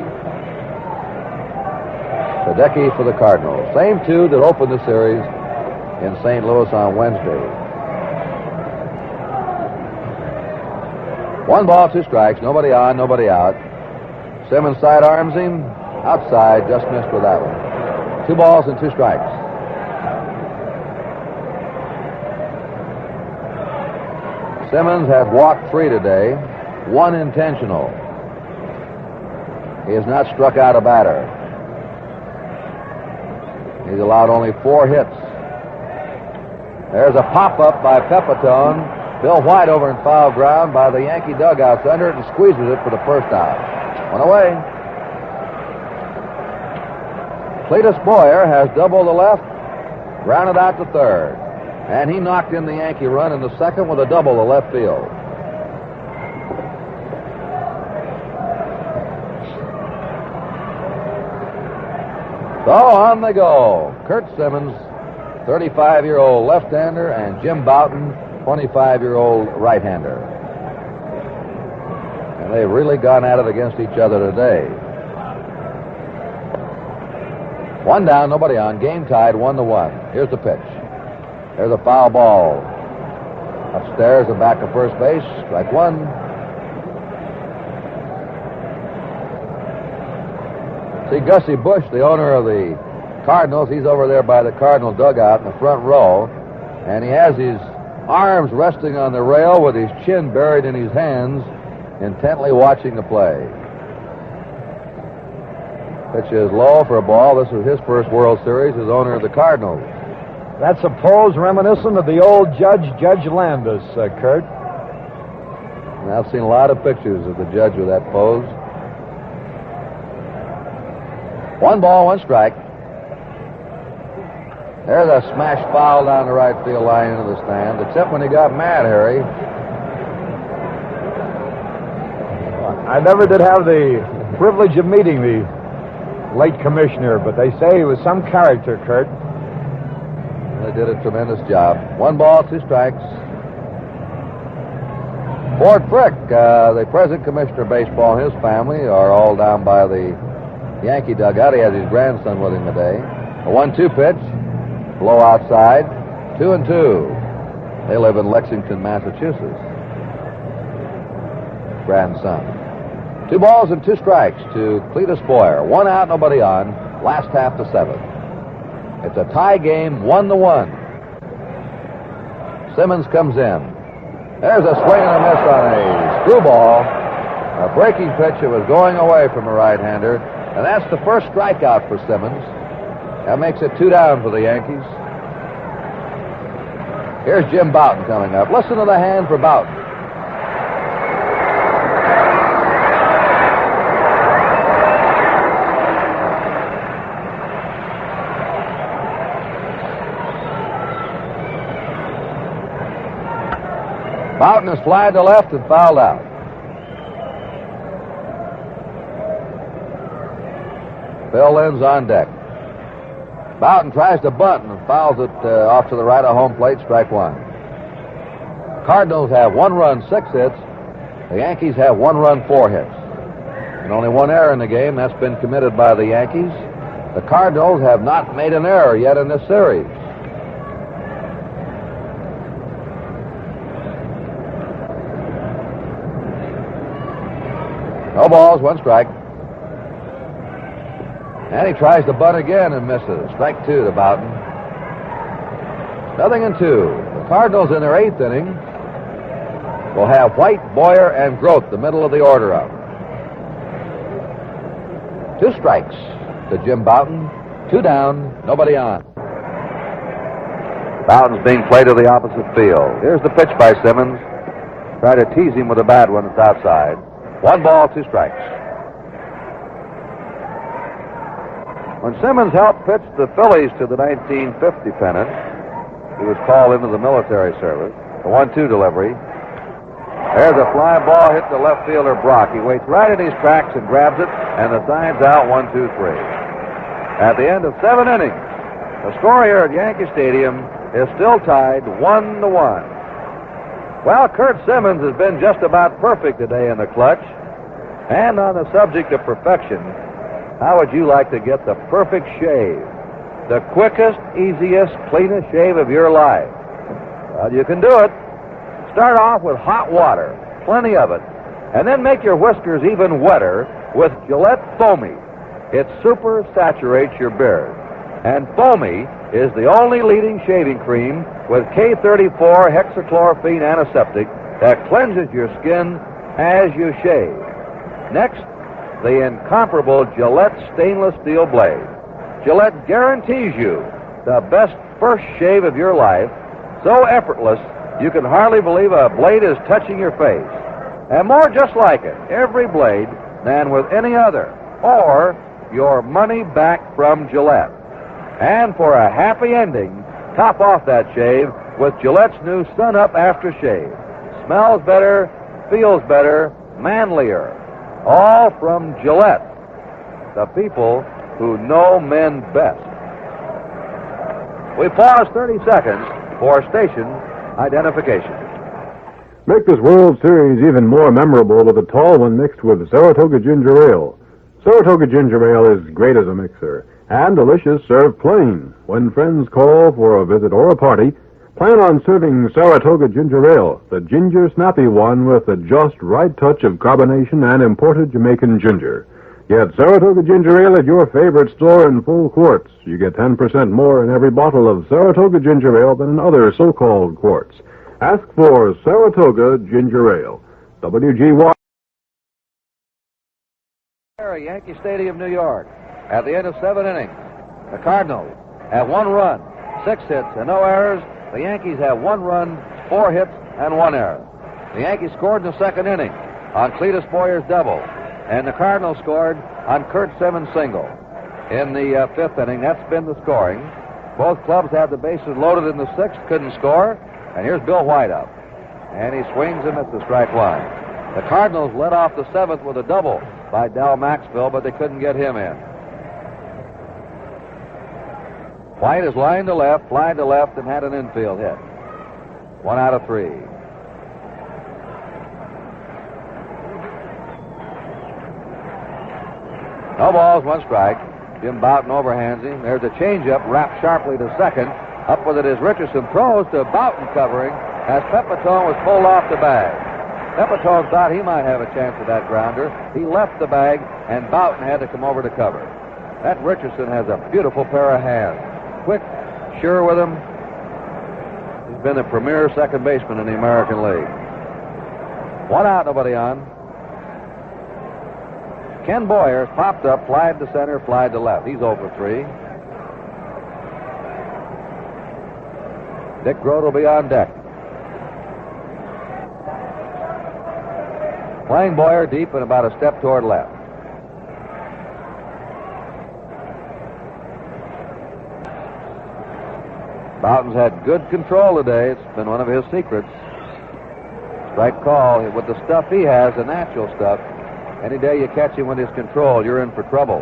Sadecki for the Cardinals. Same 2 that opened the series in St. Louis on Wednesday. 1 ball, 2 strikes. Nobody on, nobody out. Simmons sidearms him. Outside, just missed with that one. 2 balls and 2 strikes. Simmons has walked 3 today, 1 intentional. He has not struck out a batter. He's allowed only 4 hits. There's a pop-up by Pepitone. Bill White over in foul ground by the Yankee dugouts under it and squeezes it for the first out. 1 away. Cletus Boyer has doubled the left, grounded out to third. And he knocked in the Yankee run in the 2nd with a double to left field. So on they go. Curt Simmons, 35-year-old left-hander, and Jim Bouton, 25-year-old right-hander. And they've really gone at it against each other today. 1 down, nobody on. Game tied, 1-1. Here's the pitch. There's a foul ball. Upstairs and back to first base. Strike 1. See, Gussie Bush, the owner of the Cardinals, he's over there by the Cardinal dugout in the front row, and he has his arms resting on the rail with his chin buried in his hands, intently watching the play. Pitch is low for a ball. This is his first World Series as owner of the Cardinals. That's a pose reminiscent of the old Judge Landis, Curt. And I've seen a lot of pictures of the Judge with that pose. 1 ball, 1 strike. There's a smash foul down the right field line into the stand, except when he got mad, Harry. I never did have the privilege of meeting the late commissioner, but they say he was some character, Curt. They did a tremendous job. 1 ball, 2 strikes. Ford Frick, the present commissioner of baseball, and his family are all down by the Yankee dugout. He has his grandson with him today. A 1-2 pitch. Blow outside. 2-2. They live in Lexington, Massachusetts. Grandson. 2 balls and 2 strikes to Clete Boyer. 1 out, nobody on. Last half to 7. It's a tie game, 1-1. Simmons comes in. There's a swing and a miss on a screwball. A breaking pitch that was going away from a right-hander. And that's the first strikeout for Simmons. That makes it 2 down for the Yankees. Here's Jim Bouton coming up. Listen to the hand for Bouton. Bouton is fly to left and fouled out. Phil Lynn's on deck. Bouton tries to bunt and fouls it off to the right of home plate, strike 1. Cardinals have 1 run, 6 hits. The Yankees have 1 run, 4 hits. And only 1 error in the game. That's been committed by the Yankees. The Cardinals have not made an error yet in this series. No balls, 1 strike. And he tries to bunt again and misses. Strike 2 to Bouton. 0-2. The Cardinals in their 8th inning will have White, Boyer, and Groth, the middle of the order up. 2 strikes to Jim Bouton. 2 down, nobody on. Bouton's being played to the opposite field. Here's the pitch by Simmons. Try to tease him with a bad one. It's outside. 1 ball, 2 strikes. When Simmons helped pitch the Phillies to the 1950 pennant, he was called into the military service. A 1-2 delivery. There's a fly ball hit to left fielder Brock. He waits right in his tracks and grabs it, and the sign's out 1-2-3. At the end of 7 innings, the score here at Yankee Stadium is still tied 1-1. Well, Curt Simmons has been just about perfect today in the clutch. And on the subject of perfection, how would you like to get the perfect shave? The quickest, easiest, cleanest shave of your life? Well, you can do it. Start off with hot water, plenty of it, and then make your whiskers even wetter with Gillette Foamy. It super saturates your beard. And Foamy is the only leading shaving cream with K34 hexachlorophene antiseptic that cleanses your skin as you shave. Next, the incomparable Gillette stainless steel blade. Gillette guarantees you the best first shave of your life, so effortless you can hardly believe a blade is touching your face. And more just like it, every blade, than with any other, or your money back from Gillette. And for a happy ending, top off that shave with Gillette's new Sun Up Aftershave. Smells better, feels better, manlier. All from Gillette, the people who know men best. We pause 30 seconds for station identification. Make this World Series even more memorable with a tall one mixed with Saratoga Ginger Ale. Saratoga Ginger Ale is great as a mixer and delicious served plain. When friends call for a visit or a party, plan on serving Saratoga Ginger Ale, the ginger snappy one with the just right touch of carbonation and imported Jamaican ginger. Get Saratoga Ginger Ale at your favorite store in full quarts. You get 10% more in every bottle of Saratoga Ginger Ale than in other so-called quarts. Ask for Saratoga Ginger Ale. WGY. Yankee Stadium, New York. At the end of 7 innings, the Cardinals have 1 run, 6 hits, and no errors. The Yankees have 1 run, 4 hits, and 1 error. The Yankees scored in the 2nd inning on Clete Boyer's double, and the Cardinals scored on Curt Simmons' single. In the 5th inning, that's been the scoring. Both clubs had the bases loaded in the 6th, couldn't score, and here's Bill White up. And he swings and misses strike 1. The Cardinals led off the 7th with a double by Dal Maxfield, but they couldn't get him in. White is line to left, fly to left, and had an infield hit. 1 out of 3. No balls, 1 strike. Jim Bouton overhands him. There's a changeup, wrapped sharply to second. Up with it is Richardson. Throws to Bouton covering as Pepitone was pulled off the bag. Pepitone thought he might have a chance at that grounder. He left the bag, and Bouton had to come over to cover. That Richardson has a beautiful pair of hands. Quick, sure with him. He's been the premier second baseman in the American League. 1 out, nobody on. Ken Boyer popped up, flied to center, flied to left. He's 0 for 3. Dick Grote will be on deck. Playing Boyer deep and about a step toward left. Bouton's had good control today. It's been one of his secrets. Strike call. With the stuff he has, the natural stuff, any day you catch him with his control, you're in for trouble.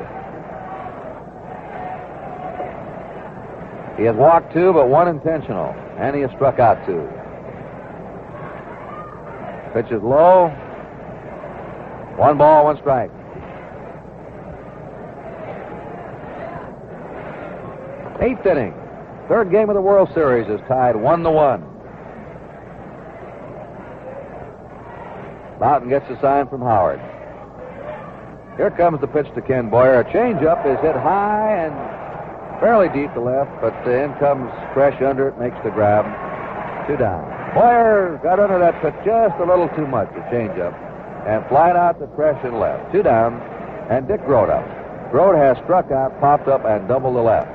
He has walked 2, but 1 intentional, and he has struck out 2. Pitch is low. 1 ball, 1 strike. Eighth inning. Third game of the World Series is tied 1-1. Bouton gets a sign from Howard. Here comes the pitch to Ken Boyer. A changeup is hit high and fairly deep to left, but in comes Fresh under it, makes the grab. 2 down. Boyer got under that pitch just a little too much, a changeup, and flied out to Fresh and left. 2 down, and Dick Grote up. Grote has struck out, popped up, and doubled to left.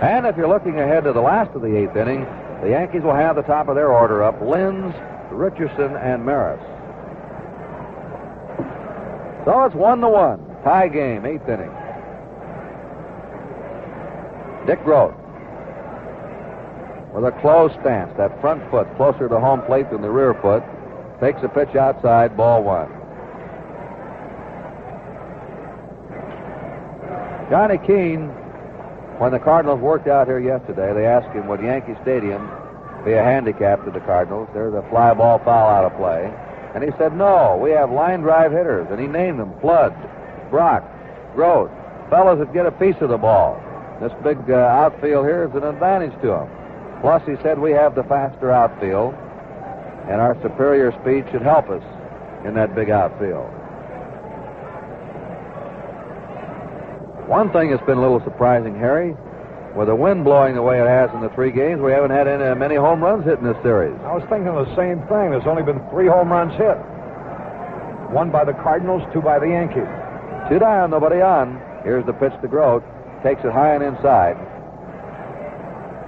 And if you're looking ahead to the last of the 8th inning, the Yankees will have the top of their order up: Linz, Richardson, and Maris. So it's 1-1. Tie game, 8th inning. Dick Grote with a closed stance, that front foot closer to home plate than the rear foot, takes a pitch outside, ball 1. Johnny Keane, when the Cardinals worked out here yesterday, they asked him, would Yankee Stadium be a handicap to the Cardinals? There's a fly ball foul out of play. And he said, no, we have line drive hitters. And he named them: Flood, Brock, Grote, fellas that get a piece of the ball. This big outfield here is an advantage to them. Plus, he said, we have the faster outfield, and our superior speed should help us in that big outfield. One thing that's been a little surprising, Harry, with the wind blowing the way it has in the 3 games, we haven't had many home runs hit in this series. I was thinking the same thing. There's only been 3 home runs hit. 1 by the Cardinals, 2 by the Yankees. 2 down, nobody on. Here's the pitch to Grote. Takes it high and inside.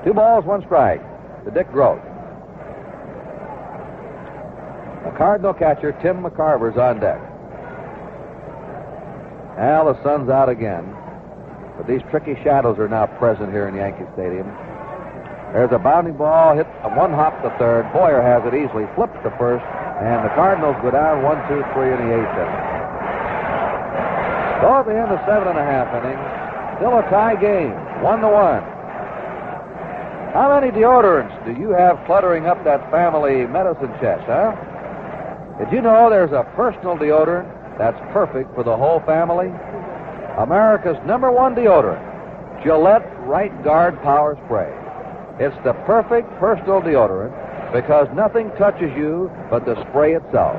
2 balls, 1 strike to Dick Grote. The Cardinal catcher, Tim McCarver's on deck. Now the sun's out again, but these tricky shadows are now present here in Yankee Stadium. There's a bounding ball, hit 1 hop to third. Boyer has it easily, flips to first, and the Cardinals go down 1-2-3 in the 8th inning. So at the end of 7.5 innings, still a tie game, 1-1. How many deodorants do you have cluttering up that family medicine chest, huh? Did you know there's a personal deodorant that's perfect for the whole family? America's #1 deodorant, Gillette Right Guard Power Spray. It's the perfect personal deodorant because nothing touches you but the spray itself.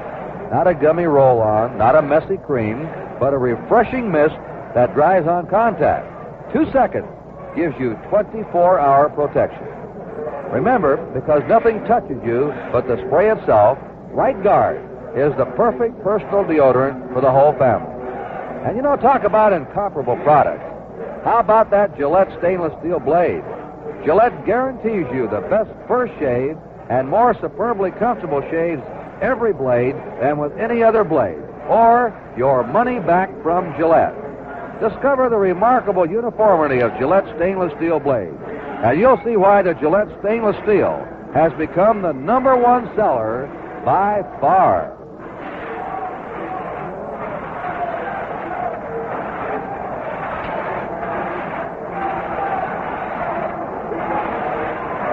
Not a gummy roll-on, not a messy cream, but a refreshing mist that dries on contact. 2 seconds gives you 24-hour protection. Remember, because nothing touches you but the spray itself, Right Guard is the perfect personal deodorant for the whole family. And you know, talk about incomparable products. How about that Gillette stainless steel blade? Gillette guarantees you the best first shave and more superbly comfortable shaves every blade than with any other blade, or your money back from Gillette. Discover the remarkable uniformity of Gillette stainless steel blades, and you'll see why the Gillette stainless steel has become the #1 seller by far.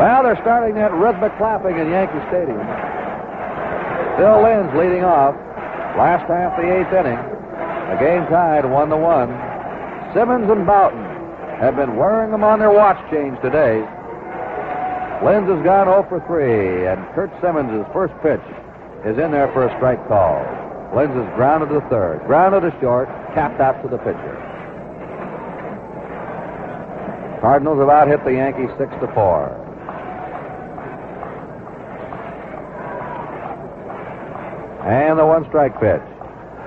Well, they're starting that rhythmic clapping in Yankee Stadium. Bill Lynn's leading off. Last half of the 8th inning. The game tied 1-1. Simmons and Bouton have been wearing them on their watch chains today. Lynn's has gone 0 for 3, and Curt Simmons' first pitch is in there for a strike call. Lynn's is grounded to third, grounded to short, capped out to the pitcher. Cardinals have out-hit the Yankees 6-4. And the one-strike pitch.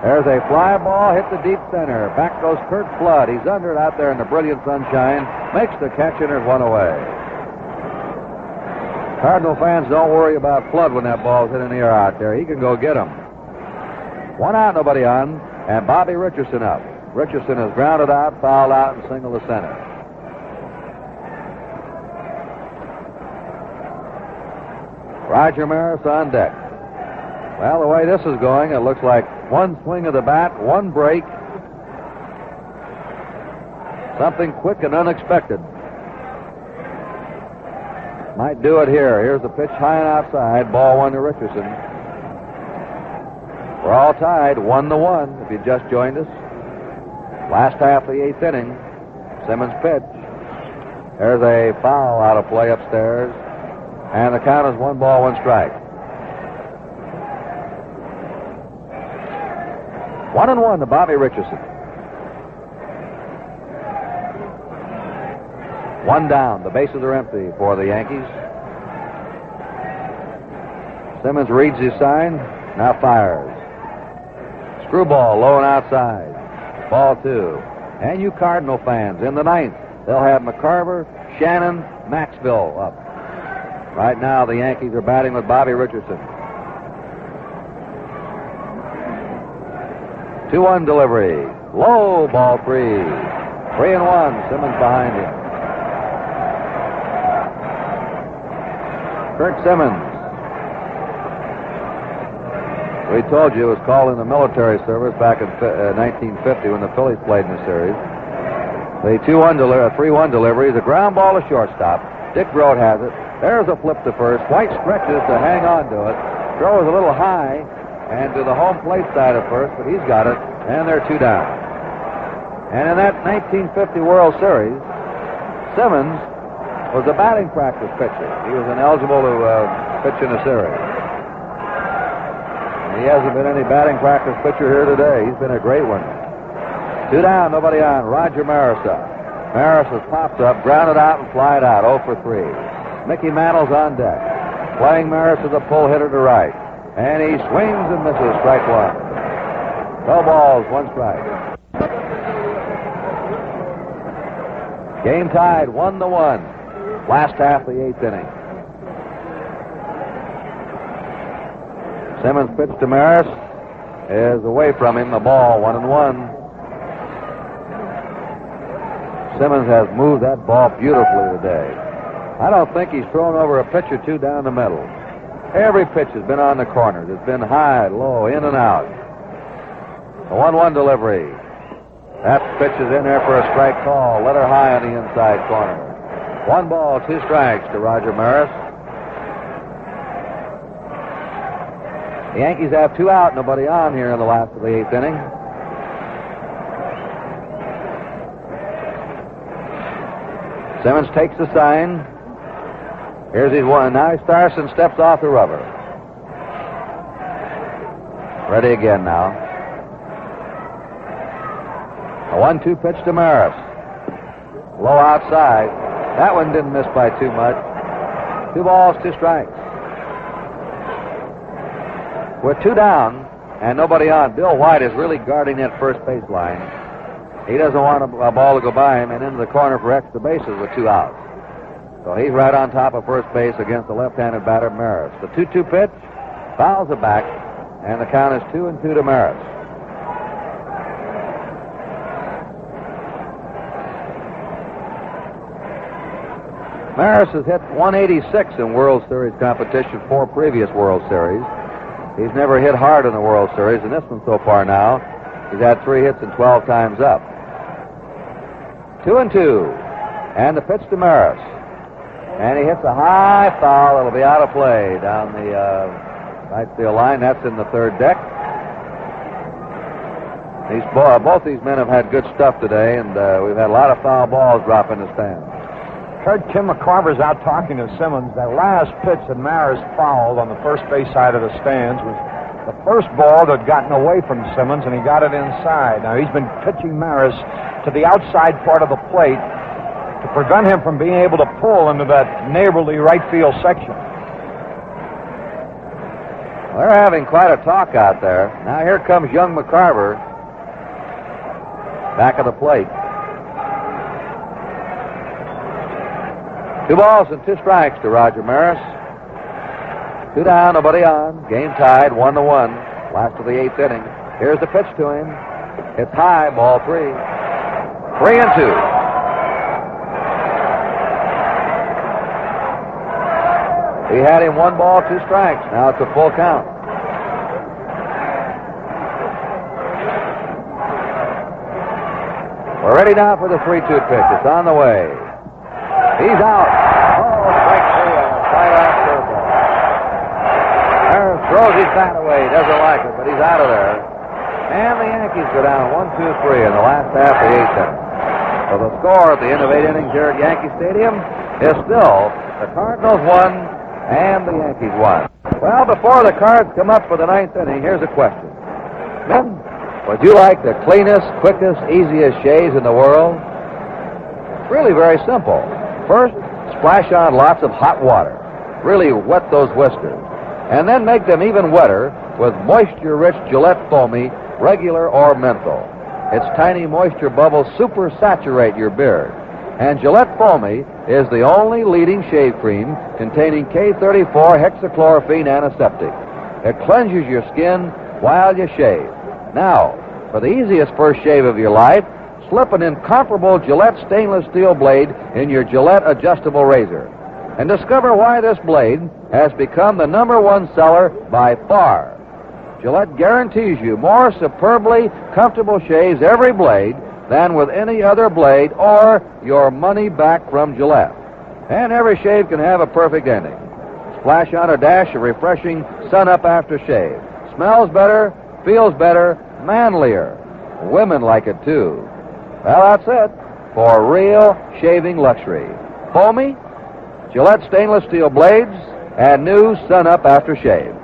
There's a fly ball, hit the deep center. Back goes Curt Flood. He's under it out there in the brilliant sunshine. Makes the catch, and there's one away. Cardinal fans, don't worry about Flood when that ball's hitting the air out there. He can go get him. One out, nobody on, and Bobby Richardson up. Richardson is grounded out, fouled out, and single to center. Roger Maris on deck. Well, the way this is going, it looks like one swing of the bat, one break. Something quick and unexpected. Might do it here. Here's the pitch high and outside. Ball one to Richardson. We're all tied 1-1 if you just joined us. Last half of the 8th inning. Simmons pitch. There's a foul out of play upstairs. And the count is 1 ball, 1 strike. 1-1 to Bobby Richardson. One down. The bases are empty for the Yankees. Simmons reads his sign. Now fires. Screwball low and outside. Ball 2. And you Cardinal fans, in the 9th, they'll have McCarver, Shannon, Maxville up. Right now, the Yankees are batting with Bobby Richardson. 2-1 delivery. Low, ball 3. 3-1. Simmons behind him. Curt Simmons. We told you it was called in the military service back in 1950 when the Phillies played in the series. The 3-1 delivery is a ground ball to shortstop. Dick Grote has it. There's a flip to first. White stretches to hang on to it. Throw is a little high and to the home plate side of first, but he's got it, and they're 2 down. And in that 1950 World Series, Simmons was a batting practice pitcher. He was ineligible to pitch in a series. And he hasn't been any batting practice pitcher here today. He's been a great one. 2 down, nobody on. Roger Maris up. Maris has popped up, grounded out, and flied out. 0 for 3. Mickey Mantle's on deck. Playing Maris as a pull hitter to right. And he swings and misses. Strike 1. No balls, 1 strike. Game tied 1-1. Last half of the 8th inning. Simmons' pitch to Maris is away from him. The ball, 1-1. Simmons has moved that ball beautifully today. I don't think he's thrown over a pitch or two down the middle. Every pitch has been on the corners. It's been high, low, in and out. A 1-1 delivery. That pitch is in there for a strike call. Let her high on the inside corner. 1 ball, 2 strikes to Roger Maris. The Yankees have 2 out, nobody on here in the last of the 8th inning. Simmons takes the sign. Here's his one. Now he starts and steps off the rubber. Ready again now. A 1-2 pitch to Maris. Low outside. That one didn't miss by too much. 2 balls, 2 strikes. We're 2 down and nobody on. Bill White is really guarding that first base line. He doesn't want a ball to go by him and into the corner for extra bases with 2 outs. So he's right on top of first base against the left-handed batter, Maris. The 2-2 pitch fouls it back, and the count is 2-2 to Maris. Maris has hit 186 in World Series competition 4 previous World Series. He's never hit hard in the World Series, and this one so far now, he's had 3 hits and 12 times up. 2-2, and the pitch to Maris. And he hits a high foul. It'll be out of play down the right field line. That's in the third deck. Both these men have had good stuff today, and we've had a lot of foul balls drop in the stands. Kurt, Tim McCarver's out talking to Simmons. That last pitch that Maris fouled on the first base side of the stands was the first ball that had gotten away from Simmons, and he got it inside. Now, he's been pitching Maris to the outside part of the plate to prevent him from being able to pull into that neighborly right field section. They're having quite a talk out there. Now here comes young McCarver back of the plate. 2 balls and 2 strikes to Roger Maris. 2 down, nobody on. Game tied, 1-1. Last of the 8th inning. Here's the pitch to him. It's high, ball 3. 3-2. He had him 1 ball, 2 strikes. Now it's a full count. We're ready now for the 3-2 pitch. It's on the way. He's out. Oh, strike 3 on a side-out curveball. Harris throws his bat away. He doesn't like it, but he's out of there. And the Yankees go down 1-2-3 in the last half of the 8th inning. So the score at the end of 8 innings here at Yankee Stadium is still the Cardinals 1 and the Yankees 1. Well, before the Cards come up for the 9th inning, here's a question. Men, would you like the cleanest, quickest, easiest shaves in the world? It's really very simple. First, splash on lots of hot water. Really wet those whiskers. And then make them even wetter with moisture-rich Gillette Foamy, regular or menthol. Its tiny moisture bubbles super-saturate your beard. And Gillette Foamy is the only leading shave cream containing K34 hexachlorophene antiseptic. It cleanses your skin while you shave. Now, for the easiest first shave of your life, slip an incomparable Gillette stainless steel blade in your Gillette adjustable razor. And discover why this blade has become the #1 seller by far. Gillette guarantees you more superbly comfortable shaves every blade than with any other blade or your money back from Gillette. And every shave can have a perfect ending. Splash on a dash of refreshing sun-up after shave. Smells better, feels better, manlier. Women like it too. Well, that's it for real shaving luxury. Foamy, Gillette stainless steel blades, and new sun-up after shave.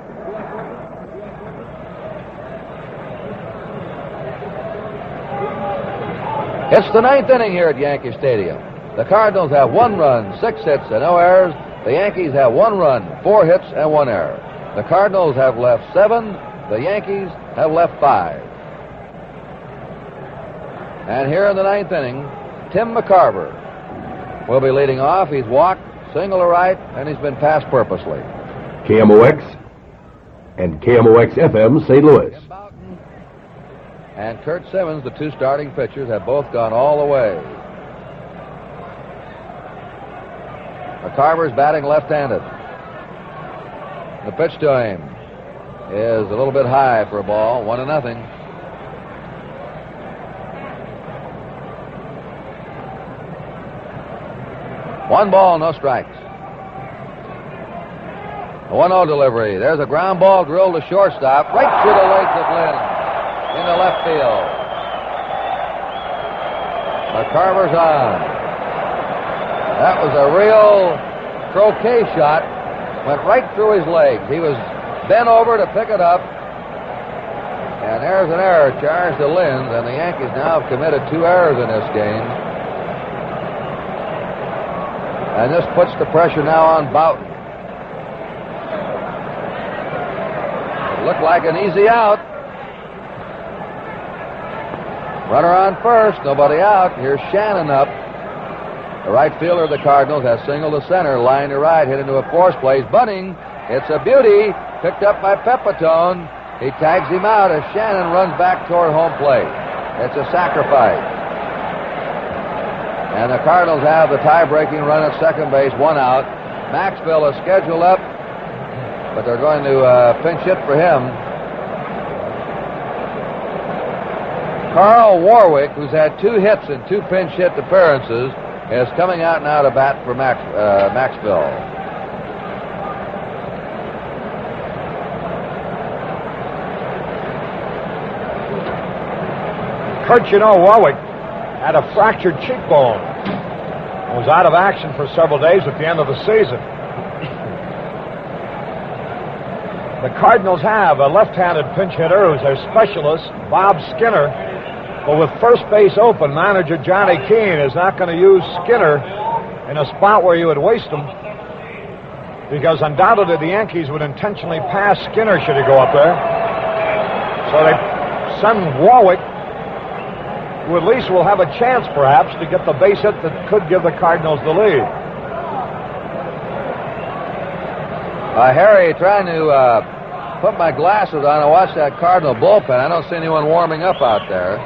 It's the 9th inning here at Yankee Stadium. The Cardinals have 1 run, 6 hits, and no errors. The Yankees have 1 run, 4 hits, and 1 error. The Cardinals have left 7. The Yankees have left 5. And here in the 9th inning, Tim McCarver will be leading off. He's walked, single to right, and he's been passed purposely. KMOX and KMOX-FM St. Louis. Bouton and Curt Simmons, the 2 starting pitchers, have both gone all the way. McCarver's batting left-handed. The pitch to him is a little bit high for a ball, 1-0. One ball, no strikes. A 1-0 delivery. There's a ground ball drilled to shortstop, right through the legs of Lynn into left field. McCarver's on. That was a real croquet shot. Went right through his legs. He was bent over to pick it up. And there's an error charged to Lynn, and the Yankees now have committed 2 errors in this game. And this puts the pressure now on Bouton. It looked like an easy out. Runner on first, nobody out. Here's Shannon up. The right fielder of the Cardinals has singled to center, line to right, hit into a force place. Bunting, it's a beauty, picked up by Pepitone. He tags him out as Shannon runs back toward home plate. It's a sacrifice. And the Cardinals have the tie-breaking run at second base, 1 out. Maxville is scheduled up, but they're going to pinch hit for him. Carl Warwick, who's had 2 hits and 2 pinch hit appearances, is coming out now to bat for Maxville. Curt, Warwick had a fractured cheekbone and was out of action for several days at the end of the season. The Cardinals have a left-handed pinch hitter who's their specialist, Bob Skinner. But with first base open, manager Johnny Keane is not going to use Skinner in a spot where you would waste him, because undoubtedly the Yankees would intentionally pass Skinner should he go up there. So they send Warwick, who at least will have a chance, perhaps, to get the base hit that could give the Cardinals the lead. Harry, trying to put my glasses on and watch that Cardinal bullpen. I don't see anyone warming up out there.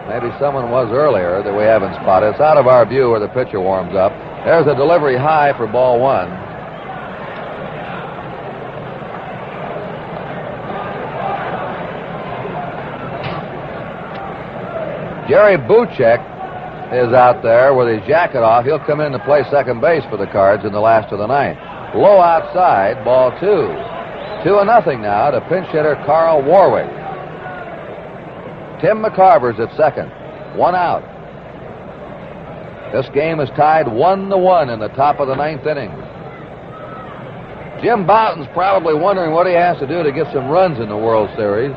Maybe someone was earlier that we haven't spotted. It's out of our view where the pitcher warms up. There's a delivery high for ball one. Jerry Buchek is out there with his jacket off. He'll come in to play second base for the Cards in the last of the ninth. Low outside, ball two. 2-0 now to pinch hitter Carl Warwick. Tim McCarver's at second. 1 out. This game is tied 1-1 in the top of the ninth inning. Jim Bouton's probably wondering what he has to do to get some runs in the World Series.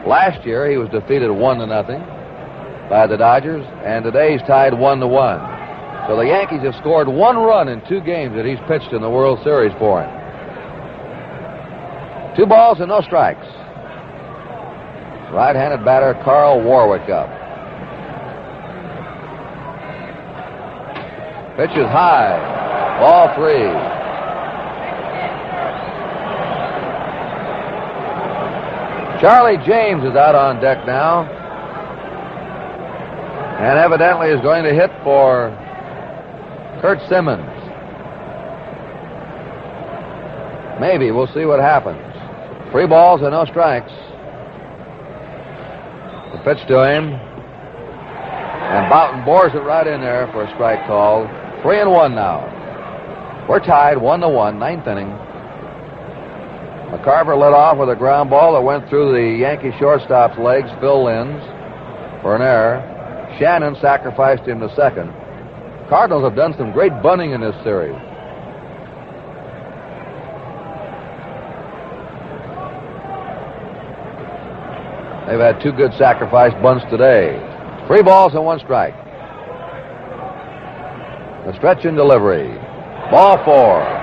Last year he was defeated 1-0 by the Dodgers, and today he's tied 1-1. So the Yankees have scored 1 run in 2 games that he's pitched in the World Series for him. 2 balls and no strikes. Right-handed batter Carl Warwick up. Pitch is high. Ball 3. Charlie James is out on deck now, and evidently is going to hit for Curt Simmons. Maybe. We'll see what happens. 3 balls and no strikes. The pitch to him, and Bouton bores it right in there for a strike call. 3-1 now. We're tied 1-1, ninth inning. McCarver led off with a ground ball that went through the Yankee shortstop's legs, Phil Linz, for an error. Shannon sacrificed him to second. Cardinals have done some great bunting in this series. They've had 2 good sacrifice bunts today. 3 balls and 1 strike. The stretch and delivery. Ball 4.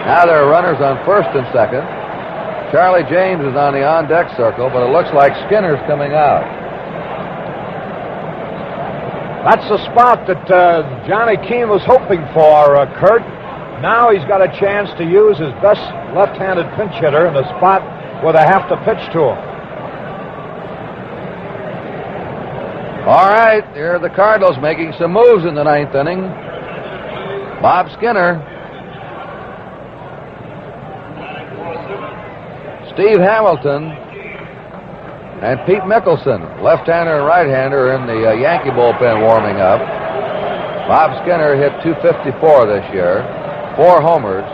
Now there are runners on first and second. Charlie James is on the on-deck circle, but it looks like Skinner's coming out. That's the spot that Johnny Keane was hoping for, Curt. Now he's got a chance to use his best left-handed pinch hitter in the spot where they have to pitch to him. All right, here are the Cardinals making some moves in the ninth inning. Bob Skinner. Steve Hamilton and Pete Mickelson, left-hander and right-hander in the Yankee bullpen warming up. Bob Skinner hit .254 this year, 4 homers.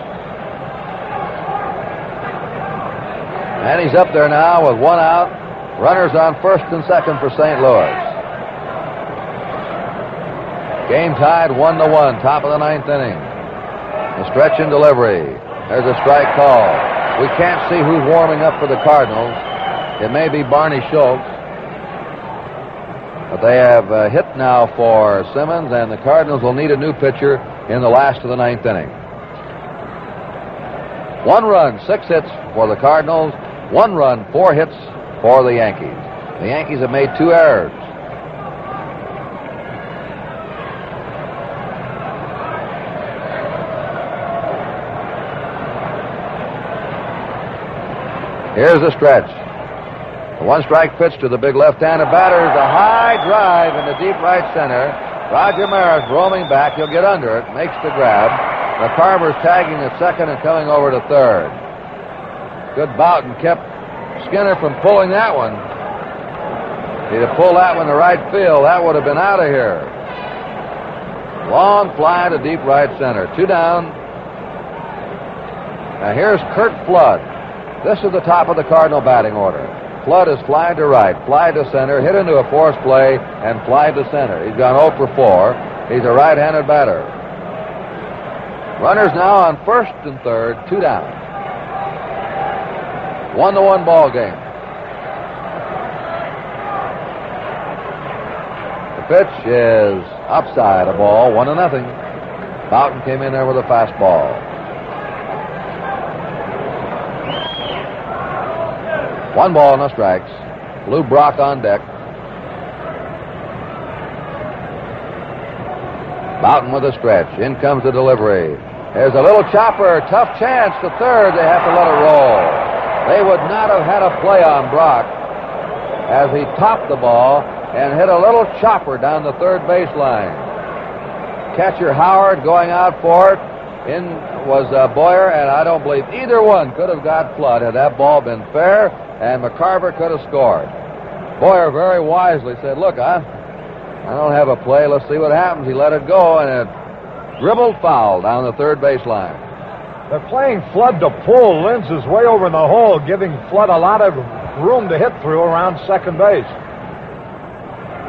And he's up there now with 1 out. Runners on first and second for St. Louis. Game tied 1-1, top of the ninth inning. The stretch and delivery. There's a strike call. We can't see who's warming up for the Cardinals. It may be Barney Schultz. But they have hit now for Simmons, and the Cardinals will need a new pitcher in the last of the ninth inning. 1 run, 6 hits for the Cardinals. 1 run, 4 hits for the Yankees. The Yankees have made 2 errors. Here's the stretch. The 1-strike pitch to the big left-handed batter is a high drive into deep right center. Roger Maris roaming back. He'll get under it. Makes the grab. McCarver's tagging at second and coming over to third. Good Bouton kept Skinner from pulling that one. If he'd have pulled that one to right field, that would have been out of here. Long fly to deep right center. 2 down. Now here's Curt Flood. This is the top of the Cardinal batting order. Flood is fly to right, fly to center, hit into a force play, and fly to center. He's gone 0 for 4. He's a right-handed batter. Runners now on first and third, 2 down. 1-1 ball game. The pitch is upside, a ball, 1-0. Bouton came in there with a fastball. 1 ball, no strikes. Lou Brock on deck. Bouton with a stretch. In comes the delivery. There's a little chopper. Tough chance to third. They have to let it roll. They would not have had a play on Brock as he topped the ball and hit a little chopper down the third baseline. Catcher Howard going out for it. In was Boyer, and I don't believe either one could have got Flood had that ball been fair, and McCarver could have scored. Boyer very wisely said, look, I don't have a play. Let's see what happens. He let it go, and it dribbled foul down the third baseline. They're playing Flood to pull. Linz is way over in the hole, giving Flood a lot of room to hit through around second base.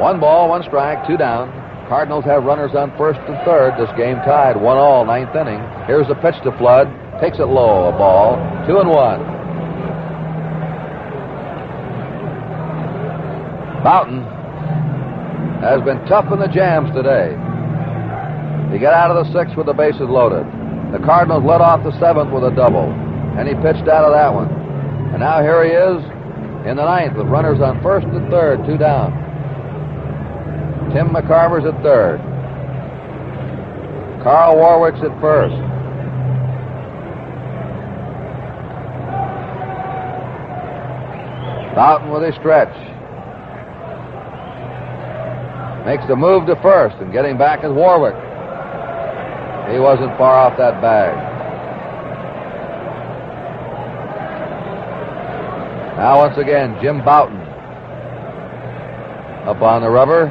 1 ball, 1 strike, 2 down. Cardinals have runners on first and third. This game tied 1-1, 9th inning. Here's the pitch to Flood. Takes it low, a ball. 2-1. Bouton has been tough in the jams today. He got out of the 6th with the bases loaded. The Cardinals led off the 7th with a double, and he pitched out of that one. And now here he is in the 9th with runners on first and third, 2 down. Tim McCarver's at third. Carl Warwick's at first. Bouton with a stretch. Makes the move to first, and getting back is Warwick. He wasn't far off that bag. Now once again, Jim Bouton up on the rubber.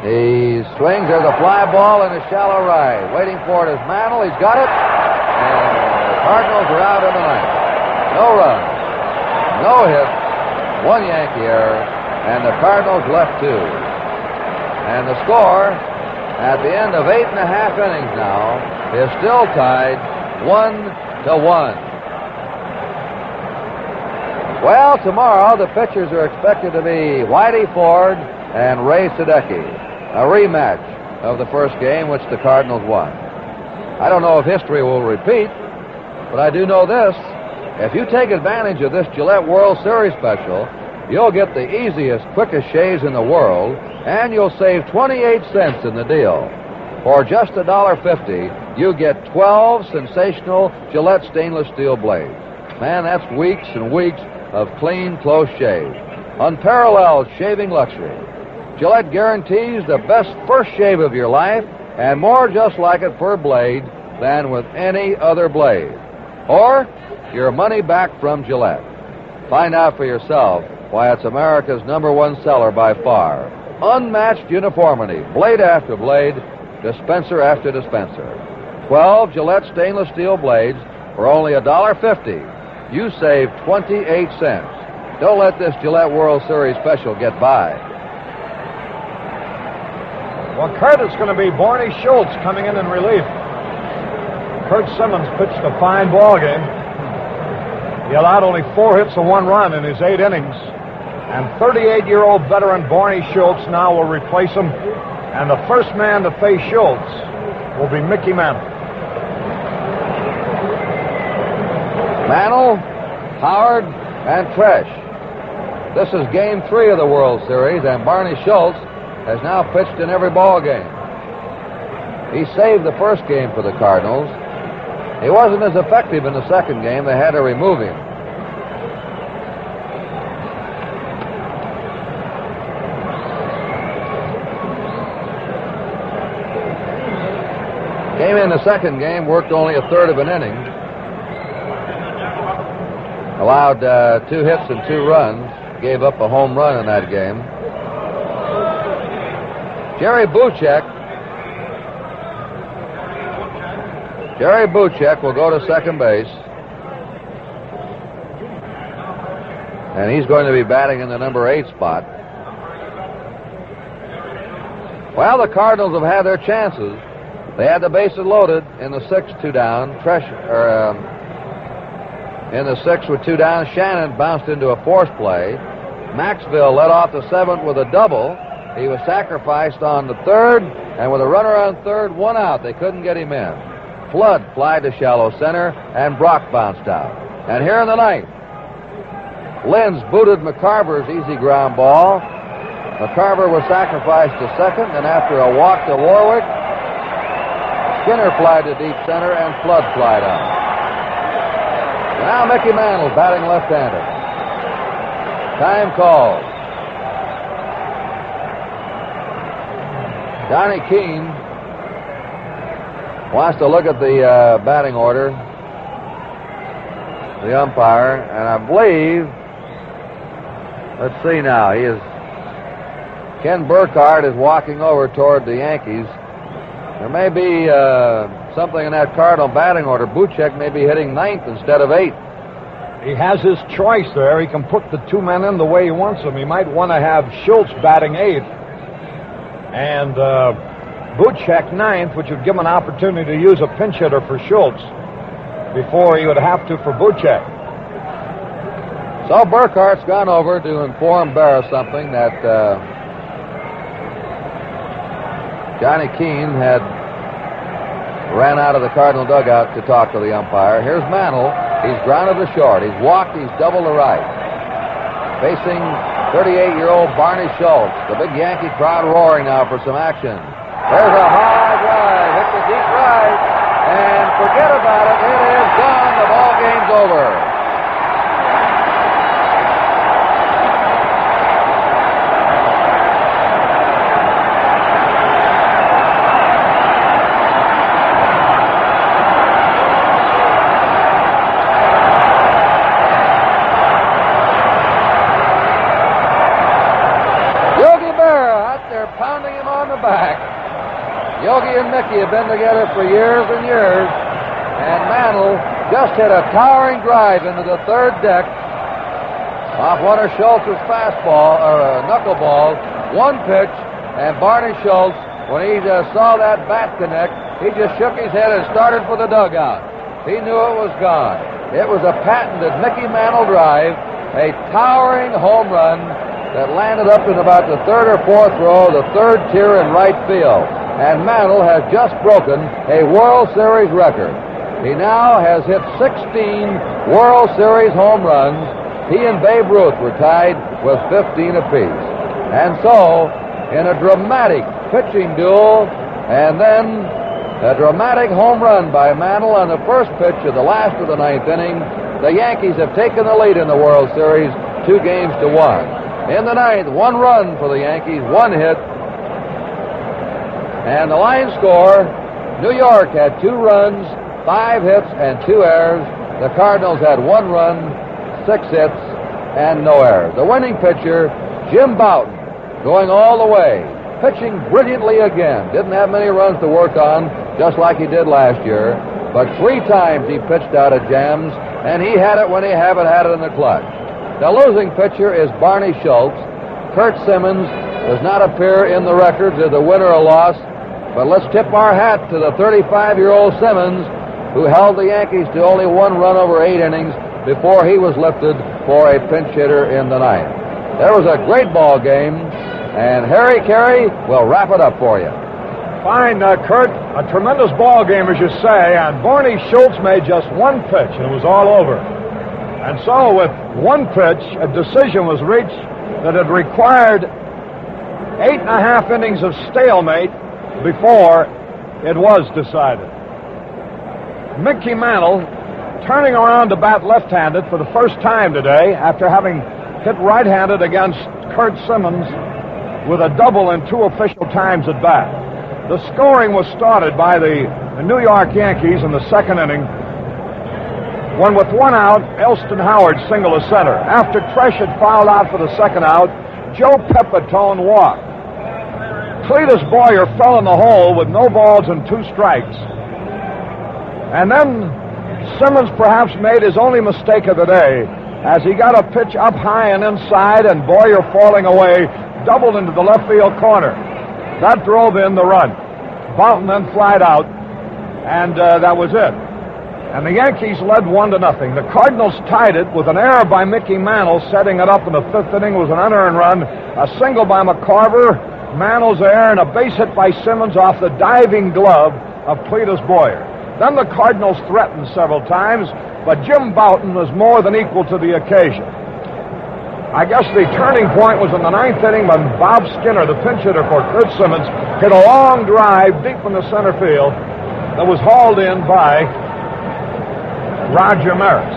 He swings. There's a fly ball in the shallow right. Waiting for it is Mantle. He's got it. And the Cardinals are out in the 9th. No run. No hit. 1 Yankee error. And the Cardinals left 2. And the score at the end of 8.5 innings now is still tied 1-1. Well, tomorrow the pitchers are expected to be Whitey Ford and Ray Sadecki. A rematch of the first game, which the Cardinals won. I don't know if history will repeat, but I do know this. If you take advantage of this Gillette World Series special, you'll get the easiest, quickest shaves in the world, and you'll save 28 cents in the deal. For just $1.50, you get 12 sensational Gillette stainless steel blades. Man, that's weeks and weeks of clean, close shave. Unparalleled shaving luxury. Gillette guarantees the best first shave of your life and more just like it for a blade than with any other blade. Or your money back from Gillette. Find out for yourself why it's America's #1 seller by far. Unmatched uniformity, blade after blade, dispenser after dispenser. 12 Gillette stainless steel blades for only $1.50. You save 28 cents. Don't let this Gillette World Series special get by. Well, Curt, it's going to be Barney Schultz coming in relief. Curt Simmons pitched a fine ball game. He allowed only 4 hits and 1 run in his 8 innings. And 38-year-old veteran Barney Schultz now will replace him. And the first man to face Schultz will be Mickey Mantle. Mantle, Howard, and Tresh. This is Game 3 of the World Series, and Barney Schultz has now pitched in every ball game. He saved the first game for the Cardinals. He wasn't as effective in the second game. They had to remove him. Came in the second game, worked only a third of an inning. Allowed 2 hits and 2 runs. Gave up a home run in that game. Jerry Buchek will go to second base. And he's going to be batting in the number 8 spot. Well, the Cardinals have had their chances. They had the bases loaded in the 6th, 2 down. In the 6th with 2 down, Shannon bounced into a force play. Maxville led off the 7th with a double. He was sacrificed on the 3rd, and with a runner on 3rd, 1 out. They couldn't get him in. Flood flied to shallow center, and Brock bounced out. And here in the 9th, Linz booted McCarver's easy ground ball. McCarver was sacrificed to second, and after a walk to Warwick, Skinner flied to deep center, and Flood flied out. Now Mickey Mantle batting left-handed. Time called. Johnny Keene wants to look at the batting order, the umpire, and I believe, let's see now, Ken Burkhardt is walking over toward the Yankees. There may be something in that Cardinal batting order. Buchek may be hitting 9th instead of 8th. He has his choice there. He can put the 2 men in the way he wants them. He might want to have Schultz batting 8th and Buchek 9th, which would give him an opportunity to use a pinch hitter for Schultz before he would have to for Buchek. So Burkhardt's gone over to inform Barra something that Johnny Keene had ran out of the Cardinal dugout to talk to the umpire. Here's Mantle. He's grounded to short. He's walked. He's doubled to right. Facing 38-year-old Barney Schultz. The big Yankee crowd roaring now for some action. There's a high drive. Hit the deep right. And forget about it. It is gone. The ball game's over. Yogi and Mickey have been together for years and years, and Mantle just hit a towering drive into the 3rd deck off one of Schultz's fastball, or knuckleball, 1 pitch, and Barney Schultz, when he saw that bat connect, he just shook his head and started for the dugout. He knew it was gone. It was a patented Mickey Mantle drive, a towering home run that landed up in about the 3rd or 4th row, the 3rd tier in right field. And Mantle has just broken a World Series record. He now has hit 16 World Series home runs. He and Babe Ruth were tied with 15 apiece. And so, in a dramatic pitching duel, and then a dramatic home run by Mantle on the first pitch of the last of the 9th inning, the Yankees have taken the lead in the World Series 2 games to 1. In the 9th, 1 run for the Yankees, 1 hit. And the line score, New York had 2 runs, 5 hits, and 2 errors. The Cardinals had 1 run, 6 hits, and no errors. The winning pitcher, Jim Bouton, going all the way, pitching brilliantly again. Didn't have many runs to work on, just like he did last year. But 3 times he pitched out of jams, and he had it when he haven't had it in the clutch. The losing pitcher is Barney Schultz. Curt Simmons does not appear in the records as a winner or loss. But let's tip our hat to the 35-year-old Simmons, who held the Yankees to only 1 run over 8 innings before he was lifted for a pinch hitter in the 9th. There was a great ball game, and Harry Carey will wrap it up for you. Fine, Curt. A tremendous ball game, as you say, and Barney Schultz made just 1 pitch, and it was all over. And so, with 1 pitch, a decision was reached that had required 8.5 innings of stalemate before it was decided. Mickey Mantle turning around to bat left-handed for the first time today after having hit right-handed against Curt Simmons with a double in 2 official times at bat. The scoring was started by the New York Yankees in the 2nd inning when, with 1 out, Elston Howard singled to center. After Tresh had fouled out for the 2nd out, Joe Pepitone walked. Cletus Boyer fell in the hole with no balls and 2 strikes. And then Simmons perhaps made his only mistake of the day as he got a pitch up high and inside, and Boyer falling away, doubled into the left field corner. That drove in the run. Bouton then flied out, and that was it. And the Yankees led 1-0. The Cardinals tied it with an error by Mickey Mantle, setting it up in the 5th inning. Was an unearned run, a single by McCarver, Mantle's error, and a base hit by Simmons off the diving glove of Cletus Boyer. Then the Cardinals threatened several times, but Jim Bouton was more than equal to the occasion. I guess the turning point was in the 9th inning when Bob Skinner, the pinch hitter for Curt Simmons, hit a long drive deep in the center field that was hauled in by Roger Maris.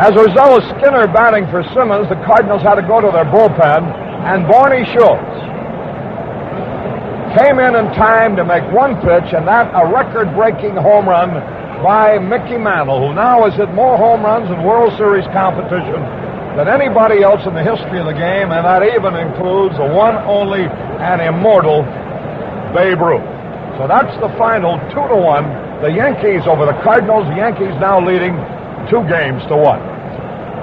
As a result of Skinner batting for Simmons, the Cardinals had to go to their bullpen, and Barney Schultz came in time to make one pitch, and that a record-breaking home run by Mickey Mantle, who now has hit more home runs in World Series competition than anybody else in the history of the game, and that even includes the one, only, and immortal Babe Ruth. So that's the final 2-1. The Yankees over the Cardinals. The Yankees now leading 2-1.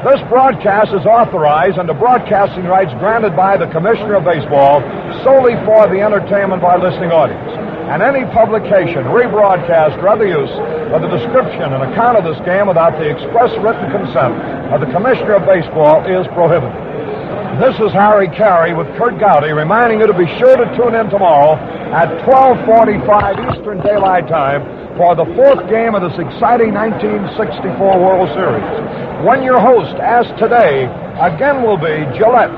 This broadcast is authorized under broadcasting rights granted by the Commissioner of Baseball solely for the entertainment of our listening audience. And any publication, rebroadcast, or other use of the description and account of this game without the express written consent of the Commissioner of Baseball is prohibited. This is Harry Carey with Curt Gowdy reminding you to be sure to tune in tomorrow at 12:45 Eastern Daylight Time for the 4th game of this exciting 1964 World Series, when your host, as today, again will be Gillette,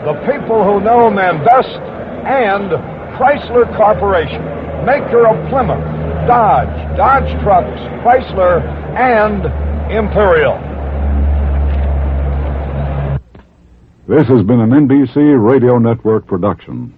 the people who know men best, and Chrysler Corporation, maker of Plymouth, Dodge trucks, Chrysler, and Imperial. This has been an NBC Radio Network production.